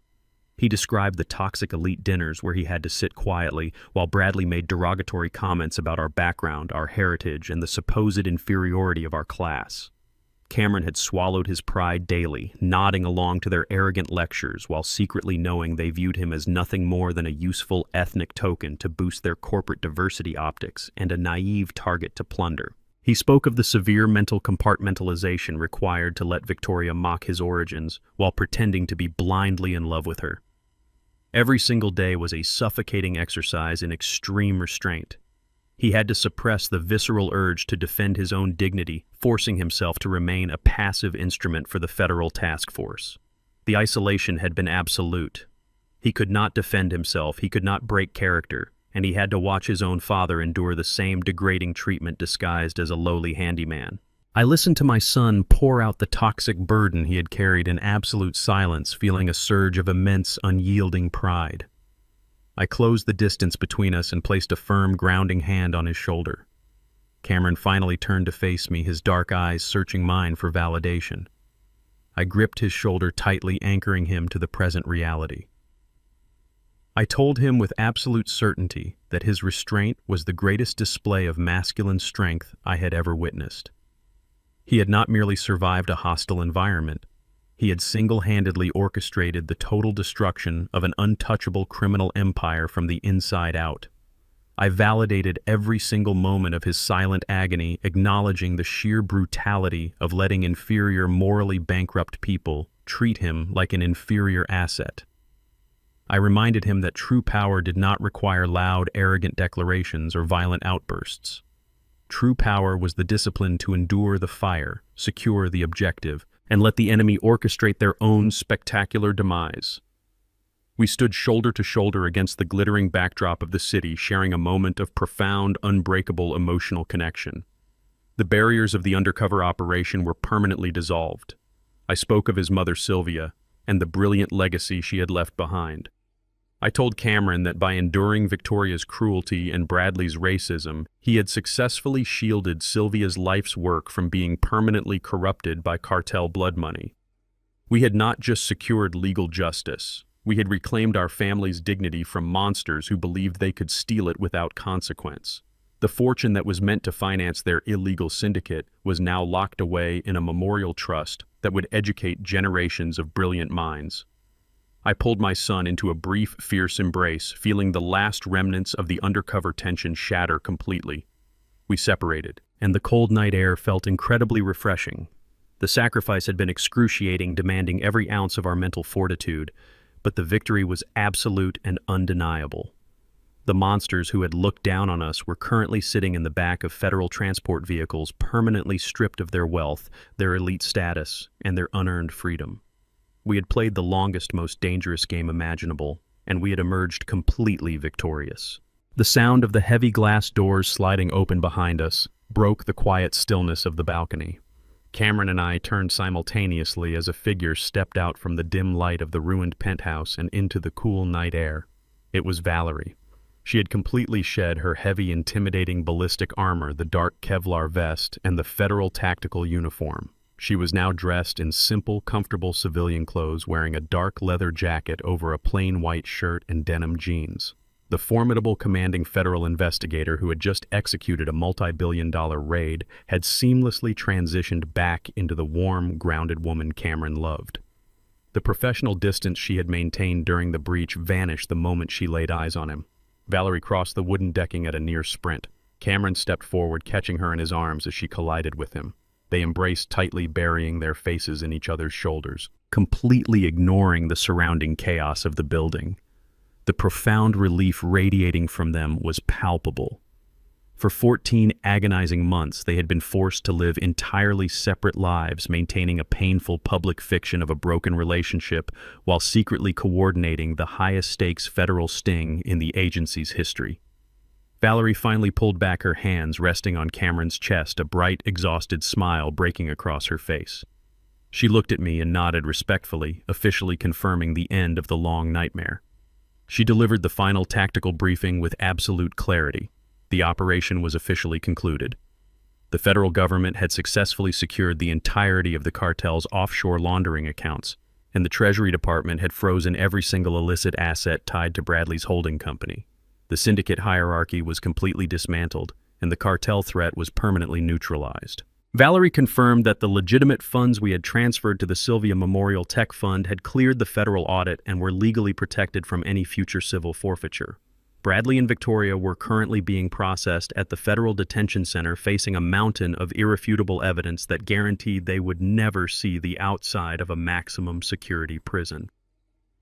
He described the toxic elite dinners where he had to sit quietly while Bradley made derogatory comments about our background, our heritage, and the supposed inferiority of our class. Cameron had swallowed his pride daily, nodding along to their arrogant lectures while secretly knowing they viewed him as nothing more than a useful ethnic token to boost their corporate diversity optics and a naive target to plunder. He spoke of the severe mental compartmentalization required to let Victoria mock his origins while pretending to be blindly in love with her. Every single day was a suffocating exercise in extreme restraint. He had to suppress the visceral urge to defend his own dignity, forcing himself to remain a passive instrument for the federal task force. The isolation had been absolute. He could not defend himself, he could not break character, and he had to watch his own father endure the same degrading treatment disguised as a lowly handyman. I listened to my son pour out the toxic burden he had carried in absolute silence, feeling a surge of immense, unyielding pride. I closed the distance between us and placed a firm, grounding hand on his shoulder. Cameron finally turned to face me, his dark eyes searching mine for validation. I gripped his shoulder tightly, anchoring him to the present reality. I told him with absolute certainty that his restraint was the greatest display of masculine strength I had ever witnessed. He had not merely survived a hostile environment, he had single-handedly orchestrated the total destruction of an untouchable criminal empire from the inside out. I validated every single moment of his silent agony, acknowledging the sheer brutality of letting inferior, morally bankrupt people treat him like an inferior asset. I reminded him that true power did not require loud, arrogant declarations or violent outbursts. True power was the discipline to endure the fire, secure the objective, and let the enemy orchestrate their own spectacular demise. We stood shoulder to shoulder against the glittering backdrop of the city, sharing a moment of profound, unbreakable emotional connection. The barriers of the undercover operation were permanently dissolved. I spoke of his mother Sylvia and the brilliant legacy she had left behind. I told Cameron that by enduring Victoria's cruelty and Bradley's racism, he had successfully shielded Sylvia's life's work from being permanently corrupted by cartel blood money. We had not just secured legal justice, we had reclaimed our family's dignity from monsters who believed they could steal it without consequence. The fortune that was meant to finance their illegal syndicate was now locked away in a memorial trust that would educate generations of brilliant minds. I pulled my son into a brief, fierce embrace, feeling the last remnants of the undercover tension shatter completely. We separated, and the cold night air felt incredibly refreshing. The sacrifice had been excruciating, demanding every ounce of our mental fortitude, but the victory was absolute and undeniable. The monsters who had looked down on us were currently sitting in the back of federal transport vehicles, permanently stripped of their wealth, their elite status, and their unearned freedom. We had played the longest, most dangerous game imaginable, and we had emerged completely victorious. The sound of the heavy glass doors sliding open behind us broke the quiet stillness of the balcony. Cameron and I turned simultaneously as a figure stepped out from the dim light of the ruined penthouse and into the cool night air. It was Valerie. She had completely shed her heavy, intimidating ballistic armor, the dark Kevlar vest, and the federal tactical uniform. She was now dressed in simple, comfortable civilian clothes, wearing a dark leather jacket over a plain white shirt and denim jeans. The formidable commanding federal investigator who had just executed a multi-billion-dollar raid had seamlessly transitioned back into the warm, grounded woman Cameron loved. The professional distance she had maintained during the breach vanished the moment she laid eyes on him. Valerie crossed the wooden decking at a near sprint. Cameron stepped forward, catching her in his arms as she collided with him. They embraced tightly, burying their faces in each other's shoulders, completely ignoring the surrounding chaos of the building. The profound relief radiating from them was palpable. For 14 agonizing months, they had been forced to live entirely separate lives, maintaining a painful public fiction of a broken relationship while secretly coordinating the highest-stakes federal sting in the agency's history. Valerie finally pulled back her hands, resting on Cameron's chest, a bright, exhausted smile breaking across her face. She looked at me and nodded respectfully, officially confirming the end of the long nightmare. She delivered the final tactical briefing with absolute clarity. The operation was officially concluded. The federal government had successfully secured the entirety of the cartel's offshore laundering accounts, and the Treasury Department had frozen every single illicit asset tied to Bradley's holding company. The syndicate hierarchy was completely dismantled, and the cartel threat was permanently neutralized. Valerie confirmed that the legitimate funds we had transferred to the Sylvia Memorial Tech Fund had cleared the federal audit and were legally protected from any future civil forfeiture. Bradley and Victoria were currently being processed at the Federal Detention Center, facing a mountain of irrefutable evidence that guaranteed they would never see the outside of a maximum security prison.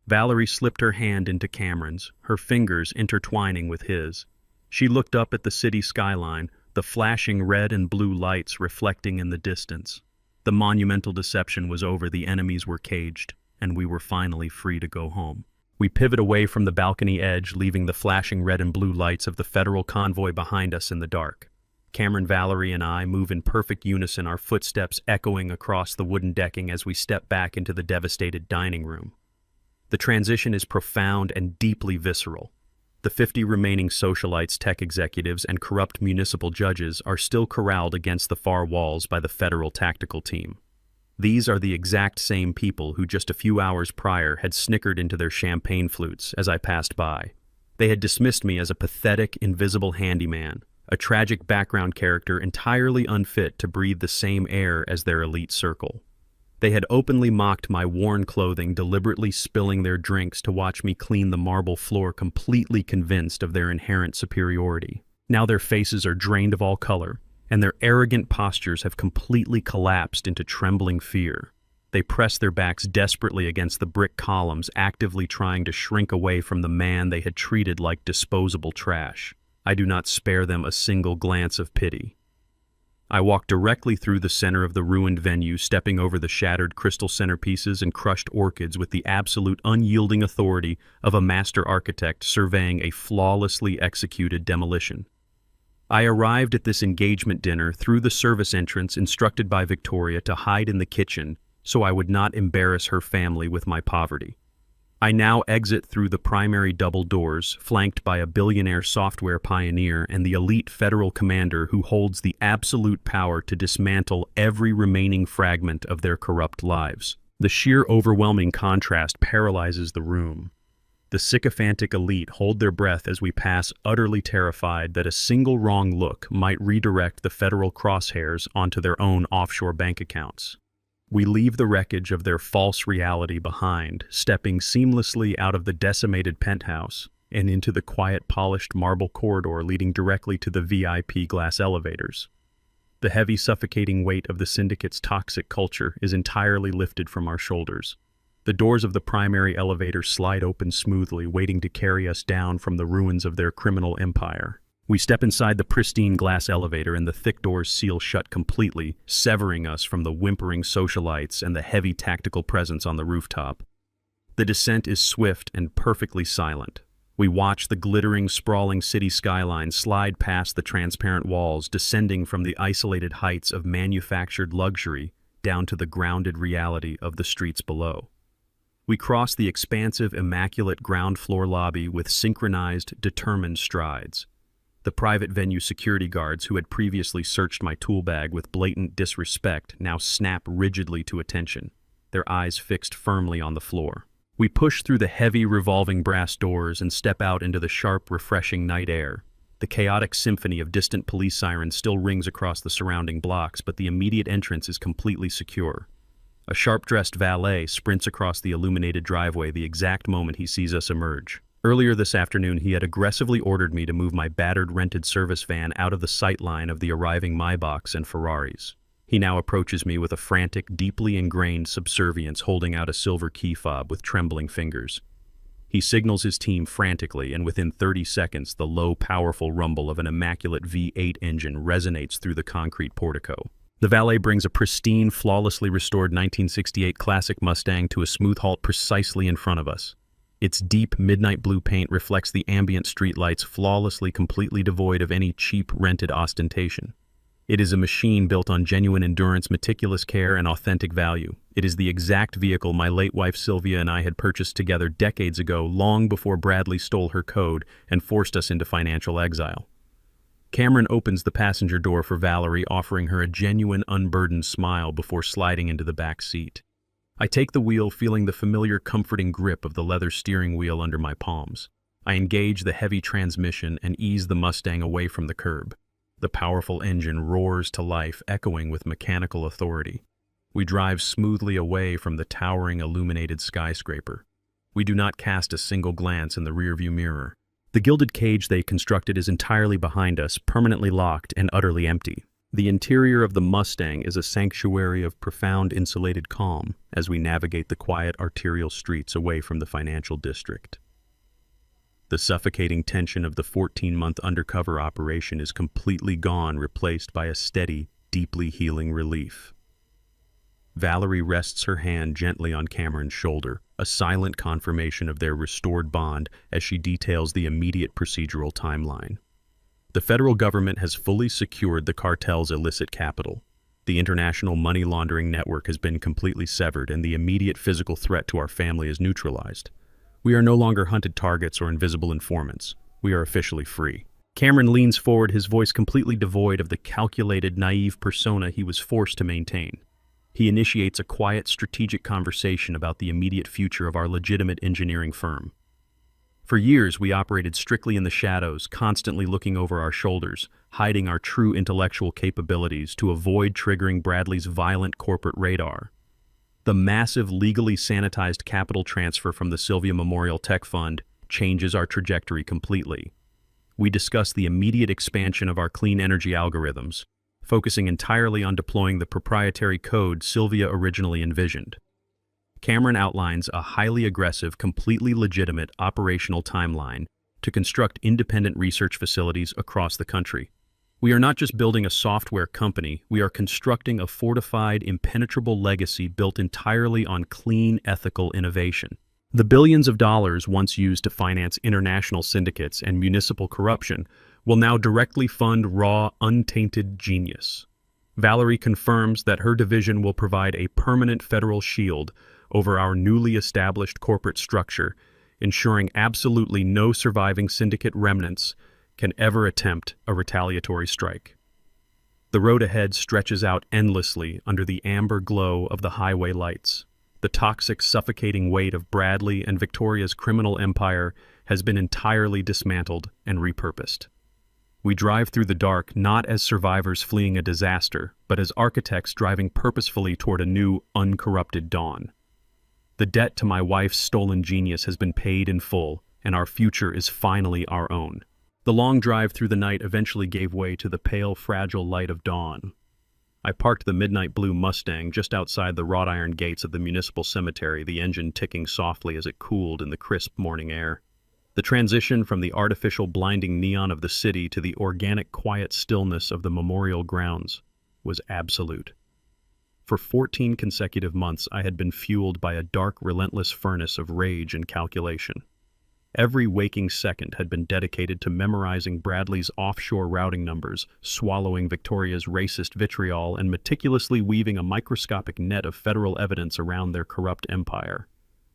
Valerie slipped her hand into Cameron's, her fingers intertwining with his. She looked up at the city skyline, the flashing red and blue lights reflecting in the distance. The monumental deception was over, the enemies were caged, and we were finally free to go home. We pivot away from the balcony edge, leaving the flashing red and blue lights of the federal convoy behind us in the dark. Cameron, Valerie, and I move in perfect unison, our footsteps echoing across the wooden decking as we step back into the devastated dining room. The transition is profound and deeply visceral. The 50 remaining socialites, tech executives, and corrupt municipal judges are still corralled against the far walls by the federal tactical team. These are the exact same people who just a few hours prior had snickered into their champagne flutes as I passed by. They had dismissed me as a pathetic, invisible handyman, a tragic background character entirely unfit to breathe the same air as their elite circle. They had openly mocked my worn clothing, deliberately spilling their drinks to watch me clean the marble floor, completely convinced of their inherent superiority. Now their faces are drained of all color, and their arrogant postures have completely collapsed into trembling fear. They press their backs desperately against the brick columns, actively trying to shrink away from the man they had treated like disposable trash. I do not spare them a single glance of pity. I walk directly through the center of the ruined venue, stepping over the shattered crystal centerpieces and crushed orchids with the absolute unyielding authority of a master architect surveying a flawlessly executed demolition. I arrived at this engagement dinner through the service entrance, instructed by Victoria to hide in the kitchen so I would not embarrass her family with my poverty. I now exit through the primary double doors, flanked by a billionaire software pioneer and the elite federal commander who holds the absolute power to dismantle every remaining fragment of their corrupt lives. The sheer overwhelming contrast paralyzes the room. The sycophantic elite hold their breath as we pass, utterly terrified that a single wrong look might redirect the federal crosshairs onto their own offshore bank accounts. We leave the wreckage of their false reality behind, stepping seamlessly out of the decimated penthouse and into the quiet, polished marble corridor leading directly to the VIP glass elevators. The heavy, suffocating weight of the syndicate's toxic culture is entirely lifted from our shoulders. The doors of the primary elevator slide open smoothly, waiting to carry us down from the ruins of their criminal empire. We step inside the pristine glass elevator and the thick doors seal shut completely, severing us from the whimpering socialites and the heavy tactical presence on the rooftop. The descent is swift and perfectly silent. We watch the glittering, sprawling city skyline slide past the transparent walls, descending from the isolated heights of manufactured luxury down to the grounded reality of the streets below. We cross the expansive, immaculate ground floor lobby with synchronized, determined strides. The private venue security guards who had previously searched my tool bag with blatant disrespect now snap rigidly to attention, their eyes fixed firmly on the floor. We push through the heavy, revolving brass doors and step out into the sharp, refreshing night air. The chaotic symphony of distant police sirens still rings across the surrounding blocks, but the immediate entrance is completely secure. A sharp-dressed valet sprints across the illuminated driveway the exact moment he sees us emerge. Earlier this afternoon, he had aggressively ordered me to move my battered rented service van out of the sight line of the arriving Maybachs and Ferraris. He now approaches me with a frantic, deeply ingrained subservience, holding out a silver key fob with trembling fingers. He signals his team frantically, and within 30 seconds, the low, powerful rumble of an immaculate V8 engine resonates through the concrete portico. The valet brings a pristine, flawlessly restored 1968 classic Mustang to a smooth halt precisely in front of us. Its deep, midnight blue paint reflects the ambient streetlights flawlessly, completely devoid of any cheap, rented ostentation. It is a machine built on genuine endurance, meticulous care, and authentic value. It is the exact vehicle my late wife Sylvia and I had purchased together decades ago, long before Bradley stole her code and forced us into financial exile. Cameron opens the passenger door for Valerie, offering her a genuine, unburdened smile before sliding into the back seat. I take the wheel, feeling the familiar, comforting grip of the leather steering wheel under my palms. I engage the heavy transmission and ease the Mustang away from the curb. The powerful engine roars to life, echoing with mechanical authority. We drive smoothly away from the towering, illuminated skyscraper. We do not cast a single glance in the rearview mirror. The gilded cage they constructed is entirely behind us, permanently locked and utterly empty. The interior of the Mustang is a sanctuary of profound insulated calm as we navigate the quiet arterial streets away from the financial district. The suffocating tension of the 14-month undercover operation is completely gone, replaced by a steady, deeply healing relief. Valerie rests her hand gently on Cameron's shoulder, a silent confirmation of their restored bond as she details the immediate procedural timeline. The federal government has fully secured the cartel's illicit capital. The international money laundering network has been completely severed, and the immediate physical threat to our family is neutralized. We are no longer hunted targets or invisible informants. We are officially free. Cameron leans forward, his voice completely devoid of the calculated, naive persona he was forced to maintain. He initiates a quiet, strategic conversation about the immediate future of our legitimate engineering firm. For years, we operated strictly in the shadows, constantly looking over our shoulders, hiding our true intellectual capabilities to avoid triggering Bradley's violent corporate radar. The massive, legally sanitized capital transfer from the Sylvia Memorial Tech Fund changes our trajectory completely. We discuss the immediate expansion of our clean energy algorithms, focusing entirely on deploying the proprietary code Sylvia originally envisioned. Cameron outlines a highly aggressive, completely legitimate operational timeline to construct independent research facilities across the country. We are not just building a software company, we are constructing a fortified, impenetrable legacy built entirely on clean, ethical innovation. The billions of dollars once used to finance international syndicates and municipal corruption will now directly fund raw, untainted genius. Valerie confirms that her division will provide a permanent federal shield over our newly established corporate structure, ensuring absolutely no surviving syndicate remnants can ever attempt a retaliatory strike. The road ahead stretches out endlessly under the amber glow of the highway lights. The toxic, suffocating weight of Bradley and Victoria's criminal empire has been entirely dismantled and repurposed. We drive through the dark not as survivors fleeing a disaster, but as architects driving purposefully toward a new, uncorrupted dawn. The debt to my wife's stolen genius has been paid in full, and our future is finally our own. The long drive through the night eventually gave way to the pale, fragile light of dawn. I parked the midnight blue Mustang just outside the wrought iron gates of the municipal cemetery, the engine ticking softly as it cooled in the crisp morning air. The transition from the artificial blinding neon of the city to the organic quiet stillness of the memorial grounds was absolute. For 14 consecutive months, I had been fueled by a dark, relentless furnace of rage and calculation. Every waking second had been dedicated to memorizing Bradley's offshore routing numbers, swallowing Victoria's racist vitriol, and meticulously weaving a microscopic net of federal evidence around their corrupt empire.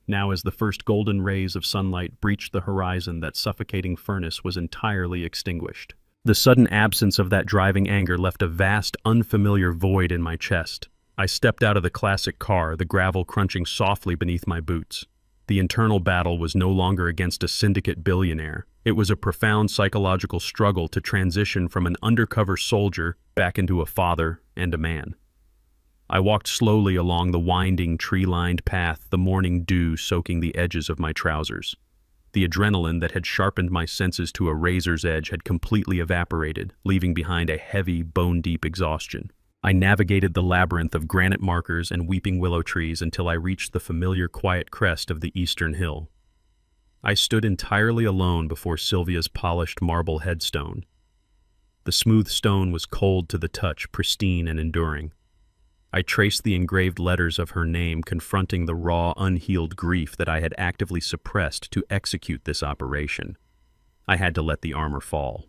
Now, as the first golden rays of sunlight breached the horizon, that suffocating furnace was entirely extinguished. The sudden absence of that driving anger left a vast, unfamiliar void in my chest. I stepped out of the classic car, the gravel crunching softly beneath my boots. The internal battle was no longer against a syndicate billionaire. It was a profound psychological struggle to transition from an undercover soldier back into a father and a man. I walked slowly along the winding, tree-lined path, the morning dew soaking the edges of my trousers. The adrenaline that had sharpened my senses to a razor's edge had completely evaporated, leaving behind a heavy, bone-deep exhaustion. I navigated the labyrinth of granite markers and weeping willow trees until I reached the familiar quiet crest of the eastern hill. I stood entirely alone before Sylvia's polished marble headstone. The smooth stone was cold to the touch, pristine and enduring. I traced the engraved letters of her name, confronting the raw, unhealed grief that I had actively suppressed to execute this operation. I had to let the armor fall.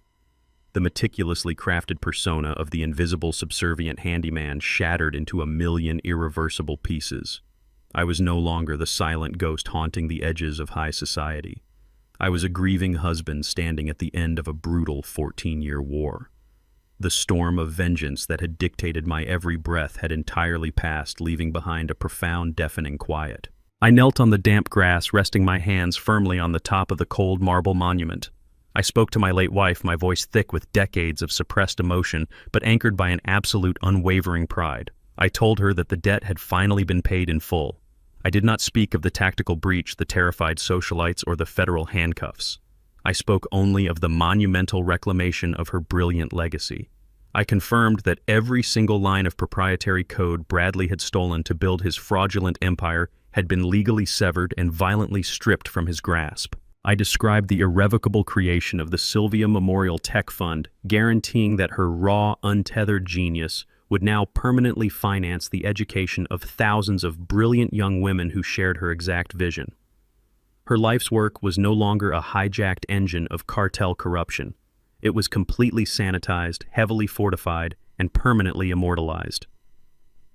The meticulously crafted persona of the invisible, subservient handyman shattered into a million irreversible pieces. I was no longer the silent ghost haunting the edges of high society. I was a grieving husband standing at the end of a brutal 14-year war. The storm of vengeance that had dictated my every breath had entirely passed, leaving behind a profound, deafening quiet. I knelt on the damp grass, resting my hands firmly on the top of the cold marble monument. I spoke to my late wife, my voice thick with decades of suppressed emotion, but anchored by an absolute, unwavering pride. I told her that the debt had finally been paid in full. I did not speak of the tactical breach, the terrified socialites, or the federal handcuffs. I spoke only of the monumental reclamation of her brilliant legacy. I confirmed that every single line of proprietary code Bradley had stolen to build his fraudulent empire had been legally severed and violently stripped from his grasp. I described the irrevocable creation of the Sylvia Memorial Tech Fund, guaranteeing that her raw, untethered genius would now permanently finance the education of thousands of brilliant young women who shared her exact vision. Her life's work was no longer a hijacked engine of cartel corruption. It was completely sanitized, heavily fortified, and permanently immortalized.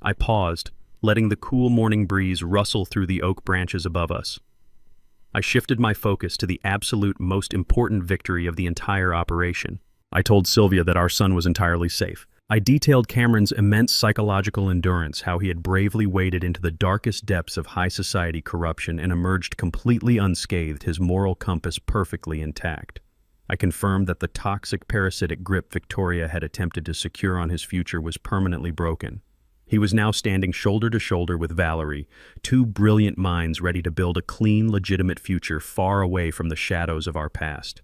I paused, letting the cool morning breeze rustle through the oak branches above us. I shifted my focus to the absolute most important victory of the entire operation. I told Sylvia that our son was entirely safe. I detailed Cameron's immense psychological endurance, how he had bravely waded into the darkest depths of high society corruption and emerged completely unscathed, his moral compass perfectly intact. I confirmed that the toxic parasitic grip Victoria had attempted to secure on his future was permanently broken. He was now standing shoulder to shoulder with Valerie, two brilliant minds ready to build a clean, legitimate future far away from the shadows of our past.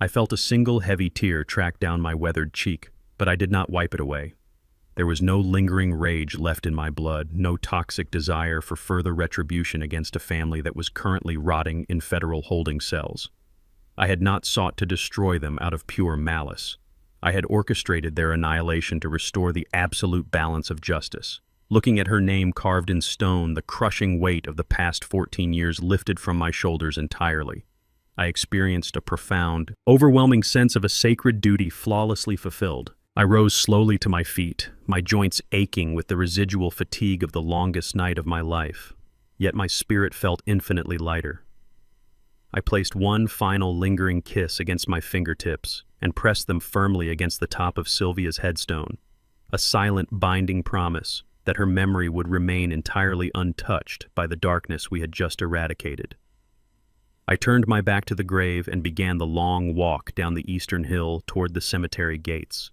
I felt a single heavy tear track down my weathered cheek, but I did not wipe it away. There was no lingering rage left in my blood, no toxic desire for further retribution against a family that was currently rotting in federal holding cells. I had not sought to destroy them out of pure malice. I had orchestrated their annihilation to restore the absolute balance of justice. Looking at her name carved in stone, the crushing weight of the past 14 years lifted from my shoulders entirely. I experienced a profound, overwhelming sense of a sacred duty flawlessly fulfilled. I rose slowly to my feet, my joints aching with the residual fatigue of the longest night of my life. Yet my spirit felt infinitely lighter. I placed one final lingering kiss against my fingertips and pressed them firmly against the top of Sylvia's headstone, a silent, binding promise that her memory would remain entirely untouched by the darkness we had just eradicated. I turned my back to the grave and began the long walk down the eastern hill toward the cemetery gates.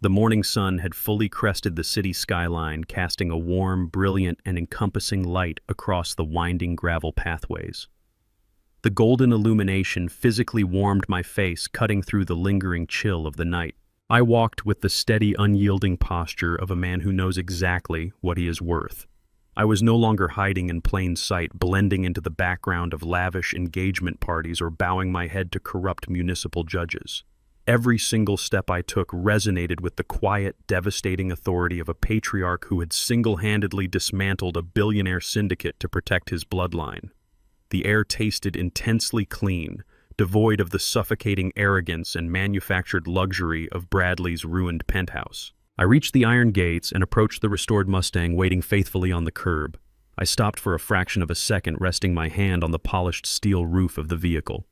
The morning sun had fully crested the city skyline, casting a warm, brilliant, and encompassing light across the winding gravel pathways. The golden illumination physically warmed my face, cutting through the lingering chill of the night. I walked with the steady, unyielding posture of a man who knows exactly what he is worth. I was no longer hiding in plain sight, blending into the background of lavish engagement parties or bowing my head to corrupt municipal judges. Every single step I took resonated with the quiet, devastating authority of a patriarch who had single-handedly dismantled a billionaire syndicate to protect his bloodline. The air tasted intensely clean, devoid of the suffocating arrogance and manufactured luxury of Bradley's ruined penthouse. I reached the iron gates and approached the restored Mustang waiting faithfully on the curb. I stopped for a fraction of a second, resting my hand on the polished steel roof of the vehicle.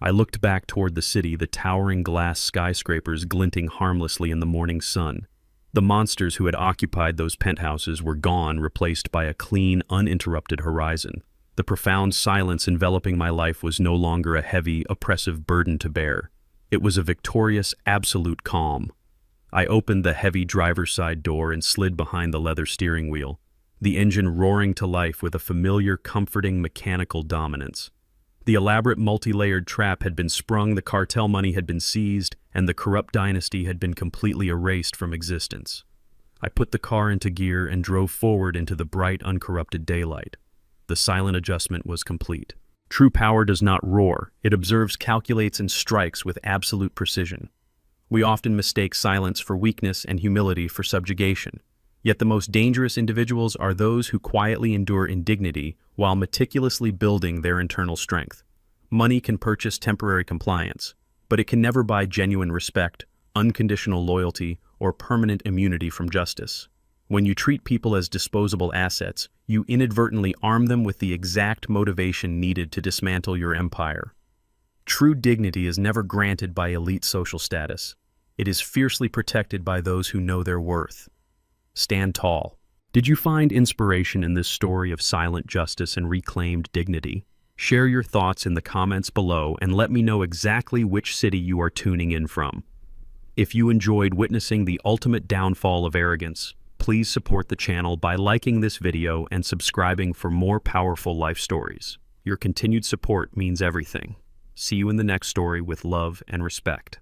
I looked back toward the city, the towering glass skyscrapers glinting harmlessly in the morning sun. The monsters who had occupied those penthouses were gone, replaced by a clean, uninterrupted horizon. The profound silence enveloping my life was no longer a heavy, oppressive burden to bear. It was a victorious, absolute calm. I opened the heavy driver's side door and slid behind the leather steering wheel, the engine roaring to life with a familiar, comforting mechanical dominance. The elaborate multi-layered trap had been sprung, the cartel money had been seized, and the corrupt dynasty had been completely erased from existence. I put the car into gear and drove forward into the bright, uncorrupted daylight. The silent adjustment was complete. True power does not roar. It observes, calculates, and strikes with absolute precision. We often mistake silence for weakness and humility for subjugation. Yet the most dangerous individuals are those who quietly endure indignity while meticulously building their internal strength. Money can purchase temporary compliance, but it can never buy genuine respect, unconditional loyalty, or permanent immunity from justice. When you treat people as disposable assets, you inadvertently arm them with the exact motivation needed to dismantle your empire. True dignity is never granted by elite social status. It is fiercely protected by those who know their worth. Stand tall. Did you find inspiration in this story of silent justice and reclaimed dignity? Share your thoughts in the comments below and let me know exactly which city you are tuning in from. If you enjoyed witnessing the ultimate downfall of arrogance, please support the channel by liking this video and subscribing for more powerful life stories. Your continued support means everything. See you in the next story with love and respect.